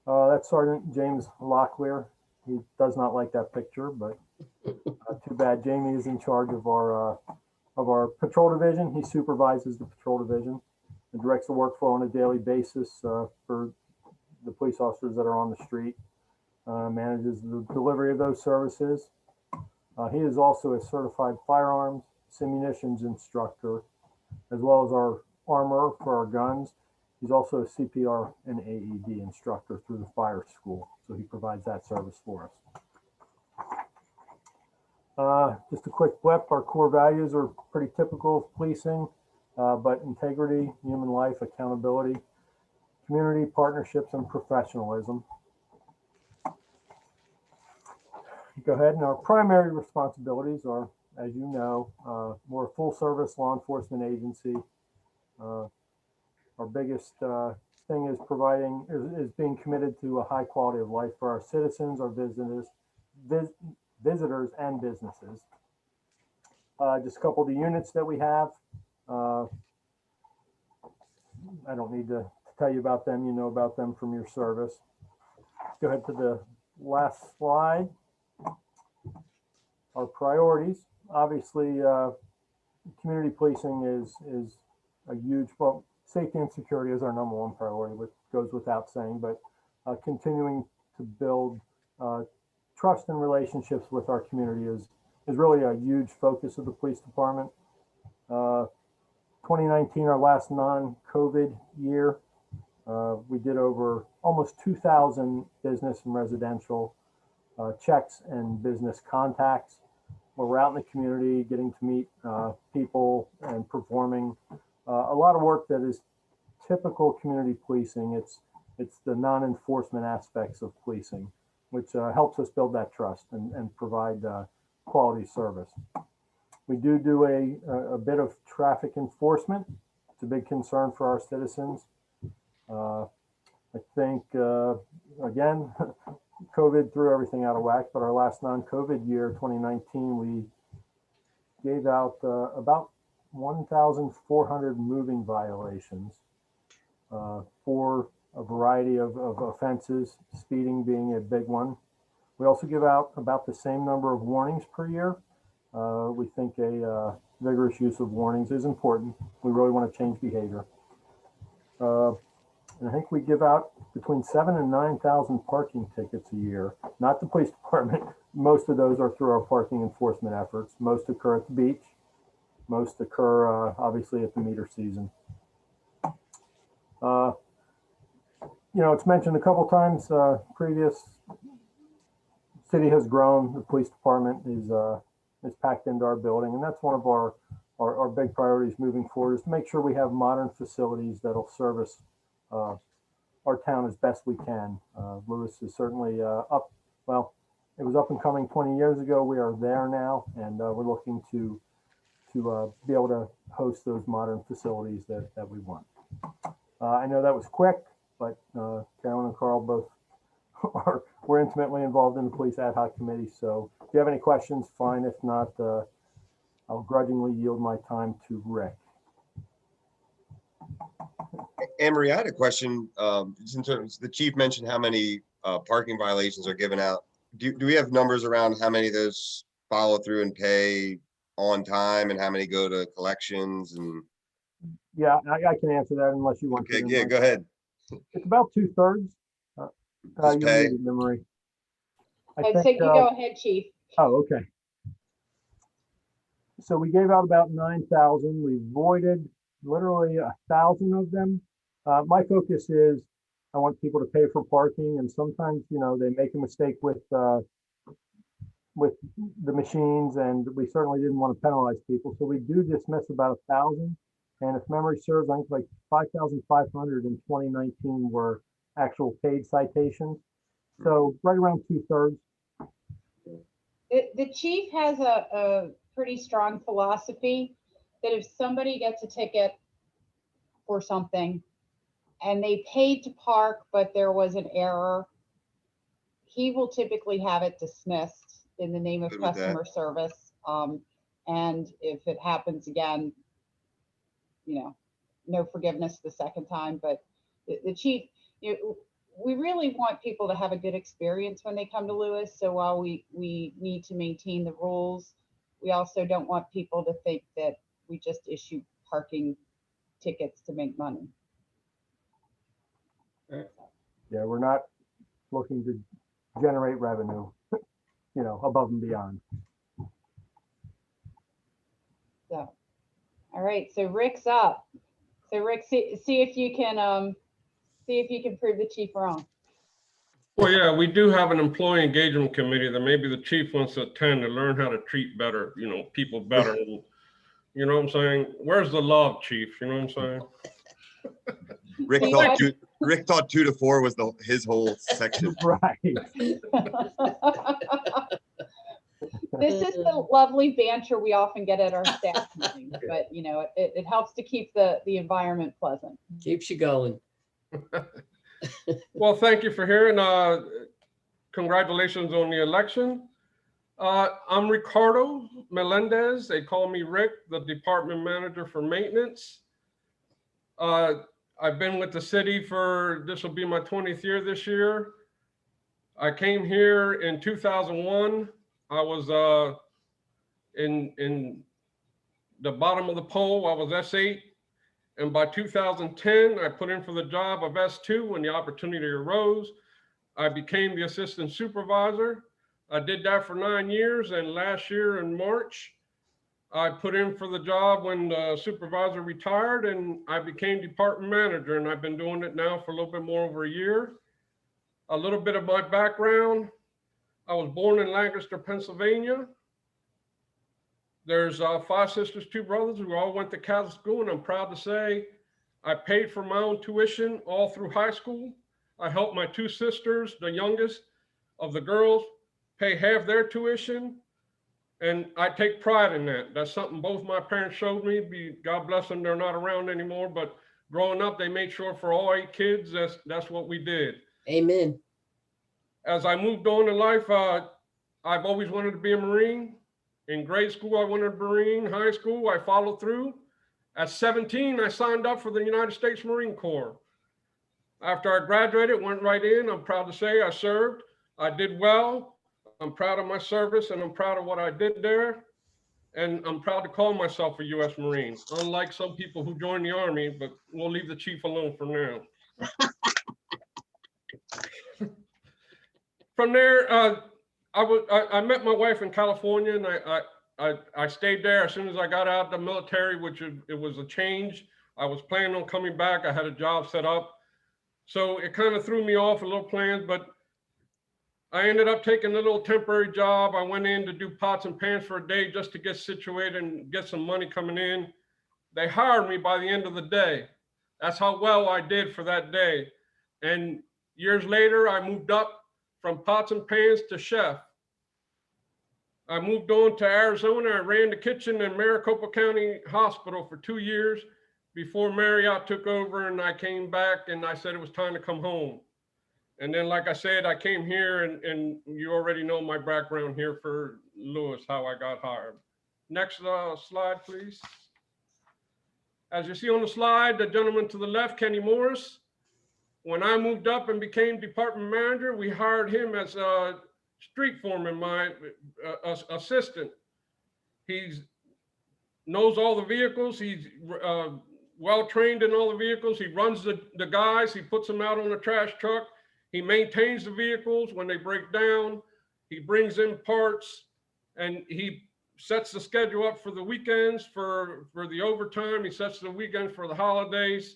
That's Sergeant James Locklear. He does not like that picture, but too bad. Jamie is in charge of our patrol division. He supervises the patrol division and directs the workflow on a daily basis for the police officers that are on the street. Manages the delivery of those services. He is also a certified firearms, ammunitions instructor, as well as our armorer for our guns. He's also a CPR and AED instructor through the fire school, so he provides that service for us. Just a quick blip, our core values are pretty typical of policing, but integrity, human life, accountability, community partnerships, and professionalism. Go ahead, and our primary responsibilities are, as you know, we're a full service law enforcement agency. Our biggest thing is being committed to a high quality of life for our citizens, our visitors and businesses. Just a couple of the units that we have. I don't need to tell you about them. You know about them from your service. Go ahead to the last slide. Our priorities. Obviously, community policing is a huge, well, safety and security is our number one priority, which goes without saying, but continuing to build trust and relationships with our community is really a huge focus of the police department. 2019, our last non-COVID year, we did over almost 2,000 business and residential checks and business contacts, where we're out in the community getting to meet people and performing a lot of work that is typical community policing. It's the non-enforcement aspects of policing, which helps us build that trust and provide quality service. We do a bit of traffic enforcement. It's a big concern for our citizens. I think, again, COVID threw everything out of whack, but our last non-COVID year, 2019, we gave out about 1,400 moving violations for a variety of offenses, speeding being a big one. We also give out about the same number of warnings per year. We think a vigorous use of warnings is important. We really want to change behavior. And I think we give out between 7,000 and 9,000 parking tickets a year. Not the police department. Most of those are through our parking enforcement efforts. Most occur at the beach. Most occur, obviously, at the meter season. You know, it's mentioned a couple times previous. City has grown. The police department is packed into our building, and that's one of our big priorities moving forward, is to make sure we have modern facilities that'll service our town as best we can. Lewis is certainly up. Well, it was up and coming 20 years ago. We are there now, and we're looking to be able to host those modern facilities that we want. I know that was quick, but Carolyn and Carl both we're intimately involved in the police ad hoc committee. So if you have any questions, fine. If not, I'll grudgingly yield my time to Rick. Anne-Marie, I had a question. Just in terms, the chief mentioned how many parking violations are given out. Do we have numbers around how many of those follow through and pay on time, and how many go to collections? And yeah, I can answer that unless you want okay, to. Yeah, go ahead. It's about 2/3. Just pay. Memory. I'd say you go ahead, Chief. Oh, okay. So we gave out about 9,000. We voided literally 1,000 of them. My focus is I want people to pay for parking, and sometimes, you know, they make a mistake with the machines, and we certainly didn't want to penalize people. So we do dismiss about 1,000. And if memory serves, I think like 5,500 in 2019 were actual paid citations. So right around 2/3. The chief has a pretty strong philosophy that if somebody gets a ticket for something and they paid to park, but there was an error, he will typically have it dismissed in the name of customer service. And if it happens again, you know, no forgiveness the second time. But the chief, you know, we really want people to have a good experience when they come to Lewis. So while we need to maintain the rules, we also don't want people to think that we just issue parking tickets to make money. Yeah, we're not looking to generate revenue, you know, above and beyond. So, all right, so Rick's up. So Rick, see if you can prove the chief wrong. Well, yeah, we do have an employee engagement committee that maybe the chief wants to attend to learn how to treat better, people better. You know what I'm saying? Where's the love, chief? You know what I'm saying? Rick thought 2 to 4 was his whole section. Right. This is the lovely banter we often get at our staff meetings, but it helps to keep the environment pleasant. Keeps you going. Well, thank you for hearing. Congratulations on the election. I'm Ricardo Melendez. They call me Rick, the department manager for maintenance. I've been with the city this will be my 20th year this year. I came here in 2001. I was in the bottom of the poll. I was S8. And by 2010, I put in for the job of S2 when the opportunity arose. I became the assistant supervisor. I did that for 9 years. And last year in March, I put in for the job when the supervisor retired and I became department manager. And I've been doing it now for a little bit more over a year. A little bit of my background. I was born in Lancaster, Pennsylvania. There's 5 sisters, 2 brothers who all went to Catholic school, and I'm proud to say I paid for my own tuition all through high school. I helped my 2 sisters, the youngest of the girls, pay half their tuition, and I take pride in that. That's something both my parents showed me. God bless them, they're not around anymore, but growing up, they made sure for all 8 kids, that's what we did. Amen. As I moved on in life, I've always wanted to be a Marine. In grade school, I wanted to be a Marine. High school, I followed through. At 17, I signed up for the United States Marine Corps. After I graduated, went right in. I'm proud to say I served. I did well. I'm proud of my service and I'm proud of what I did there. And I'm proud to call myself a U.S. Marine, unlike some people who joined the Army, but we'll leave the chief alone for now. From there, I met my wife in California, and I stayed there as soon as I got out of the military, which it was a change. I was planning on coming back. I had a job set up. So it kind of threw me off a little plans, but I ended up taking a little temporary job. I went in to do pots and pans for a day just to get situated and get some money coming in. They hired me by the end of the day. That's how well I did for that day. And years later, I moved up from pots and pans to chef. I moved on to Arizona. I ran the kitchen in Maricopa County Hospital for 2 years before Marriott took over, and I came back and I said it was time to come home. And then, like I said, I came here and you already know my background here for Lewis, how I got hired. Next slide, please. As you see on the slide, the gentleman to the left, Kenny Morris. When I moved up and became department manager, we hired him as a street foreman, my assistant. He knows all the vehicles. He's well-trained in all the vehicles. He runs the guys. He puts them out on the trash truck. He maintains the vehicles when they break down. He brings in parts, and he sets the schedule up for the weekends, for the overtime. He sets the weekends for the holidays.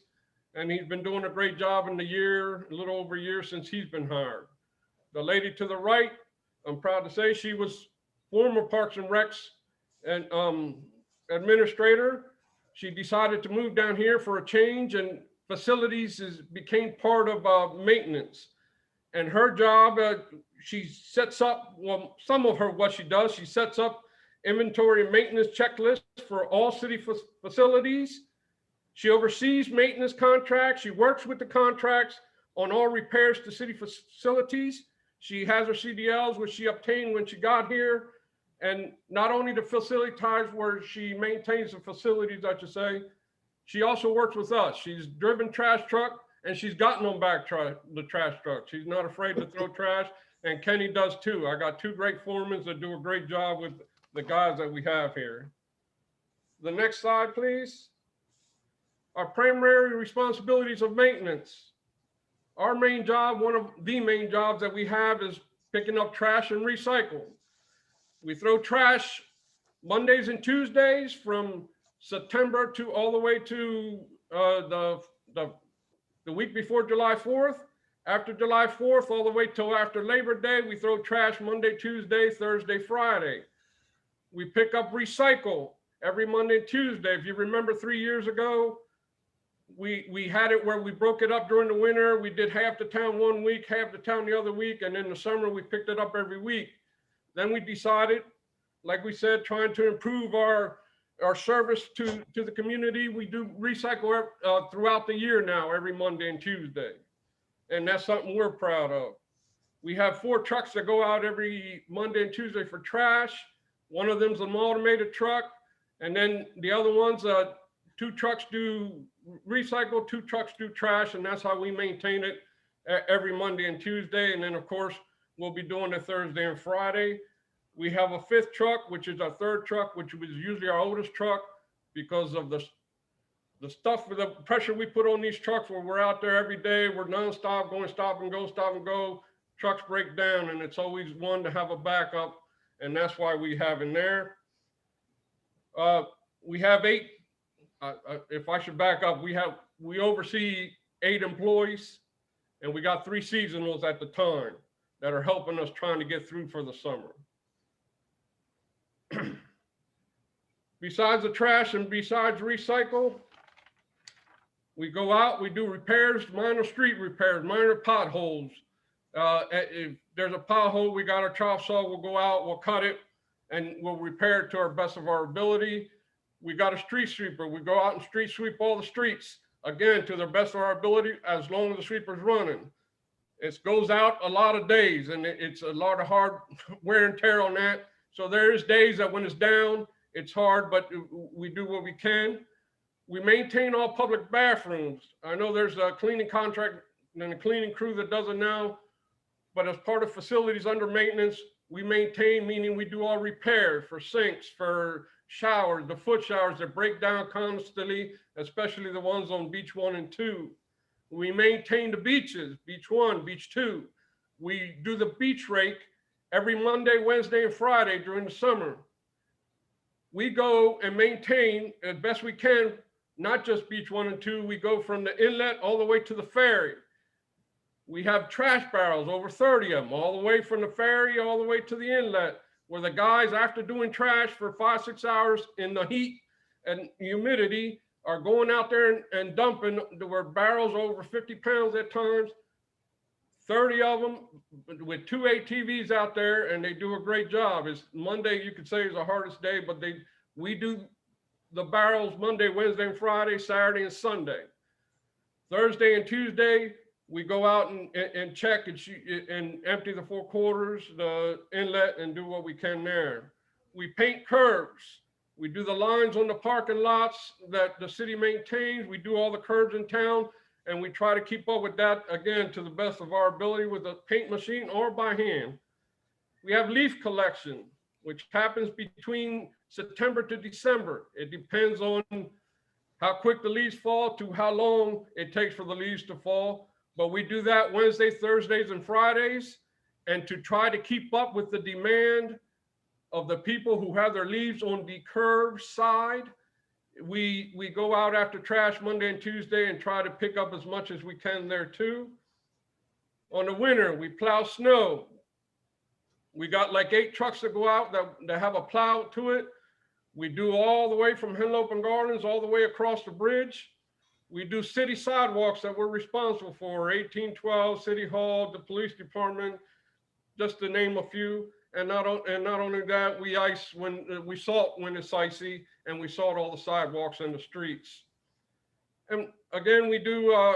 And he's been doing a great job in the year, a little over a year since he's been hired. The lady to the right, I'm proud to say she was former Parks and Recs and administrator. She decided to move down here for a change, and facilities became part of maintenance. And her job, she sets up, well, some of her what she does, she sets up inventory and maintenance checklists for all city facilities. She oversees maintenance contracts. She works with the contracts on all repairs to city facilities. She has her CDLs, which she obtained when she got here. And not only the facility ties where she maintains the facilities, I should say, she also works with us. She's driven trash truck and she's gotten on back the trash truck. She's not afraid to throw trash, and Kenny does too. I got 2 great foremen that do a great job with the guys that we have here. The next slide, please. Our primary responsibilities of maintenance. Our main job, one of the main jobs that we have, is picking up trash and recycle. We throw trash Mondays and Tuesdays from September to all the way to the week before July 4th. After July 4th, all the way till after Labor Day, we throw trash Monday, Tuesday, Thursday, Friday. We pick up recycle every Monday and Tuesday. If you remember 3 years ago, we had it where we broke it up during the winter. We did half the town 1 week, half the town the other week. And in the summer, we picked it up every week. Then we decided, like we said, trying to improve our service to the community. We do recycle throughout the year now, every Monday and Tuesday. And that's something we're proud of. We have 4 trucks that go out every Monday and Tuesday for trash. One of them's an automated truck. And then the other ones, 2 trucks do recycle, 2 trucks do trash. And that's how we maintain it every Monday and Tuesday. And then of course, we'll be doing it Thursday and Friday. We have a 5th truck, which is our 3rd truck, which was usually our oldest truck because of the stuff, the pressure we put on these trucks where we're out there every day, we're nonstop going, stop and go. Trucks break down and it's always one to have a backup. And that's why we have in there. We have 8, if I should back up, we oversee 8 employees and we got 3 seasonals at the time that are helping us trying to get through for the summer. Besides the trash and besides recycle, we go out, we do repairs, minor street repairs, minor potholes. If there's a pothole, we got our chop saw, we'll go out, we'll cut it, and we'll repair it to our best of our ability. We got a street sweeper. We go out and street sweep all the streets, again, to the best of our ability, as long as the sweeper's running. It goes out a lot of days, and it's a lot of hard wear and tear on that. So there is days that when it's down, it's hard, but we do what we can. We maintain all public bathrooms. I know there's a cleaning contract and a cleaning crew that does it now, but as part of facilities under maintenance, we maintain, meaning we do all repairs for sinks, for showers, the foot showers that break down constantly, especially the ones on beach 1 and 2. We maintain the beaches, beach 1, beach 2. We do the beach rake every Monday, Wednesday, and Friday during the summer. We go and maintain as best we can, not just beach 1 and 2, we go from the inlet all the way to the ferry. We have trash barrels, over 30 of them, all the way from the ferry, all the way to the inlet, where the guys, after doing trash for 5-6 hours in the heat and humidity, are going out there and dumping. There were barrels over 50 pounds at times, 30 of them with 2 ATVs out there, and they do a great job. It's Monday, you could say, is the hardest day, but we do the barrels Monday, Wednesday, and Friday, Saturday, and Sunday. Thursday and Tuesday, we go out and check and empty the 4 quarters, the inlet, and do what we can there. We paint curbs. We do the lines on the parking lots that the city maintains. We do all the curbs in town, and we try to keep up with that, again, to the best of our ability with a paint machine or by hand. We have leaf collection, which happens between September to December. It depends on how quick the leaves fall to how long it takes for the leaves to fall. But we do that Wednesdays, Thursdays, and Fridays. And to try to keep up with the demand of the people who have their leaves on the curb side, we go out after trash Monday and Tuesday and try to pick up as much as we can there too. On the winter, we plow snow. We got like 8 trucks that go out that have a plow to it. We do all the way from Henlope and Gardens all the way across the bridge. We do city sidewalks that we're responsible for, 1812, City Hall, the police department, just to name a few. And not only that, we ice when we salt when it's icy, and we salt all the sidewalks and the streets. And again, we do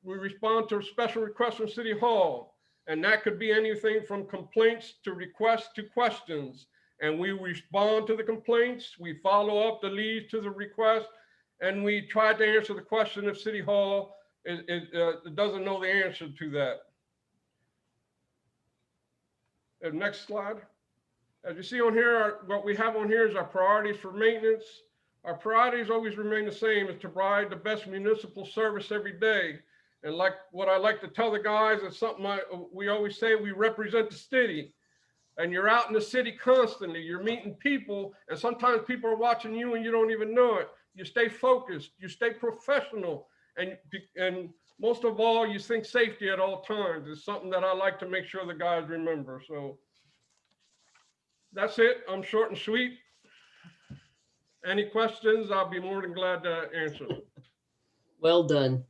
we respond to special requests from City Hall, and that could be anything from complaints to requests to questions. And we respond to the complaints, we follow up the leads to the request, and we try to answer the question if City Hall doesn't know the answer to that. Next slide. As you see on here, what we have on here is our priorities for maintenance. Our priorities always remain the same, is to provide the best municipal service every day. And like what I like to tell the guys, it's something we always say, we represent the city. And you're out in the city constantly, you're meeting people, and sometimes people are watching you and you don't even know it. you stay focused, you stay professional, and most of all, you think safety at all times. It's something that I like to make sure the guys remember. So that's it. I'm short and sweet. Any questions? I'll be more than glad to answer them. Well done.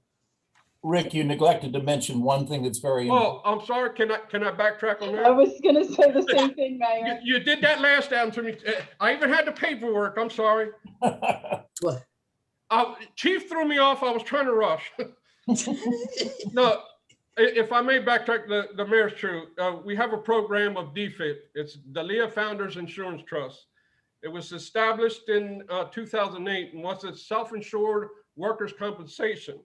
Rick, you neglected to mention one thing that's very Oh, I'm sorry. Can I backtrack on I that? was gonna say the same thing, Mayor. You did that last time to me. I even had the paperwork. I'm sorry. What? Chief threw me off. I was trying to rush. No, if I may backtrack, the mayor's true. We have a program of DFIT. It's the Leah Founders Insurance Trust. It was established in 2008 and was a self-insured workers' compensation.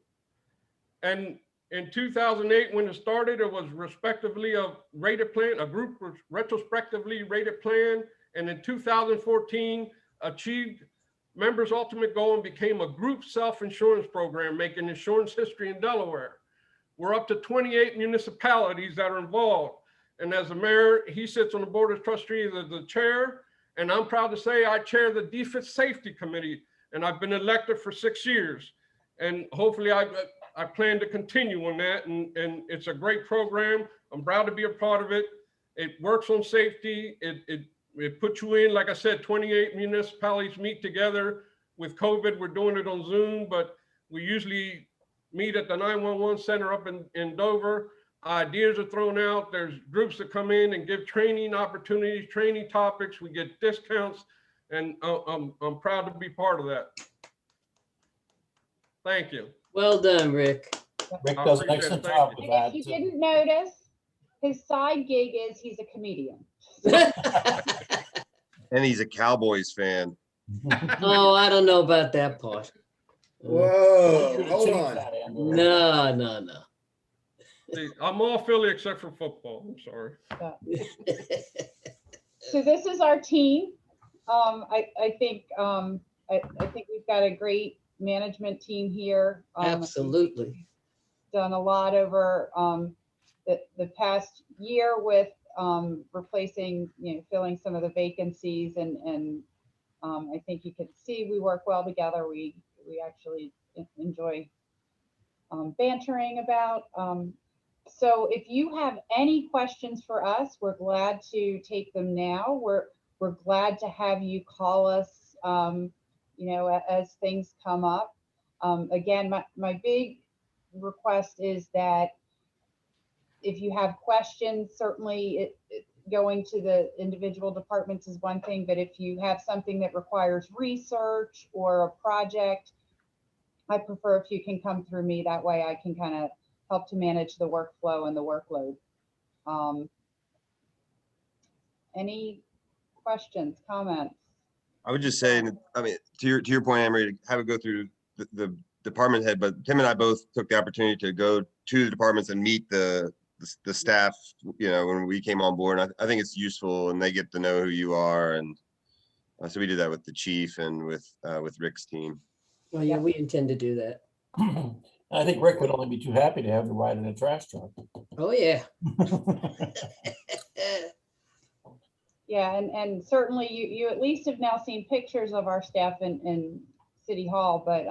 And in 2008, when it started, it was respectively a rated plan, a group retrospectively rated plan. And in 2014, achieved members' ultimate goal and became a group self-insurance program, making insurance history in Delaware. We're up to 28 municipalities that are involved. And as the mayor, he sits on the board of trustees as the chair. And I'm proud to say I chair the DFIT Safety Committee, and I've been elected for 6 years. And hopefully I plan to continue on that. And it's a great program. I'm proud to be a part of it. It works on safety. It puts you in, like I said, 28 municipalities meet together. With COVID, we're doing it on Zoom, but we usually meet at the 911 center up in Dover. Ideas are thrown out. There's groups that come in and give training opportunities, training topics. We get discounts, and I'm proud to be part of that. Thank you. Well done, Rick. Rick does an excellent job with that. If you didn't notice, his side gig is he's a comedian. And he's a Cowboys fan. Oh, I don't know about that part. Whoa, hold on. No. See, I'm all Philly except for football. I'm sorry. So this is our team. I think we've got a great management team here. Absolutely. Done a lot over the past year with replacing, filling some of the vacancies, and I think you can see we work well together. We actually enjoy bantering about. So if you have any questions for us, we're glad to take them now. We're glad to have you call us, as things come up. Again, my big request is that if you have questions, certainly going to the individual departments is one thing, but if you have something that requires research or a project, I prefer if you can come through me. That way I can kind of help to manage the workflow and the workload. Any questions, comments? I would just say, I mean, to your point, Emery, to have it go through the department head, but Tim and I both took the opportunity to go to the departments and meet the staff, when we came on board. And I think it's useful, and they get to know who you are. And so we did that with the chief and with Rick's team. Well, yeah, we intend to do that. I think Rick would only be too happy to have you ride in a trash truck. Oh, yeah. Yeah, and certainly you at least have now seen pictures of our staff in City Hall, but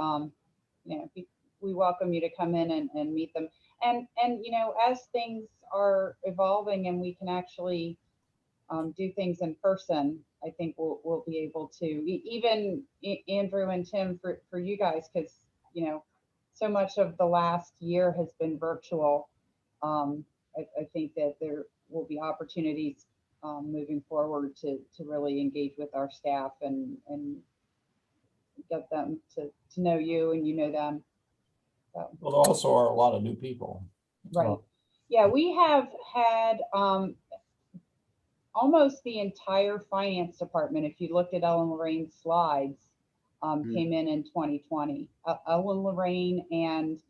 we welcome you to come in and meet them. And as things are evolving and we can actually do things in person, I think we'll be able to, even Andrew and Tim, for you guys, because so much of the last year has been virtual. I think that there will be opportunities moving forward to really engage with our staff and get them to know you and you know them. So. Well, there also are a lot of new people. Right. Yeah, we have had almost the entire finance department, if you looked at Ellen Lorraine's slides, came in 2020. Ellen Lorraine and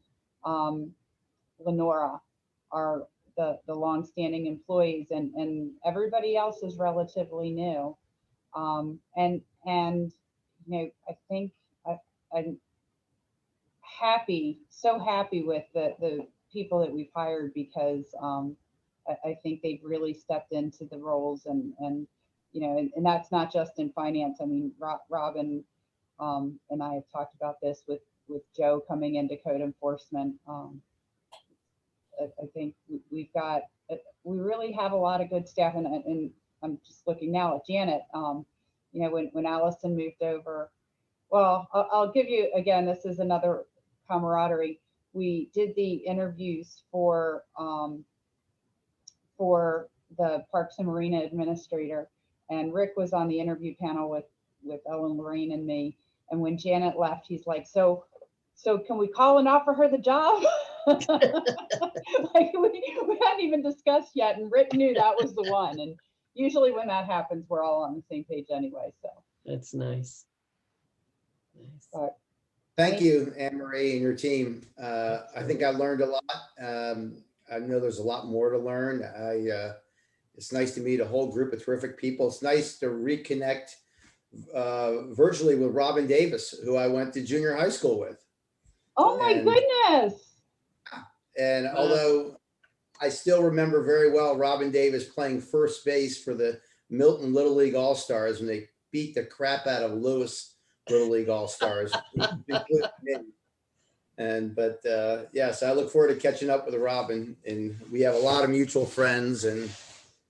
Lenora are the longstanding employees, and everybody else is relatively new. And I think I'm so happy with the people that we've hired, because I think they've really stepped into the roles, and that's not just in finance. I mean, Robin and I have talked about this with Joe coming into code enforcement. I think we've got, we really have a lot of good staff, and I'm just looking now at Janet. You know, when Allison moved over, well, I'll give you, again, this is another camaraderie. We did the interviews for the Parks and Marina administrator, and Rick was on the interview panel with Ellen, Lorraine, and me. And when Janet left, he's like, so can we call and offer her the job? Like we hadn't even discussed yet, and Rick knew that was the one. And usually when that happens, we're all on the same page anyway. So That's nice. but Thank you, Anne Marie and your team. I think I learned a lot. I know there's a lot more to learn. It's nice to meet a whole group of terrific people. It's nice to reconnect virtually with Robin Davis, who I went to junior high school with. oh my goodness. And although I still remember very well Robin Davis playing first base for the Milton Little League All-Stars when they beat the crap out of Lewis Little League All-Stars. But yes, I look forward to catching up with Robin, and we have a lot of mutual friends, and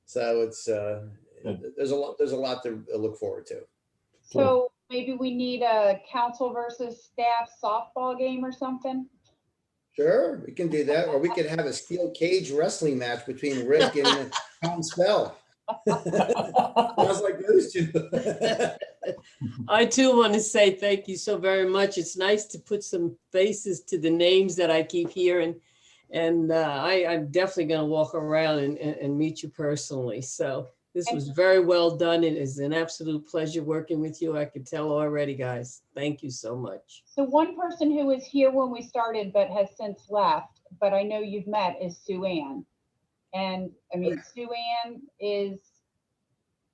so it's there's a lot to look forward to. So maybe we need a council versus staff softball game or something. Sure, we can do that, or we could have a steel cage wrestling match between Rick and Tom Spell. Sounds like those two. I too want to say thank you so very much. It's nice to put some faces to the names that I keep hearing. And I'm definitely going to walk around and meet you personally. So this was very well done. It is an absolute pleasure working with you. I could tell already, guys. Thank you so much. So one person who was here when we started but has since left, but I know you've met, is Sue Ann. And I mean, Sue Ann is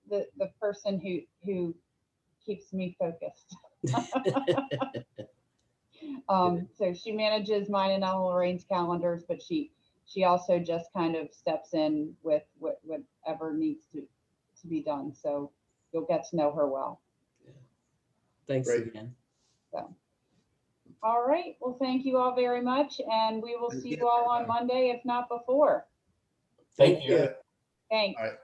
the person who keeps me focused. So she manages mine and Ellen Lorraine's calendars, but she also just kind of steps in with whatever needs to be done. So you'll get to know her well. Thanks again. So, all right. Well, thank you all very much, and we will see you all on Monday, if not before. Thank you. Thanks. All right.